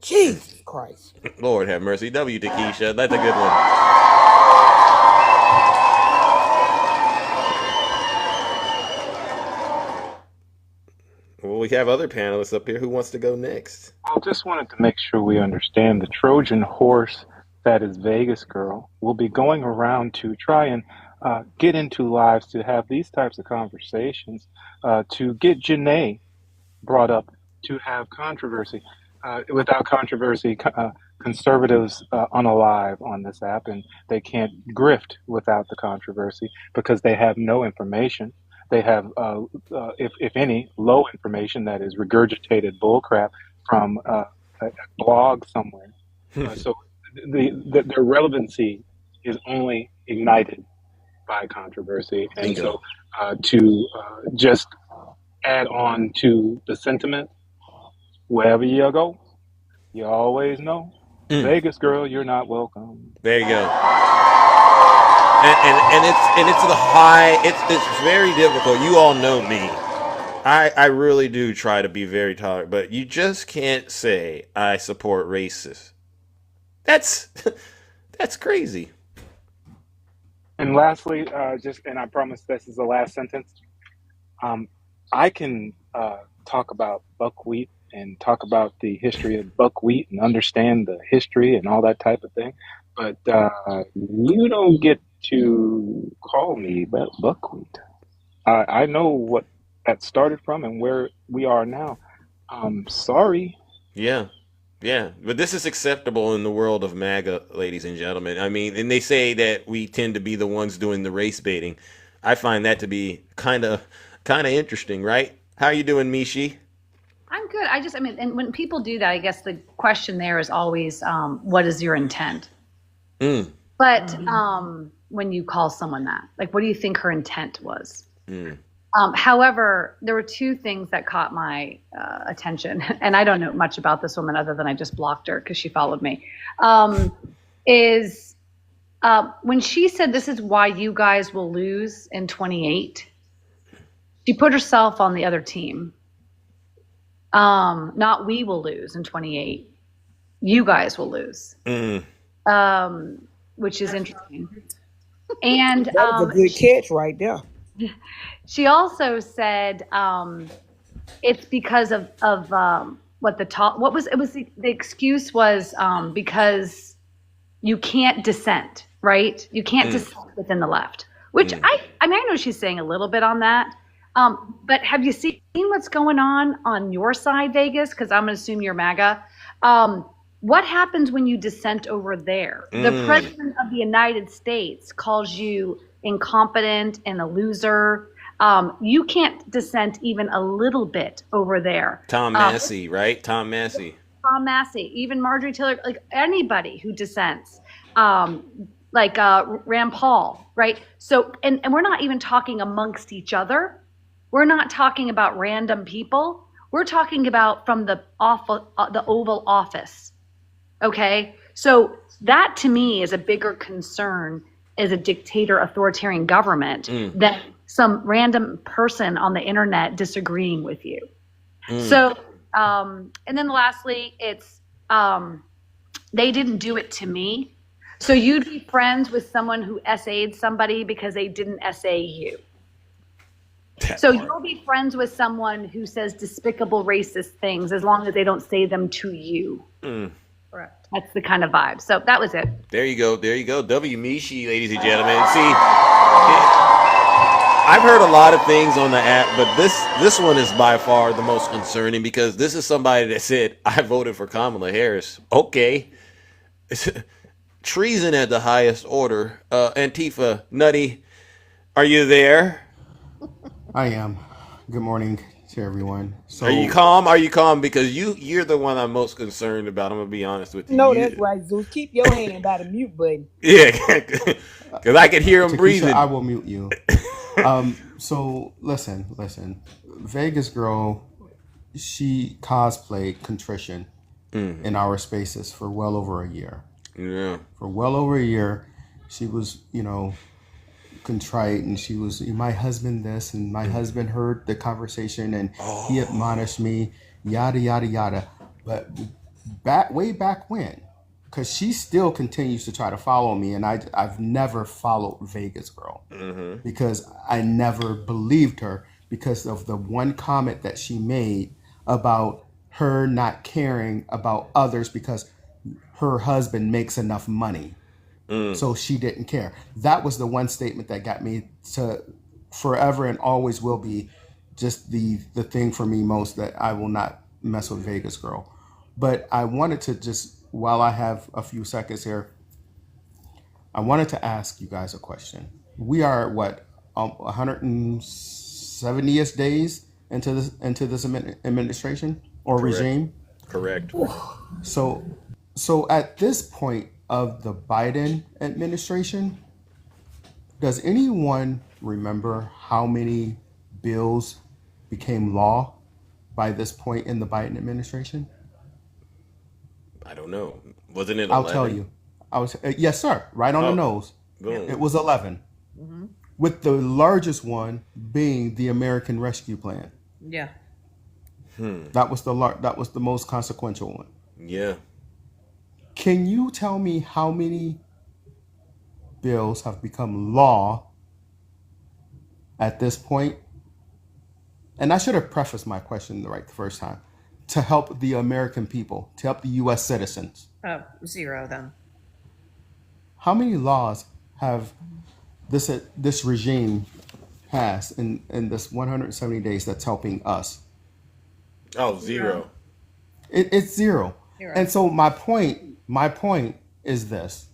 Jesus Christ. Lord have mercy. W. Takesha. That's a good one. Well, we have other panelists up here. Who wants to go next? I just wanted to make sure we understand the Trojan horse that is Vegas Girl will be going around to try and get into lives to have these types of conversations, to get Janae brought up to have controversy. Without controversy, conservatives unalive on this app, and they can't grift without the controversy because they have no information. They have, if any, low information that is regurgitated bullcrap from a blog somewhere. So their relevancy is only ignited by controversy. And so to just add on to the sentiment, wherever you go, you always know, Vegas girl, you're not welcome. There you go. And it's the high. It's very difficult. You all know me. I really do try to be very tolerant, but you just can't say I support racists. That's crazy. And lastly, and I promise this is the last sentence. I can talk about buckwheat and talk about the history of buckwheat and understand the history and all that type of thing, but you don't get to call me buckwheat. I know what that started from and where we are now. Sorry. Yeah. But this is acceptable in the world of MAGA, ladies and gentlemen. I mean, and they say that we tend to be the ones doing the race baiting. I find that to be kind of interesting, right? How are you doing, Mishi? I'm good. And when people do that, I guess the question there is always, what is your intent? But when you call someone that, like, what do you think her intent was? However, there were two things that caught my attention, and I don't know much about this woman other than I just blocked her because she followed me. When she said, this is why you guys will lose in 28, she put herself on the other team. Not we will lose in 28. You guys will lose. Which is interesting. And that was a good catch right there. She also said it's because of the excuse was because you can't dissent, right? You can't dissent within the left, which I know she's saying a little bit on that. But have you seen what's going on your side, Vegas? Because I'm going to assume you're MAGA. What happens when you dissent over there? The president of the United States calls you incompetent and a loser. You can't dissent even a little bit over there. Tom Massey, right? Tom Massey. Tom Massey, even Marjorie Taylor, like anybody who dissents, Rand Paul, right? So, and we're not even talking amongst each other. We're not talking about random people. We're talking about from the Oval Office. Okay, so that to me is a bigger concern as a dictator authoritarian government than some random person on the internet disagreeing with you. So, and then lastly, it's they didn't do it to me. So you'd be friends with someone who essayed somebody because they didn't essay you. So you'll be friends with someone who says despicable racist things as long as they don't say them to you. Correct. That's the kind of vibe. So that was it. There you go. There you go. W. Mishi, ladies and gentlemen. See, I've heard a lot of things on the app, but this one is by far the most concerning because this is somebody that said, I voted for Kamala Harris. Okay. Treason at the highest order. Antifa, Nutty, are you there? I am. Good morning to everyone. So, are you calm? Are you calm? Because you're the one I'm most concerned about. I'm gonna be honest with you. No, that's right, Zeus. Keep your hand by the mute button. Yeah, because I can hear him breathing. I will mute you. So listen. Vegas girl, she cosplayed contrition in our spaces for well over a year. Yeah. For well over a year, she was, contrite, and she was, my husband this, and my husband heard the conversation, and he admonished me, yada yada yada. But way back when, because she still continues to try to follow me, and I've never followed Vegas girl because I never believed her because of the one comment that she made about her not caring about others because her husband makes enough money. So she didn't care. That was the one statement that got me to forever and always will be just the thing for me most, that I will not mess with Vegas girl. But I wanted to just, while I have a few seconds here, I wanted to ask you guys a question. We are 170th days into this administration or regime? Correct. So at this point of the Biden administration, does anyone remember how many bills became law by this point in the Biden administration? I don't know. Wasn't it 11? I'll tell you. Yes, sir. Right on the nose. Boom. It was 11. With the largest one being the American Rescue Plan. Yeah. That was the most consequential one. Yeah. Can you tell me how many bills have become law at this point? And I should have prefaced my question the first time. To help the American people, to help the U.S. citizens. Zero then. How many laws have this regime passed in this 170 days that's helping us? Oh, zero. It's zero. And so my point is this.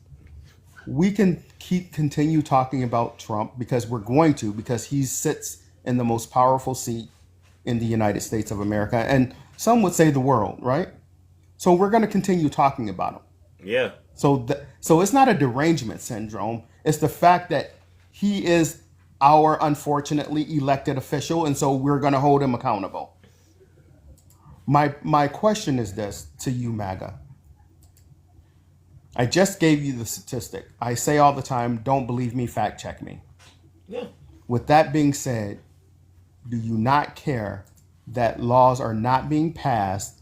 We can continue talking about Trump because he sits in the most powerful seat in the United States of America, and some would say the world, right? So we're going to continue talking about him. Yeah. So it's not a derangement syndrome. It's the fact that he is our unfortunately elected official, and so we're going to hold him accountable. My question is this to you, MAGA. I just gave you the statistic. I say all the time, don't believe me, fact check me. Yeah. With that being said, do you not care that laws are not being passed,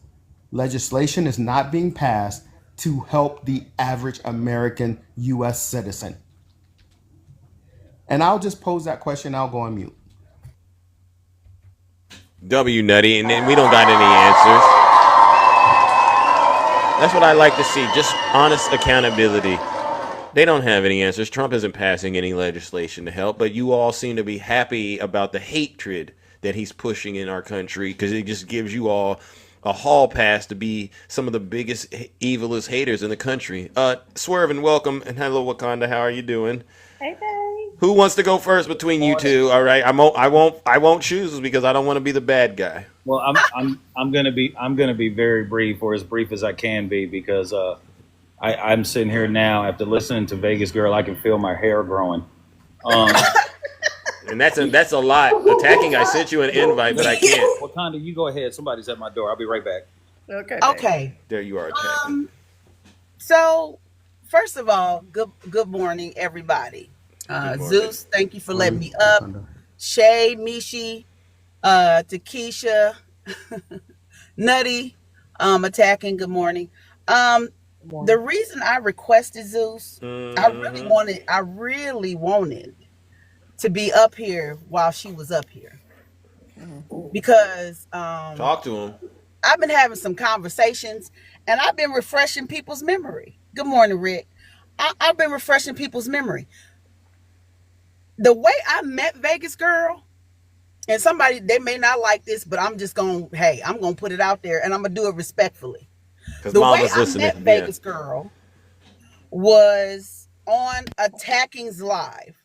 legislation is not being passed to help the average American U.S. citizen? And I'll just pose that question. I'll go on mute. W Nutty, and then we don't got any answers. That's what I like to see, just honest accountability. They don't have any answers. Trump isn't passing any legislation to help, but you all seem to be happy about the hatred that he's pushing in our country because it just gives you all a hall pass to be some of the biggest, evilest haters in the country. Swerve and welcome, and hello Wakanda. How are you doing? Hey, babe. Who wants to go first between you two? All right, I won't choose because I don't want to be the bad guy. Well, I'm gonna be very brief, or as brief as I can be, because I'm sitting here now after listening to Vegas Girl. I can feel my hair growing. And that's a lot. Attacking, I sent you an invite, but I can't. Wakanda, you go ahead. Somebody's at my door. I'll be right back. Okay. Okay. There you are attacking. So, first of all, good morning, everybody. Zeus, thank you for letting me up. Shay, Mishi, Takesha, Nutty, attacking. Good morning. The reason I requested Zeus, I really wanted to be up here while she was up here, because talk to him. I've been having some conversations and I've been refreshing people's memory. Good morning, Rick. I've been refreshing people's memory. The way I met Vegas Girl, and somebody, they may not like this, but I'm just going, hey, I'm going to put it out there and I'm going to do it respectfully. The way I met Vegas Girl was on Attacking's Live.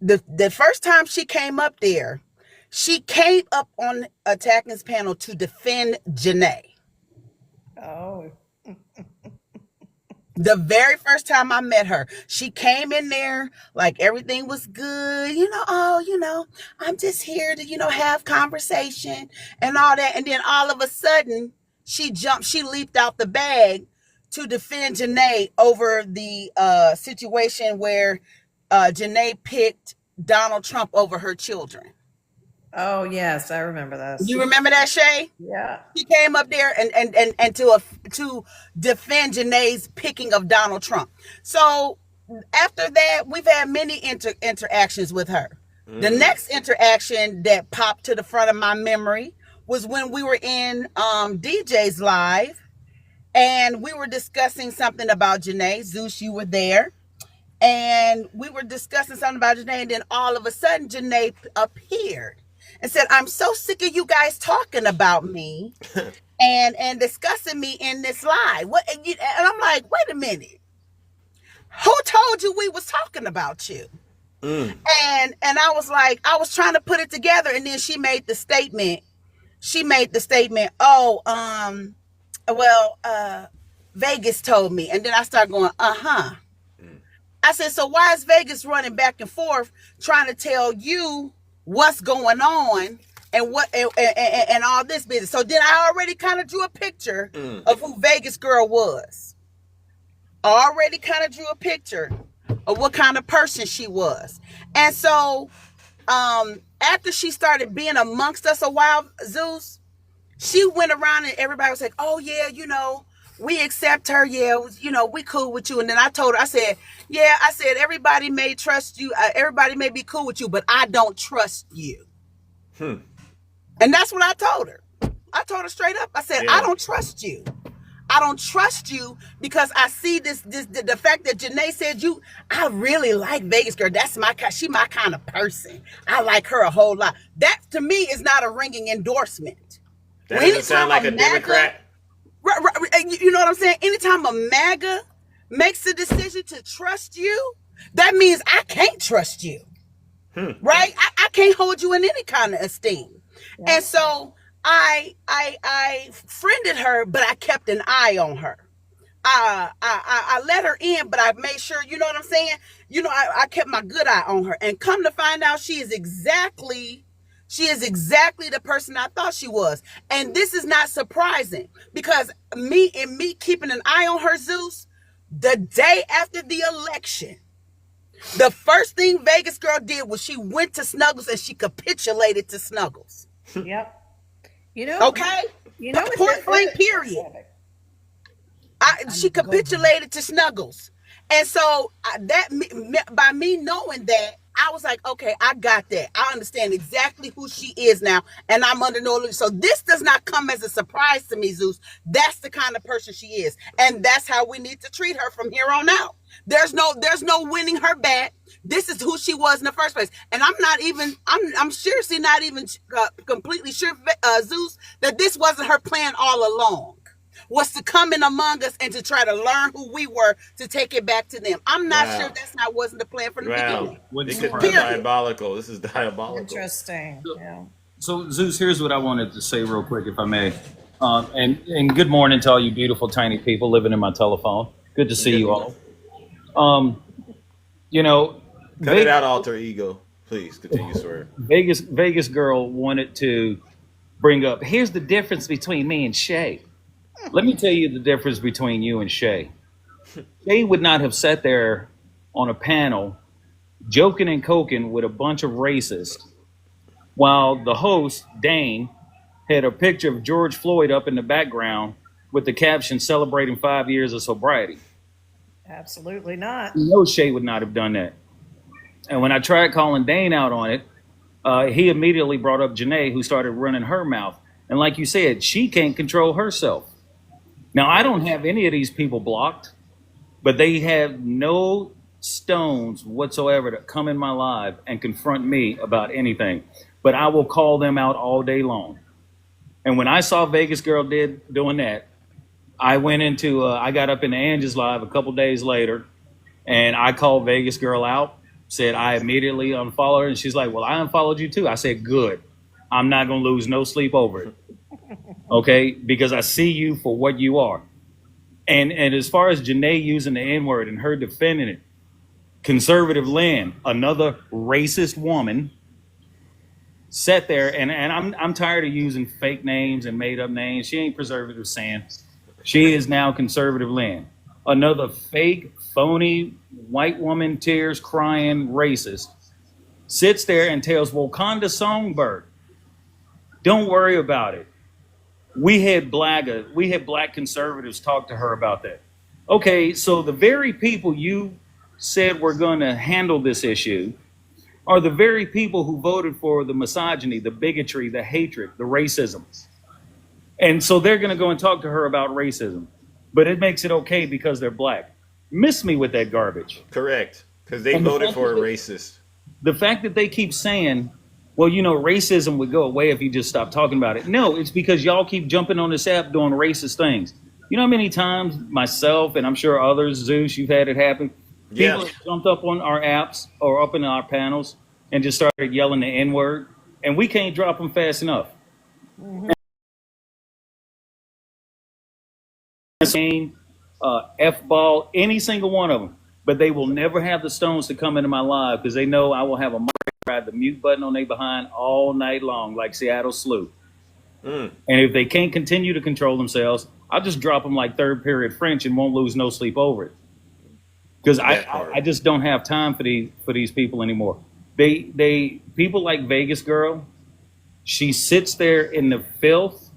The first time she came up there, she came up on Attacking's panel to defend Janae. Oh. The very first time I met her, she came in there like everything was good. I'm just here to, have conversation and all that. And then all of a sudden, she leaped out the bag to defend Janae over the situation where Janae picked Donald Trump over her children. Oh yes, I remember that. You remember that, Shay? Yeah. She came up there and to defend Janae's picking of Donald Trump. So after that, we've had many interactions with her. The next interaction that popped to the front of my memory was when we were in DJ's Live, and we were discussing something about Janae. Zeus, you were there. And we were discussing something about Janae, and then all of a sudden, Janae appeared and said, "I'm so sick of you guys talking about me and discussing me in this live." And I'm like, wait a minute. Who told you we was talking about you? And I was like, I was trying to put it together, and then she made the statement. Vegas told me. And then I started going, I said, so why is Vegas running back and forth trying to tell you what's going on and what and all this business? So then I already kind of drew a picture of who Vegas Girl was. I already kind of drew a picture of what kind of person she was. And so after she started being amongst us a while, Zeus, she went around and everybody was like, oh yeah, we accept her. Yeah, we cool with you. And then I told her, I said, everybody may trust you. Everybody may be cool with you, but I don't trust you. And that's what I told her. I told her straight up. I said, I don't trust you. I don't trust you because I see the fact that Janae said I really like Vegas Girl. That's she my kind of person. I like her a whole lot. That to me is not a ringing endorsement. That doesn't sound like a Democrat. Right, you know what I'm saying? Anytime a MAGA makes a decision to trust you, that means I can't trust you. Right? I can't hold you in any kind of esteem. Yeah. And so I friended her, but I kept an eye on her. I let her in, but I made sure, you know what I'm saying? I kept my good eye on her. And come to find out, she is exactly the person I thought she was. And this is not surprising because me keeping an eye on her, Zeus, the day after the election, the first thing Vegas Girl did was she went to Snuggles and she capitulated to Snuggles. Yep. Okay? Point blank, period. She capitulated to Snuggles. And so by me knowing that, I was like, okay, I got that. I understand exactly who she is now, and I'm under no illusion. So this does not come as a surprise to me, Zeus. That's the kind of person she is, and that's how we need to treat her from here on out. There's no winning her back. This is who she was in the first place, and I'm seriously not even completely sure, Zeus, that this wasn't her plan all along. Was to come in among us and to try to learn who we were to take it back to them. I'm not sure that's not wasn't the plan from the beginning. This is diabolical. This is diabolical. Interesting. Yeah. So Zeus, here's what I wanted to say real quick, if I may. And good morning to all you beautiful tiny people living in my telephone. Good to see you all. Cut it out, alter ego. Please continue, sir. Vegas girl wanted to bring up, here's the difference between me and Shay. Let me tell you the difference between you and Shay. Shay would not have sat there on a panel joking and coking with a bunch of racists while the host, Dane, had a picture of George Floyd up in the background with the caption celebrating 5 years of sobriety. Absolutely not. No, Shay would not have done that. And when I tried calling Dane out on it, he immediately brought up Janae, who started running her mouth. And like you said, she can't control herself. Now, I don't have any of these people blocked, but they have no stones whatsoever to come in my life and confront me about anything. But I will call them out all day long. And when I saw Vegas Girl doing that, I went into, I got up into Angie's live a couple days later, and I called Vegas Girl out, said I immediately unfollowed her, and she's like, well, I unfollowed you too. I said, good. I'm not going to lose no sleep over it. Okay, because I see you for what you are. And as far as Janae using the N-word and her defending it, conservative Lynn, another racist woman, sat there, and I'm tired of using fake names and made up names. She ain't preservative Sam. She is now conservative Lynn. Another fake, phony, white woman, tears, crying racist, sits there and tells Wakanda Songbird, don't worry about it. We had black conservatives talk to her about that. Okay, so the very people you said were going to handle this issue are the very people who voted for the misogyny, the bigotry, the hatred, the racism. And so they're going to go and talk to her about racism. But it makes it okay because they're black. Miss me with that garbage. Correct, because they voted for a racist. The fact that they keep saying, well, racism would go away if you just stopped talking about it. No, it's because y'all keep jumping on this app doing racist things. You know how many times myself, and I'm sure others, Zeus, you've had it happen, people have jumped up on our apps or up in our panels and just started yelling the N-word, and we can't drop them fast enough. Mm-hmm. F-ball, any single one of them, but they will never have the stones to come into my live because they know I will have a ride the mute button on their behind all night long, like Seattle Slew. And if they can't continue to control themselves, I'll just drop them like third period French and won't lose no sleep over it. Because I just don't have time for these people anymore. They people like Vegas Girl, she sits there in the filth.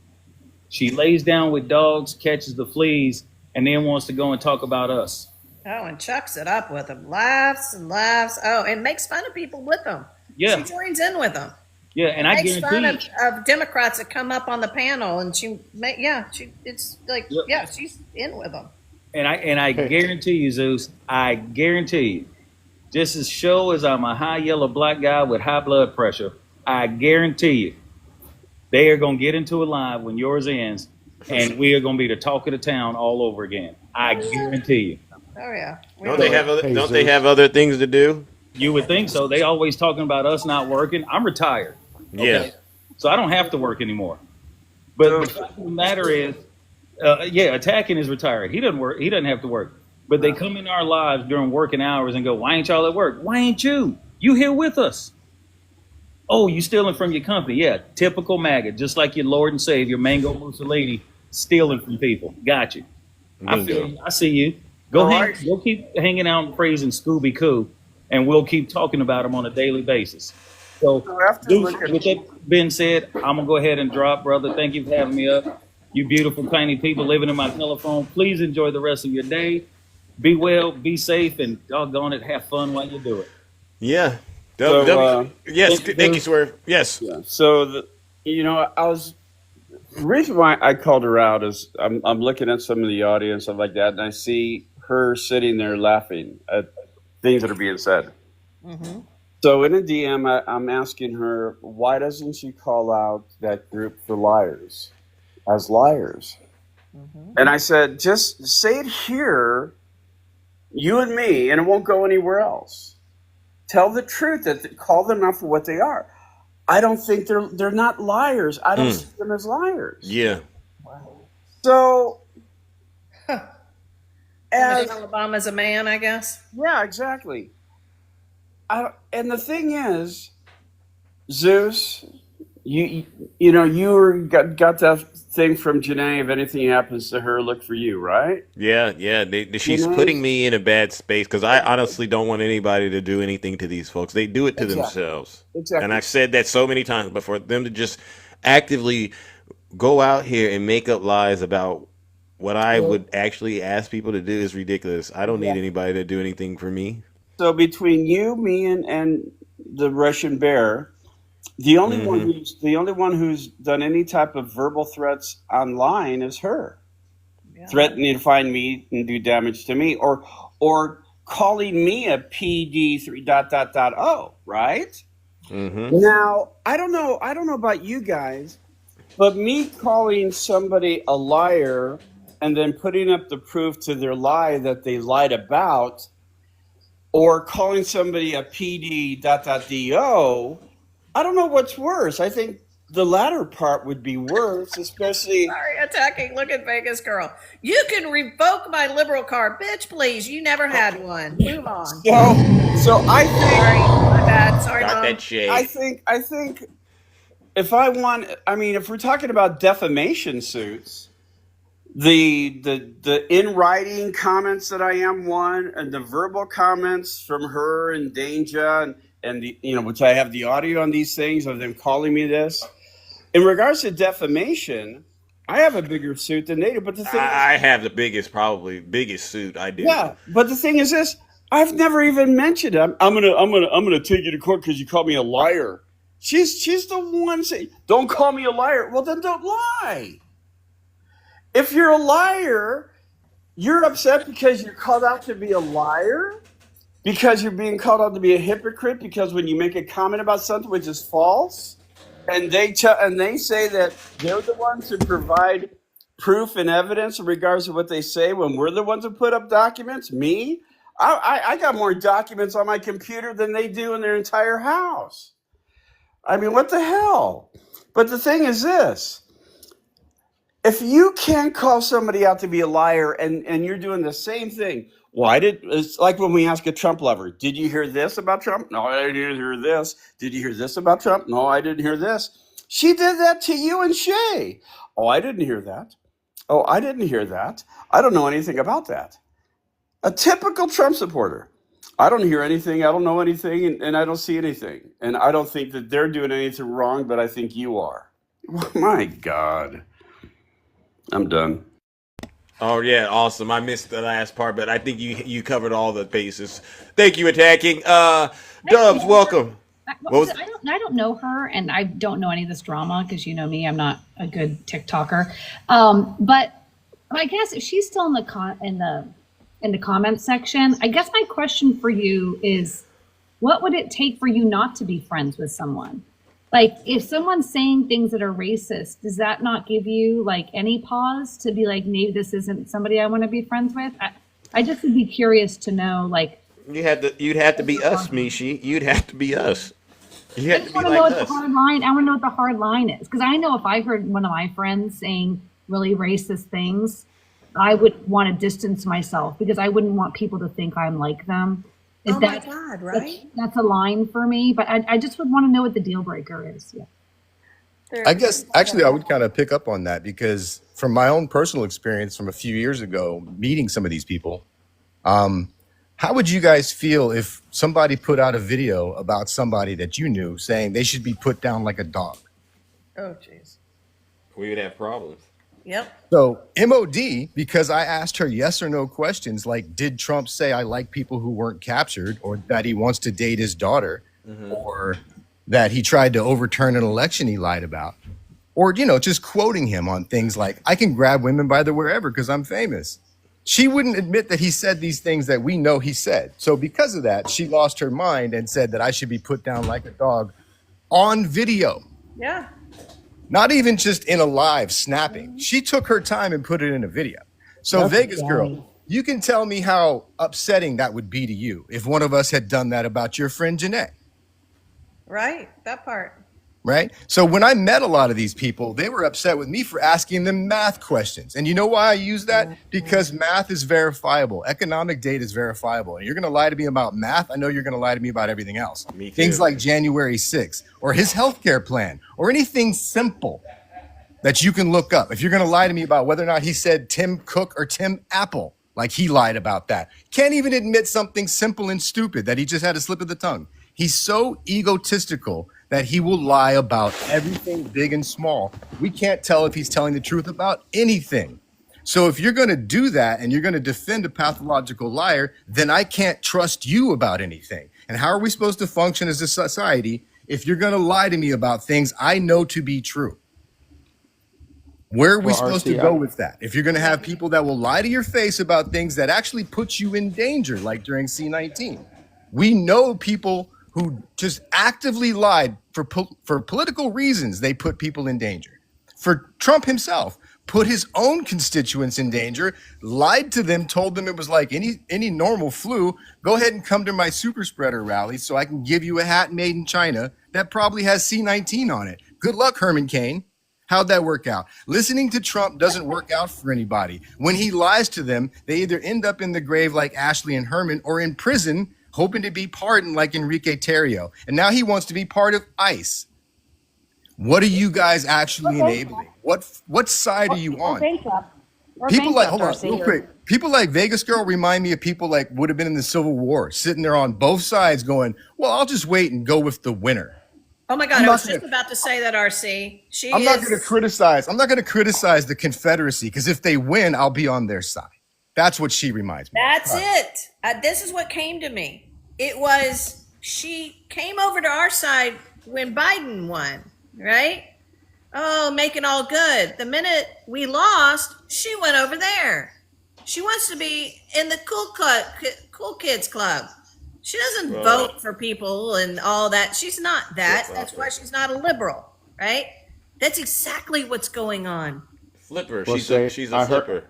She lays down with dogs, catches the fleas, and then wants to go and talk about us. Oh, and chucks it up with them. Laughs and laughs. Oh, and makes fun of people with them. Yeah. She joins in with them. Yeah, and I makes guarantee fun of Democrats that come up on the panel, and it's like, she's in with them. And I guarantee you, Zeus, I guarantee you, just as sure as I'm a high yellow black guy with high blood pressure, I guarantee you, they are going to get into a live when yours ends, and we are going to be the talk of the town all over again. I guarantee you. Oh yeah. Don't they have other things to do? You would think so. They always talking about us not working. I'm retired. Okay? Yeah. So I don't have to work anymore. But the fact of the matter is, attacking is retired. He doesn't work. He doesn't have to work. But they come in our lives during working hours and go, "Why ain't y'all at work? Why ain't you? You here with us? Oh, you stealing from your company? Yeah, typical MAGA, just like your Lord and Savior Mango Mussolini stealing from people. Got you. I feel you. I see you. Go keep hanging out and praising Scooby Coo, and we'll keep talking about him on a daily basis." So, with that being said, I'm gonna go ahead and drop, brother. Thank you for having me up. You beautiful, tiny people living in my telephone. Please enjoy the rest of your day. Be well, be safe, and doggone it, have fun while you do it. Yeah. Yes, thank you, Swerve. Yes. Yeah. So the reason why I called her out is I'm looking at some of the audience, stuff like that, and I see her sitting there laughing at things that are being said. Mm-hmm. So in a DM, I'm asking her, why doesn't she call out that group for liars as liars? Mm-hmm. And I said, just say it here, you and me, and it won't go anywhere else. Tell the truth, call them out for what they are. I don't think they're not liars. I don't see them as liars. Yeah. So, Michelle Obama's a man, I guess. Yeah, exactly. And the thing is, Zeus, you got that thing from Janae. If anything happens to her, look for you, right? Yeah. She's putting me in a bad space because I honestly don't want anybody to do anything to these folks. They do it to themselves. Exactly. And I've said that so many times, but for them to just actively go out here and make up lies about what I would actually ask people to do is ridiculous. I don't need anybody to do anything for me. So between you, me, and the Russian bear, the only one who's done any type of verbal threats online is her, threatening to find me and do damage to me, or calling me a PD3 ... right? Mm-hmm. Now I don't know about you guys, but me calling somebody a liar and then putting up the proof to their lie that they lied about, or calling somebody a PD ... I don't know what's worse. I think the latter part would be worse, especially. Sorry, attacking. Look at Vegas girl. You can revoke my liberal card, bitch. Please, you never had one. Move on. So I think. Sorry, my bad. Sorry, got Mom. that shade. I think if we're talking about defamation suits, the in writing comments that I am one, and the verbal comments from her and Danja and the which I have the audio on these things of them calling me this. In regards to defamation, I have a bigger suit than they do. But the thing I have the biggest suit. I do. Yeah, but the thing is this: I've never even mentioned it. I'm gonna take you to court because you called me a liar. She's the one saying, "Don't call me a liar." Well, then don't lie. If you're a liar, you're upset because you're called out to be a liar, because you're being called out to be a hypocrite, because when you make a comment about something which is false, and they say that they're the ones who provide proof and evidence in regards to what they say when we're the ones who put up documents. Me, I got more documents on my computer than they do in their entire house. I mean, what the hell? But the thing is this. If you can't call somebody out to be a liar and you're doing the same thing, it's like when we ask a Trump lover, did you hear this about Trump? No, I didn't hear this. Did you hear this about Trump? No, I didn't hear this. She did that to you and Shay. Oh, I didn't hear that. Oh, I didn't hear that. I don't know anything about that. A typical Trump supporter. I don't hear anything. I don't know anything, and I don't see anything. And I don't think that they're doing anything wrong, but I think you are. My God. I'm done. Oh yeah, awesome. I missed the last part, but I think you covered all the bases. Thank you, attacking. Dubs, welcome. I don't know her, and I don't know any of this drama because you know me, I'm not a good TikToker. But I guess if she's still in the comments section, I guess my question for you is, what would it take for you not to be friends with someone? Like, if someone's saying things that are racist, does that not give you like any pause to be like, maybe this isn't somebody I want to be friends with? I just would be curious to know, like. You'd have to be us, Mishi. You'd have to be us. You I have just to be want to like know what us. the hard line. I want to know what the hard line is, because I know if I heard one of my friends saying really racist things, I would want to distance myself because I wouldn't want people to think I'm like them. Oh my God, right? That's a line for me, but I just would want to know what the deal breaker is. Yeah. I guess actually I would kind of pick up on that because from my own personal experience from a few years ago, meeting some of these people, how would you guys feel if somebody put out a video about somebody that you knew saying they should be put down like a dog? Oh, jeez. We would have problems. Yep. So MOD, because I asked her yes or no questions like, did Trump say I like people who weren't captured or that he wants to date his daughter? or that he tried to overturn an election he lied about, or, just quoting him on things like, I can grab women by the wherever because I'm famous. She wouldn't admit that he said these things that we know he said. So because of that, she lost her mind and said that I should be put down like a dog on video. Yeah. Not even just in a live snapping. She took her time and put it in a video. So That's Vegas right. girl, you can tell me how upsetting that would be to you if one of us had done that about your friend Janae. Right. That part. Right? So when I met a lot of these people, they were upset with me for asking them math questions. And you know why I use that? Because math is verifiable. Economic data is verifiable. And you're going to lie to me about math. I know you're going to lie to me about everything else. Me too. Things like January 6th or his healthcare plan or anything simple that you can look up. If you're going to lie to me about whether or not he said Tim Cook or Tim Apple, like he lied about that. Can't even admit something simple and stupid that he just had a slip of the tongue. He's so egotistical that he will lie about everything big and small. We can't tell if he's telling the truth about anything. So if you're going to do that and you're going to defend a pathological liar, then I can't trust you about anything. And how are we supposed to function as a society if you're going to lie to me about things I know to be true? Where are we supposed to go with that? If you're going to have people that will lie to your face about things that actually put you in danger, like during C-19. We know people who just actively lied for political reasons. They put people in danger. For Trump himself, put his own constituents in danger, lied to them, told them it was like any normal flu. Go ahead and come to my super spreader rally so I can give you a hat made in China that probably has C-19 on it. Good luck, Herman Cain. How'd that work out? Listening to Trump doesn't work out for anybody. When he lies to them, they either end up in the grave like Ashley and Herman or in prison hoping to be pardoned like Enrique Tarrio. And now he wants to be part of ICE. What are you guys actually enabling? What side are you on? People like, hold on, real quick. People like Vegas Girl remind me of people like would have been in the Civil War, sitting there on both sides going, well, I'll just wait and go with the winner. Oh my God, I was just about to say that, RC. I'm not going to criticize the Confederacy because if they win, I'll be on their side. That's what she reminds me. That's it. This is what came to me. It was, she came over to our side when Biden won, right? Oh, making all good. The minute we lost, she went over there. She wants to be in the cool kids club. She doesn't vote for people and all that. She's not that. That's why she's not a liberal, right? That's exactly what's going on. Flipper. Well, She's a flipper.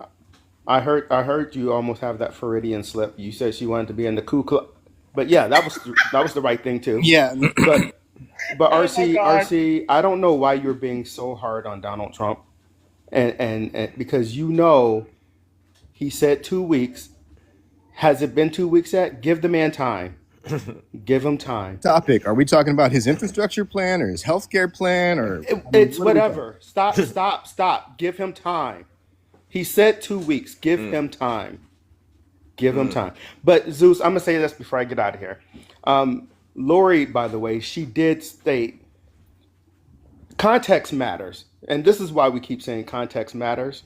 I heard you almost have that Floridian slip. You said she wanted to be in the cool club, but yeah, that was the right thing too. Yeah, but RC, I don't know why you're being so hard on Donald Trump, and because he said 2 weeks. Has it been 2 weeks yet? Give the man time. Give him time. Topic. Are we talking about his infrastructure plan or his healthcare plan or it's whatever? Stop. Give him time. He said 2 weeks. Give him time. Give him time. But Zeus, I'm gonna say this before I get out of here. Lori, by the way, she did state context matters, and this is why we keep saying context matters.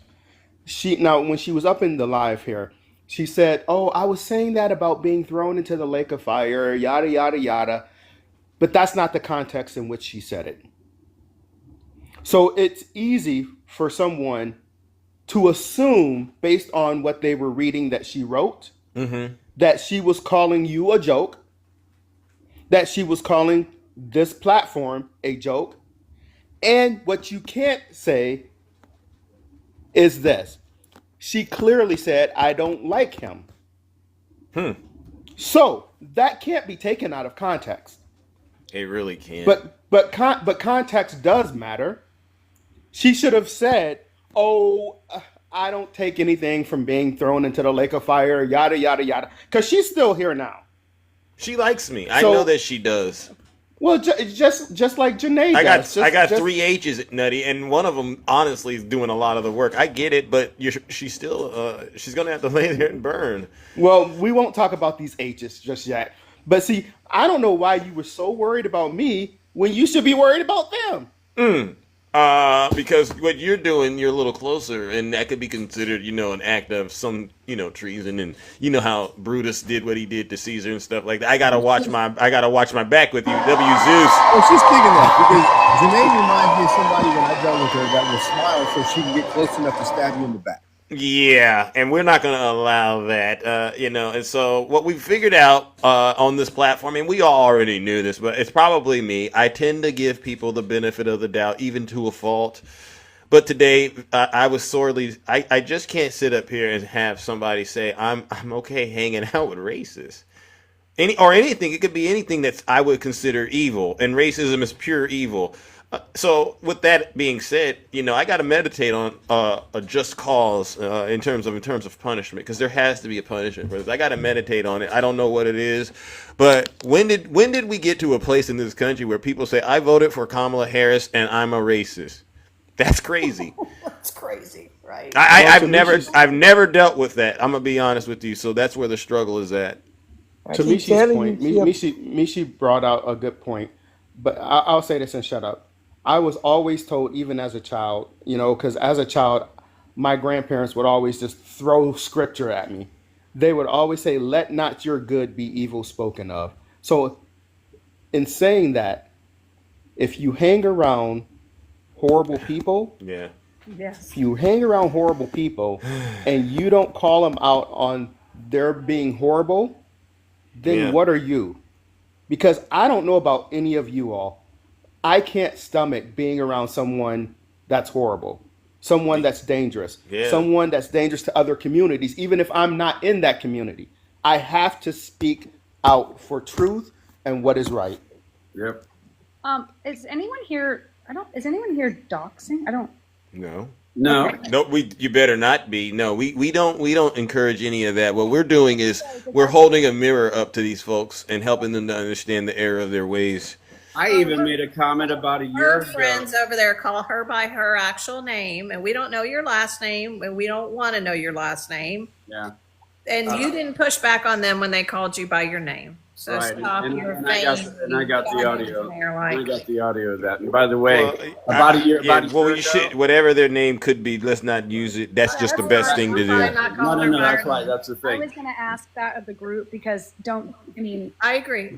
When she was up in the live here, she said, "Oh, I was saying that about being thrown into the lake of fire, yada yada yada," but that's not the context in which she said it. So it's easy for someone to assume, based on what they were reading that she wrote, that she was calling you a joke, that she was calling this platform a joke. And what you can't say is this. She clearly said, I don't like him. So that can't be taken out of context. It really can't. But context does matter. She should have said, oh, I don't take anything from being thrown into the lake of fire, yada, yada, yada. Because she's still here now. She likes me. I know that she does. Well, just like Janae does. I got 3 H's, Nutty, and one of them, honestly, is doing a lot of the work. I get it, but she's still, she's going to have to lay there and burn. Well, we won't talk about these H's just yet. But see, I don't know why you were so worried about me when you should be worried about them. Because what you're doing, you're a little closer, and that could be considered, an act of some, treason. And you know how Brutus did what he did to Caesar and stuff like that. I gotta watch my back with you, W. Zeus. Oh, she's thinking that because Janae reminds me of somebody when I dealt with her that will smile so she can get close enough to stab you in the back. Yeah, and we're not going to allow that, And so what we figured out on this platform, and we all already knew this, but it's probably me. I tend to give people the benefit of the doubt, even to a fault. But today, I was sorely. I just can't sit up here and have somebody say I'm okay hanging out with racists. Anything. It could be anything that I would consider evil, and racism is pure evil. So, with that being said, I got to meditate on a just cause in terms of punishment, because there has to be a punishment for this. I got to meditate on it. I don't know what it is, but when did we get to a place in this country where people say I voted for Kamala Harris and I'm a racist? That's crazy. That's crazy, right? I've never dealt with that. I'm gonna be honest with you. So that's where the struggle is at. To Mishi's point, Mishi brought out a good point, but I'll say this and shut up. I was always told, even as a child, because as a child, my grandparents would always just throw scripture at me. They would always say, "Let not your good be evil spoken of." So, in saying that, if you hang around horrible people, yeah, Yes. if you hang around horrible people and you don't call them out on their being horrible, then Yeah. what are you? Because I don't know about any of you all. I can't stomach being around someone that's horrible, someone that's dangerous, Yeah. someone that's dangerous to other communities, even if I'm not in that community. I have to speak out for truth and what is right. Yep. Is anyone here? Is anyone here doxing? I don't. No. No. Okay. No, you better not be. No, we don't encourage any of that. What we're doing is we're holding a mirror up to these folks and helping them to understand the error of their ways. I even made a comment about a year Her ago. friends over there call her by her actual name, and we don't know your last name, and we don't want to know your last name. Yeah. And you didn't push back on them when they called you by your name. So Right. stop And your I got fame. the audio. They're I like, got the audio of that. And by the way, Well, about a year yeah, about a well, year you ago, should, whatever their name could be, let's not use it. That's just the best thing to fine, do. not no, calling no, her no, by that's her right. name. That's the I thing. was going to ask that of the group because I agree.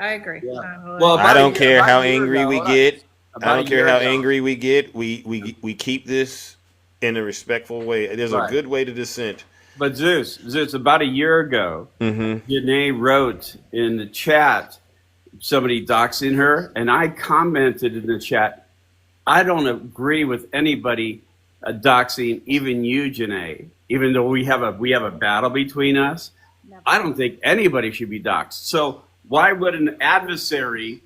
Yeah. Well, I don't care how about a year angry ago, we hold on. get. I About don't a care year how ago. angry we get. We keep this in a respectful way. There's a Right. good way to dissent. But Zeus, about a year ago, Janae wrote in the chat somebody doxing her, and I commented in the chat, I don't agree with anybody doxing, even you, Janae. Even though we have a battle between us, I don't think anybody should be doxed. So why would an adversary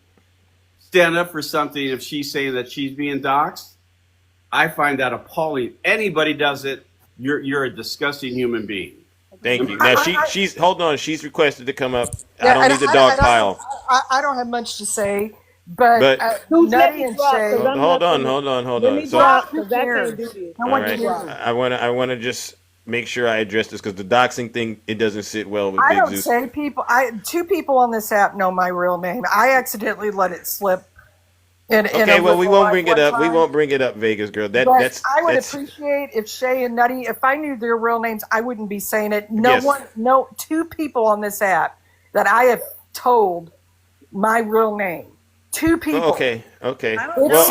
stand up for something if she's saying that she's being doxed? I find that appalling. Anybody does it, you're a disgusting human being. Thank you. Now she's hold on. She's requested to come up. I Yeah, don't and need the dog pile. I don't have much to say, but But Nutty and Shay. hold on. Let So, drop, because I can't do this. all right, I want to just make sure I address this because the doxing thing, it doesn't sit well with I Big don't Zeus. say people. Two people on this app know my real name. I accidentally let it slip. Okay, well we won't bring it up. We won't bring it up, Vegas girl. I would appreciate if Shay and Nutty, if I knew their real names, I wouldn't be saying it. Two people on this app that I have told my real name. Two people. Okay. Well,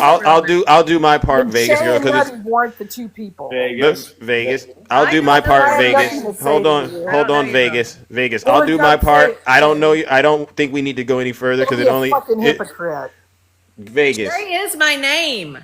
I'll do my part, Vegas girl, because Nutty weren't the two people. Vegas. I'll do my part, Vegas. Hold on, Vegas. I'll do my part. I don't know you. I don't think we need to go any further because it only. Fucking hypocrite. Vegas. Sherry is my name.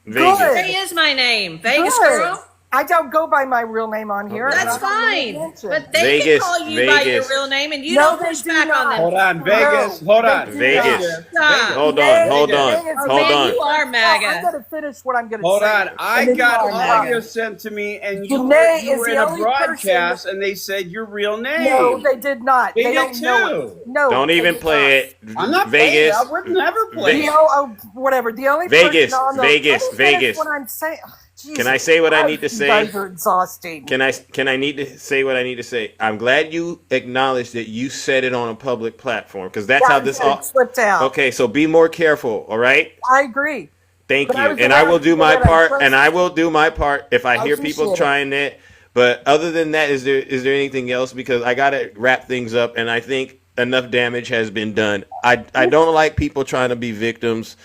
Vegas. Sherry is my name. Vegas Good. girl. I don't go by my real name on here. That's fine. But they Vegas, can call you by your real name and you No, don't push they do back on not. them. Hold on, Vegas. Hold on. Vegas. Stop. Hold on. Man, you are I'm MAGA. going to finish what I'm going to Hold say. on. I And then got you are audio mine. sent to me, and Janae you is were the in a only broadcast, person- and they said your real name. No, they did not. They They did don't know too. it. No. Don't they even did play it. I'm not Vegas. playing. I would never play Vegas. it. Whatever. The only Vegas, person on the Vegas, let me finish Vegas. What I'm saying. Jesus Can I say what I need to Christ, say? You guys are exhausting. Can I need to say what I need to say? I'm glad you acknowledged that you said it on a public platform because that's how this all slipped out. Okay, so be more careful, all right? I agree. Thank But I you. was And I will around do people my that I part. trust. And I will do my part if I I hear people appreciate it. trying it. But other than that, is there anything else? Because I gotta wrap things up, and I think enough damage has been done. I don't like people trying to be victims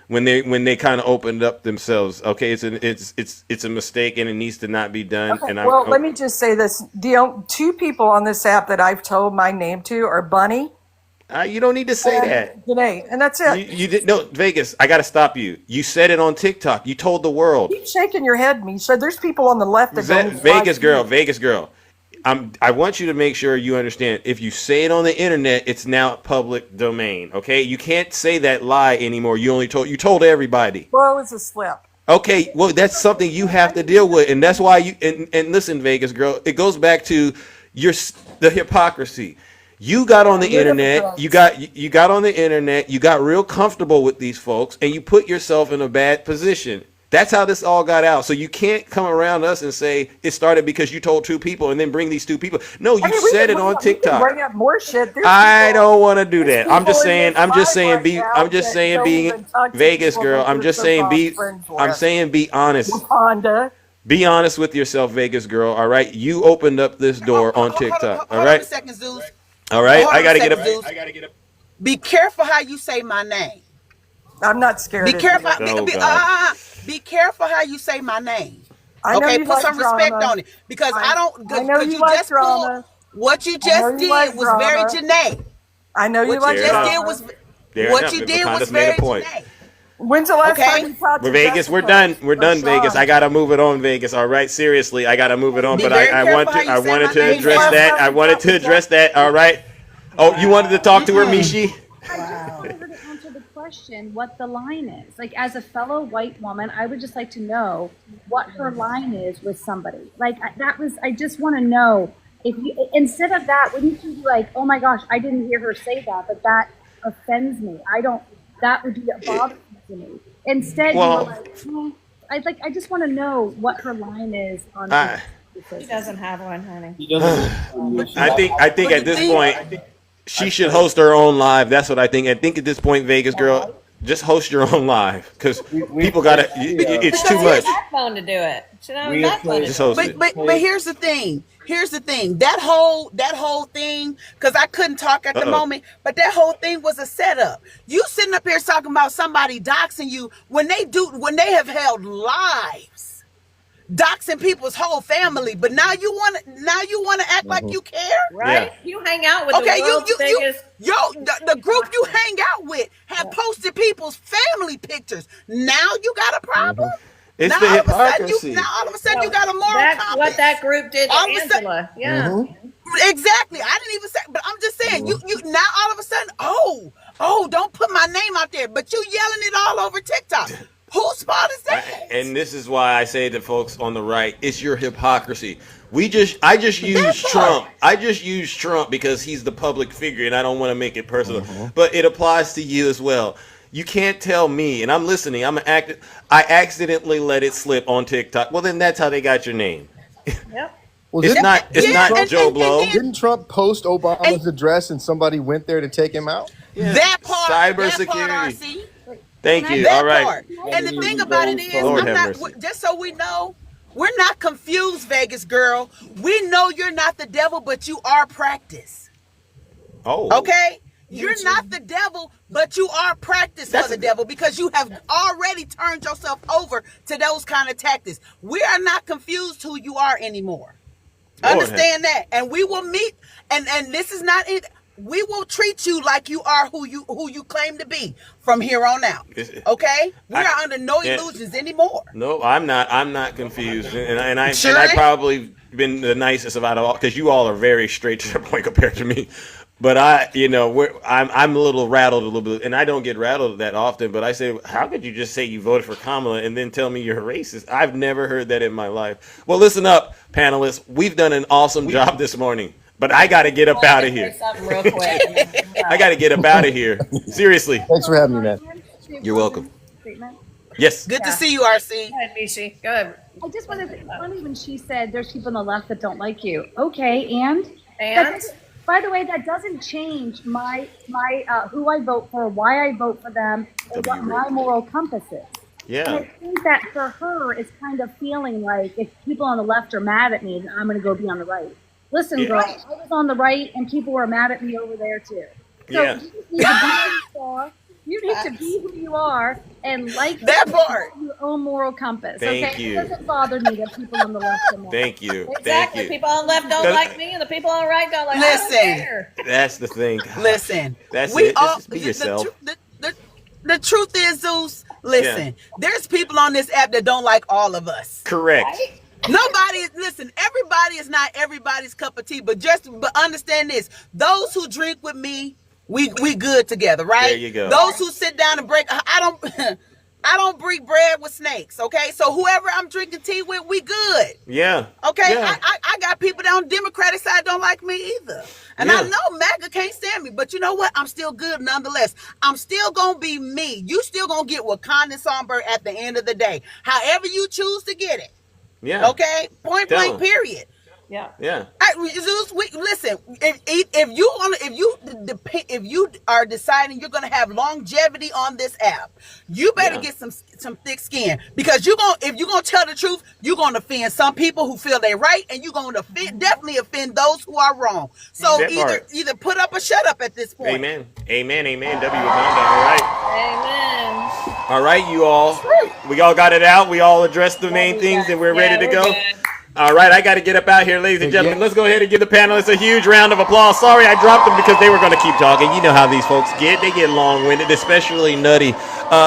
when they kind of opened up themselves. Okay, it's a mistake, and it needs to not be done. Okay, And well, let me just say this. Two people on this app that I've told my name to are Bunny you don't need to say and that. Janae, and that's it. You did no Vegas. I got to stop you. You said it on TikTok. You told the world. Keep shaking your head at me. So there's people on the left that don't like you. Vegas girl. I want you to make sure you understand. If you say it on the internet, it's now public domain. Okay, you can't say that lie anymore. You told everybody. Well, it's a slip. Okay, well that's something you have to deal with, and that's why you and listen, Vegas girl. It goes back to the hypocrisy. You got on the internet. You got on the internet. You got real comfortable with these folks, and you put yourself in a bad position. That's how this all got out. So you can't come around us and say it started because you told two people and then bring these two people. No, you said it on TikTok. Bring up more shit. I don't want to do that. I'm just saying. I'm just saying. Be Vegas girl. I'm just saying. Be honest. Honda. Be honest with yourself, Vegas girl. All right. You opened up this door on TikTok. All right. Hold on a second, Zeus. All right. Hold on I gotta a get second, up. Zeus. Be careful how you say my name. I'm not scared. Be careful. Oh, Be careful how you say my name. I know Okay, you put like some respect drama. on it because I don't. I know you like just drama. What you I know just you did like was drama. very Janae. I know you What like you just drama. did was Fair what enough. you did was Wakanda's made very a point. Janae. When's the last Okay. time you talked to Vegas, Jessica we're done. We're or done, Sean? Vegas. I gotta move it on, Vegas. All right, seriously, I gotta move it on. Be But very I careful how you I say wanted my to name address now. that. I wanted to address that. All right. Oh, you wanted to talk to her, Mishi? I just wanted her to answer the question what the line is. Like, as a fellow white woman, I would just like to know what her line is with somebody. Like, I just want to know if you, instead of that, wouldn't you be like, oh my gosh, I didn't hear her say that, but that offends me. That would be bothersome to me. Instead, you were like, I just want to know what her line is on. He doesn't have one, honey. I think at this point, she should host her own live. That's what I think. I think at this point, Vegas girl, just host your own live because people gotta. It's too much. Backbone to do it. She don't have a backbone to Just do host it. it. But here's the thing. Here's the thing. That whole thing, because I couldn't talk at the moment, but that whole thing was a setup. You sitting up here talking about somebody doxing you when they have held lives, doxing people's whole family. But now you want to act like you care, right? Yeah. You hang out with okay, the world's biggest. the group you hang out with have posted people's family pictures. Now you got a problem. It's Now the all of a sudden hypocrisy. you got a moral That's compass. what that group did to All of a sudden- Angela. Yeah. Exactly. I didn't even say, but I'm just saying, you now all of a sudden, don't put my name out there, but you yelling it all over TikTok. Whose fault is that? And this is why I say to folks on the right, it's your hypocrisy. I just use Trump. I just use Trump because he's the public figure, and I don't want to make it personal. But it applies to you as well. You can't tell me, and I'm listening. I accidentally let it slip on TikTok. Well, then that's how they got your name. Yep. Well, It's not Joe Blow. Didn't Trump post Obama's address and somebody went there to take him out? Yeah. That part, Cybersecurity. RC. Thank you. That All right. part. And the thing about it is, Lord have mercy. just so we know, we're not confused, Vegas girl. We know you're not the devil, but you are practice. Oh. Okay? You're not the devil, but you are practice for the devil because you have already turned yourself over to those kind of tactics. We are not confused who you are anymore. Understand that. And we will meet, and this is not it. We will treat you like you are who you claim to be from here on out. Okay? We are under no illusions anymore. No, I'm not. I'm not confused, and I probably been the nicest about all because you all are very straight to the point compared to me. But I'm a little rattled a little bit, and I don't get rattled that often. But I say, how could you just say you voted for Kamala and then tell me you're racist? I've never heard that in my life. Well, listen up, panelists. We've done an awesome job this morning, but I got to get up out of here. Something real quick. I got to get up out of here. Seriously. Thanks for having me, man. You're welcome. Yes. Good to see you, RC. Go ahead, Mishi. Go ahead. I just wanted to funny when she said there's people on the left that don't like you. Okay, and by the way, that doesn't change my who I vote for, why I vote for them, or what my moral compass is. And I think that for her, it's kind of feeling like if people on the left are mad at me, then I'm going to go be on the right. Listen, girl, I was on the right and people were mad at me over there too. So you just need to be who you are. You need to be who you are and like that part. Your own moral compass. Thank okay? you. It doesn't bother me that people on the left are mad. Thank you. Exactly. People on the left don't like me, and the people on the right don't like me. Listen. That's the thing. Listen. That's we it. all Just be yourself. The truth is, Zeus, listen, there's people on this app that don't like all of us. Correct. Right? Listen, everybody is not everybody's cup of tea, but understand this. Those who drink with me, we good together, right? There you go. Those who sit down and break, I don't break bread with snakes, okay? So whoever I'm drinking tea with, we good. Yeah. Okay? Yeah. I got people down on the Democratic side don't like me either. And I know MAGA can't stand me, but you know what? I'm still good nonetheless. I'm still going to be me. You still going to get Wakanda Songbird at the end of the day. However you choose to get it. Yeah. Okay? Point blank, period. Yeah. Yeah. Zeus, listen. If you are deciding you're going to have longevity on this app, you better get some thick skin, because if you're gonna tell the truth, you're gonna offend some people who feel they're right, and you're gonna definitely offend those who are wrong. So either put up or shut up at this point. Amen. Amen. Amen. W Wakanda. All right. Amen. All right, you all. We all got it out. We all addressed the main things, and we're ready to go. Good. All right, I got to get up out here, ladies and gentlemen. Let's go ahead and give the panelists a huge round of applause. Sorry I dropped them because they were going to keep talking. You know how these folks get. They get long-winded, especially Nutty.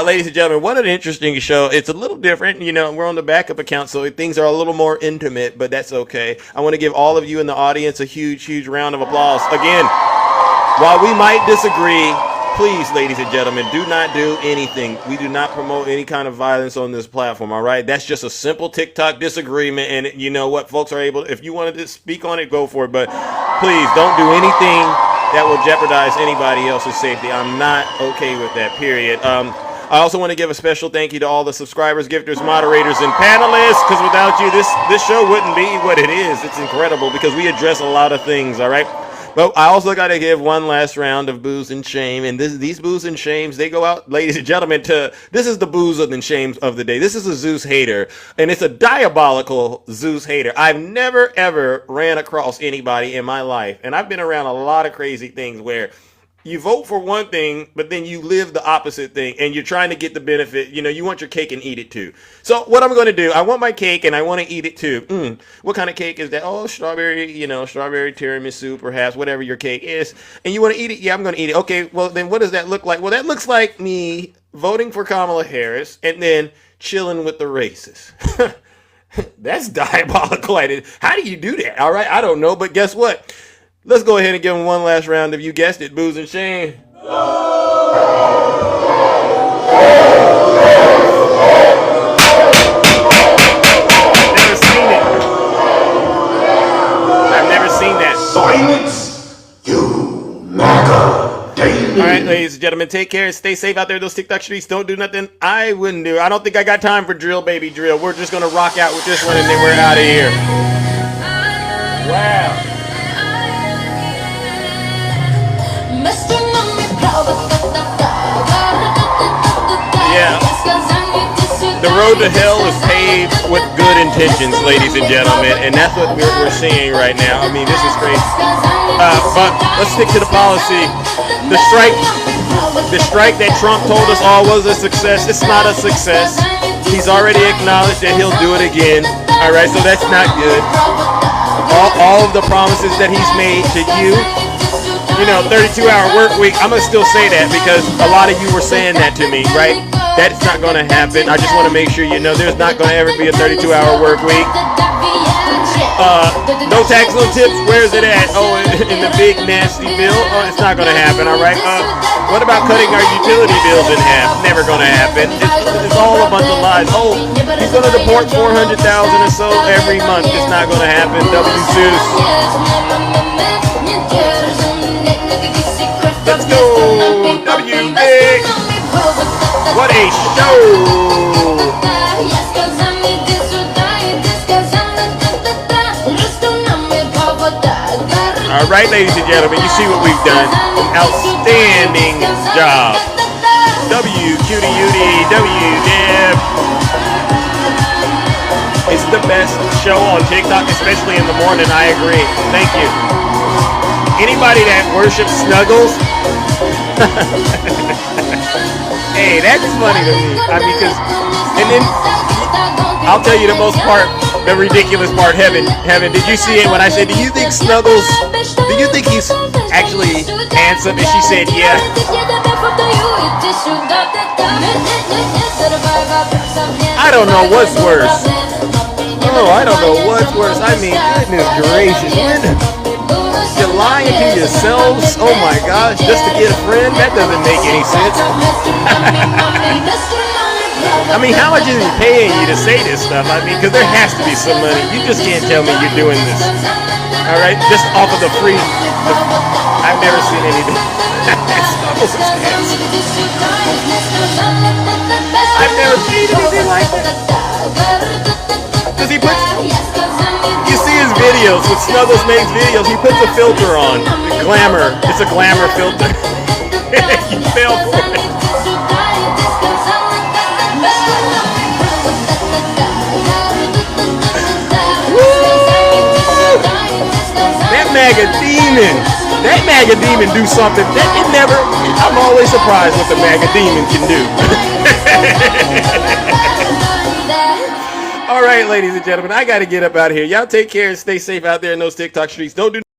Ladies and gentlemen, what an interesting show. It's a little different. You know, we're on the backup account, so things are a little more intimate, but that's okay. I want to give all of you in the audience a huge, huge round of applause. Again, while we might disagree, please, ladies and gentlemen, do not do anything. We do not promote any kind of violence on this platform, all right? That's just a simple TikTok disagreement, and you know what? Folks are able, if you wanted to speak on it, go for it, but please don't do anything that will jeopardize anybody else's safety. I'm not okay with that, period. I also want to give a special thank you to all the subscribers, gifters, moderators, and panelists, because without you, this show wouldn't be what it is. It's incredible because we address a lot of things, all right? But I also got to give one last round of booze and shame. And these booze and shames, they go out, ladies and gentlemen, this is the booze and shames of the day. This is a Zeus hater, and it's a diabolical Zeus hater. I've never, ever ran across anybody in my life, and I've been around a lot of crazy things where you vote for one thing, but then you live the opposite thing, and you're trying to get the benefit. You know, you want your cake and eat it too. So what I'm going to do, I want my cake and I want to eat it too. What kind of cake is that? Oh, strawberry tiramisu, perhaps, whatever your cake is. And you want to eat it? Yeah, I'm going to eat it. Okay, well, then what does that look like? Well, that looks like me voting for Kamala Harris and then chilling with the racists. That's diabolical. How do you do that? All right, I don't know, but guess what? Let's go ahead and give them one last round of, you guessed it, booze and shame. I've never seen it. I've never seen that. Silence, you MAGA daily. All right, ladies and gentlemen, take care and stay safe out there in those TikTok streets. Don't do nothing I wouldn't do. I don't think I got time for drill, baby, drill. We're just going to rock out with this one and then we're out of here. Wow. Yeah. The road to hell is paved with good intentions, ladies and gentlemen, and that's what we're seeing right now. I mean, this is crazy. But let's stick to the policy. The strike that Trump told us all was a success. It's not a success. He's already acknowledged that he'll do it again. All right, so that's not good. All of the promises that he's made to you, 32-hour work week, I'm going to still say that because a lot of you were saying that to me, right? That's not going to happen. I just want to make sure you know there's not going to ever be a 32-hour work week. No tax, no tips. Where's it at? Oh, in the big nasty bill? Oh, it's not going to happen, all right? What about cutting our utility bills in half? Never going to happen. It's all a bunch of lies. Oh, he's going to deport 400,000 or so every month. It's not going to happen. W-Zeus. Let's go, W-Big. What a show. All right, ladies and gentlemen, you see what we've done. An outstanding job. WQDUD, It's the best show on TikTok, especially in the morning. I agree. Thank you. Anybody that worships Snuggles, hey, that's funny to me. I mean, and then I'll tell you the most part, the ridiculous part. Heaven, did you see it when I said, do you think Snuggles, do you think he's actually handsome? And she said, yeah. I don't know what's worse. Oh, I don't know what's worse. I mean, goodness gracious. You're lying to yourselves. Oh my gosh, just to get a friend? That doesn't make any sense. I mean, how much is he paying you to say this stuff? I mean, because there has to be some money. You just can't tell me you're doing this. All right, just off of the free. I've never seen anything. I've never seen anything like that. Because he puts, you see his videos, when Snuggles makes videos, he puts a filter on. Glamour. It's a glamour filter. You fell for it. That MAGA demon do something that it never, I'm always surprised what the MAGA demon can do. All right, ladies and gentlemen, I got to get up out of here. Y'all take care and stay safe out there in those TikTok streets. Don't do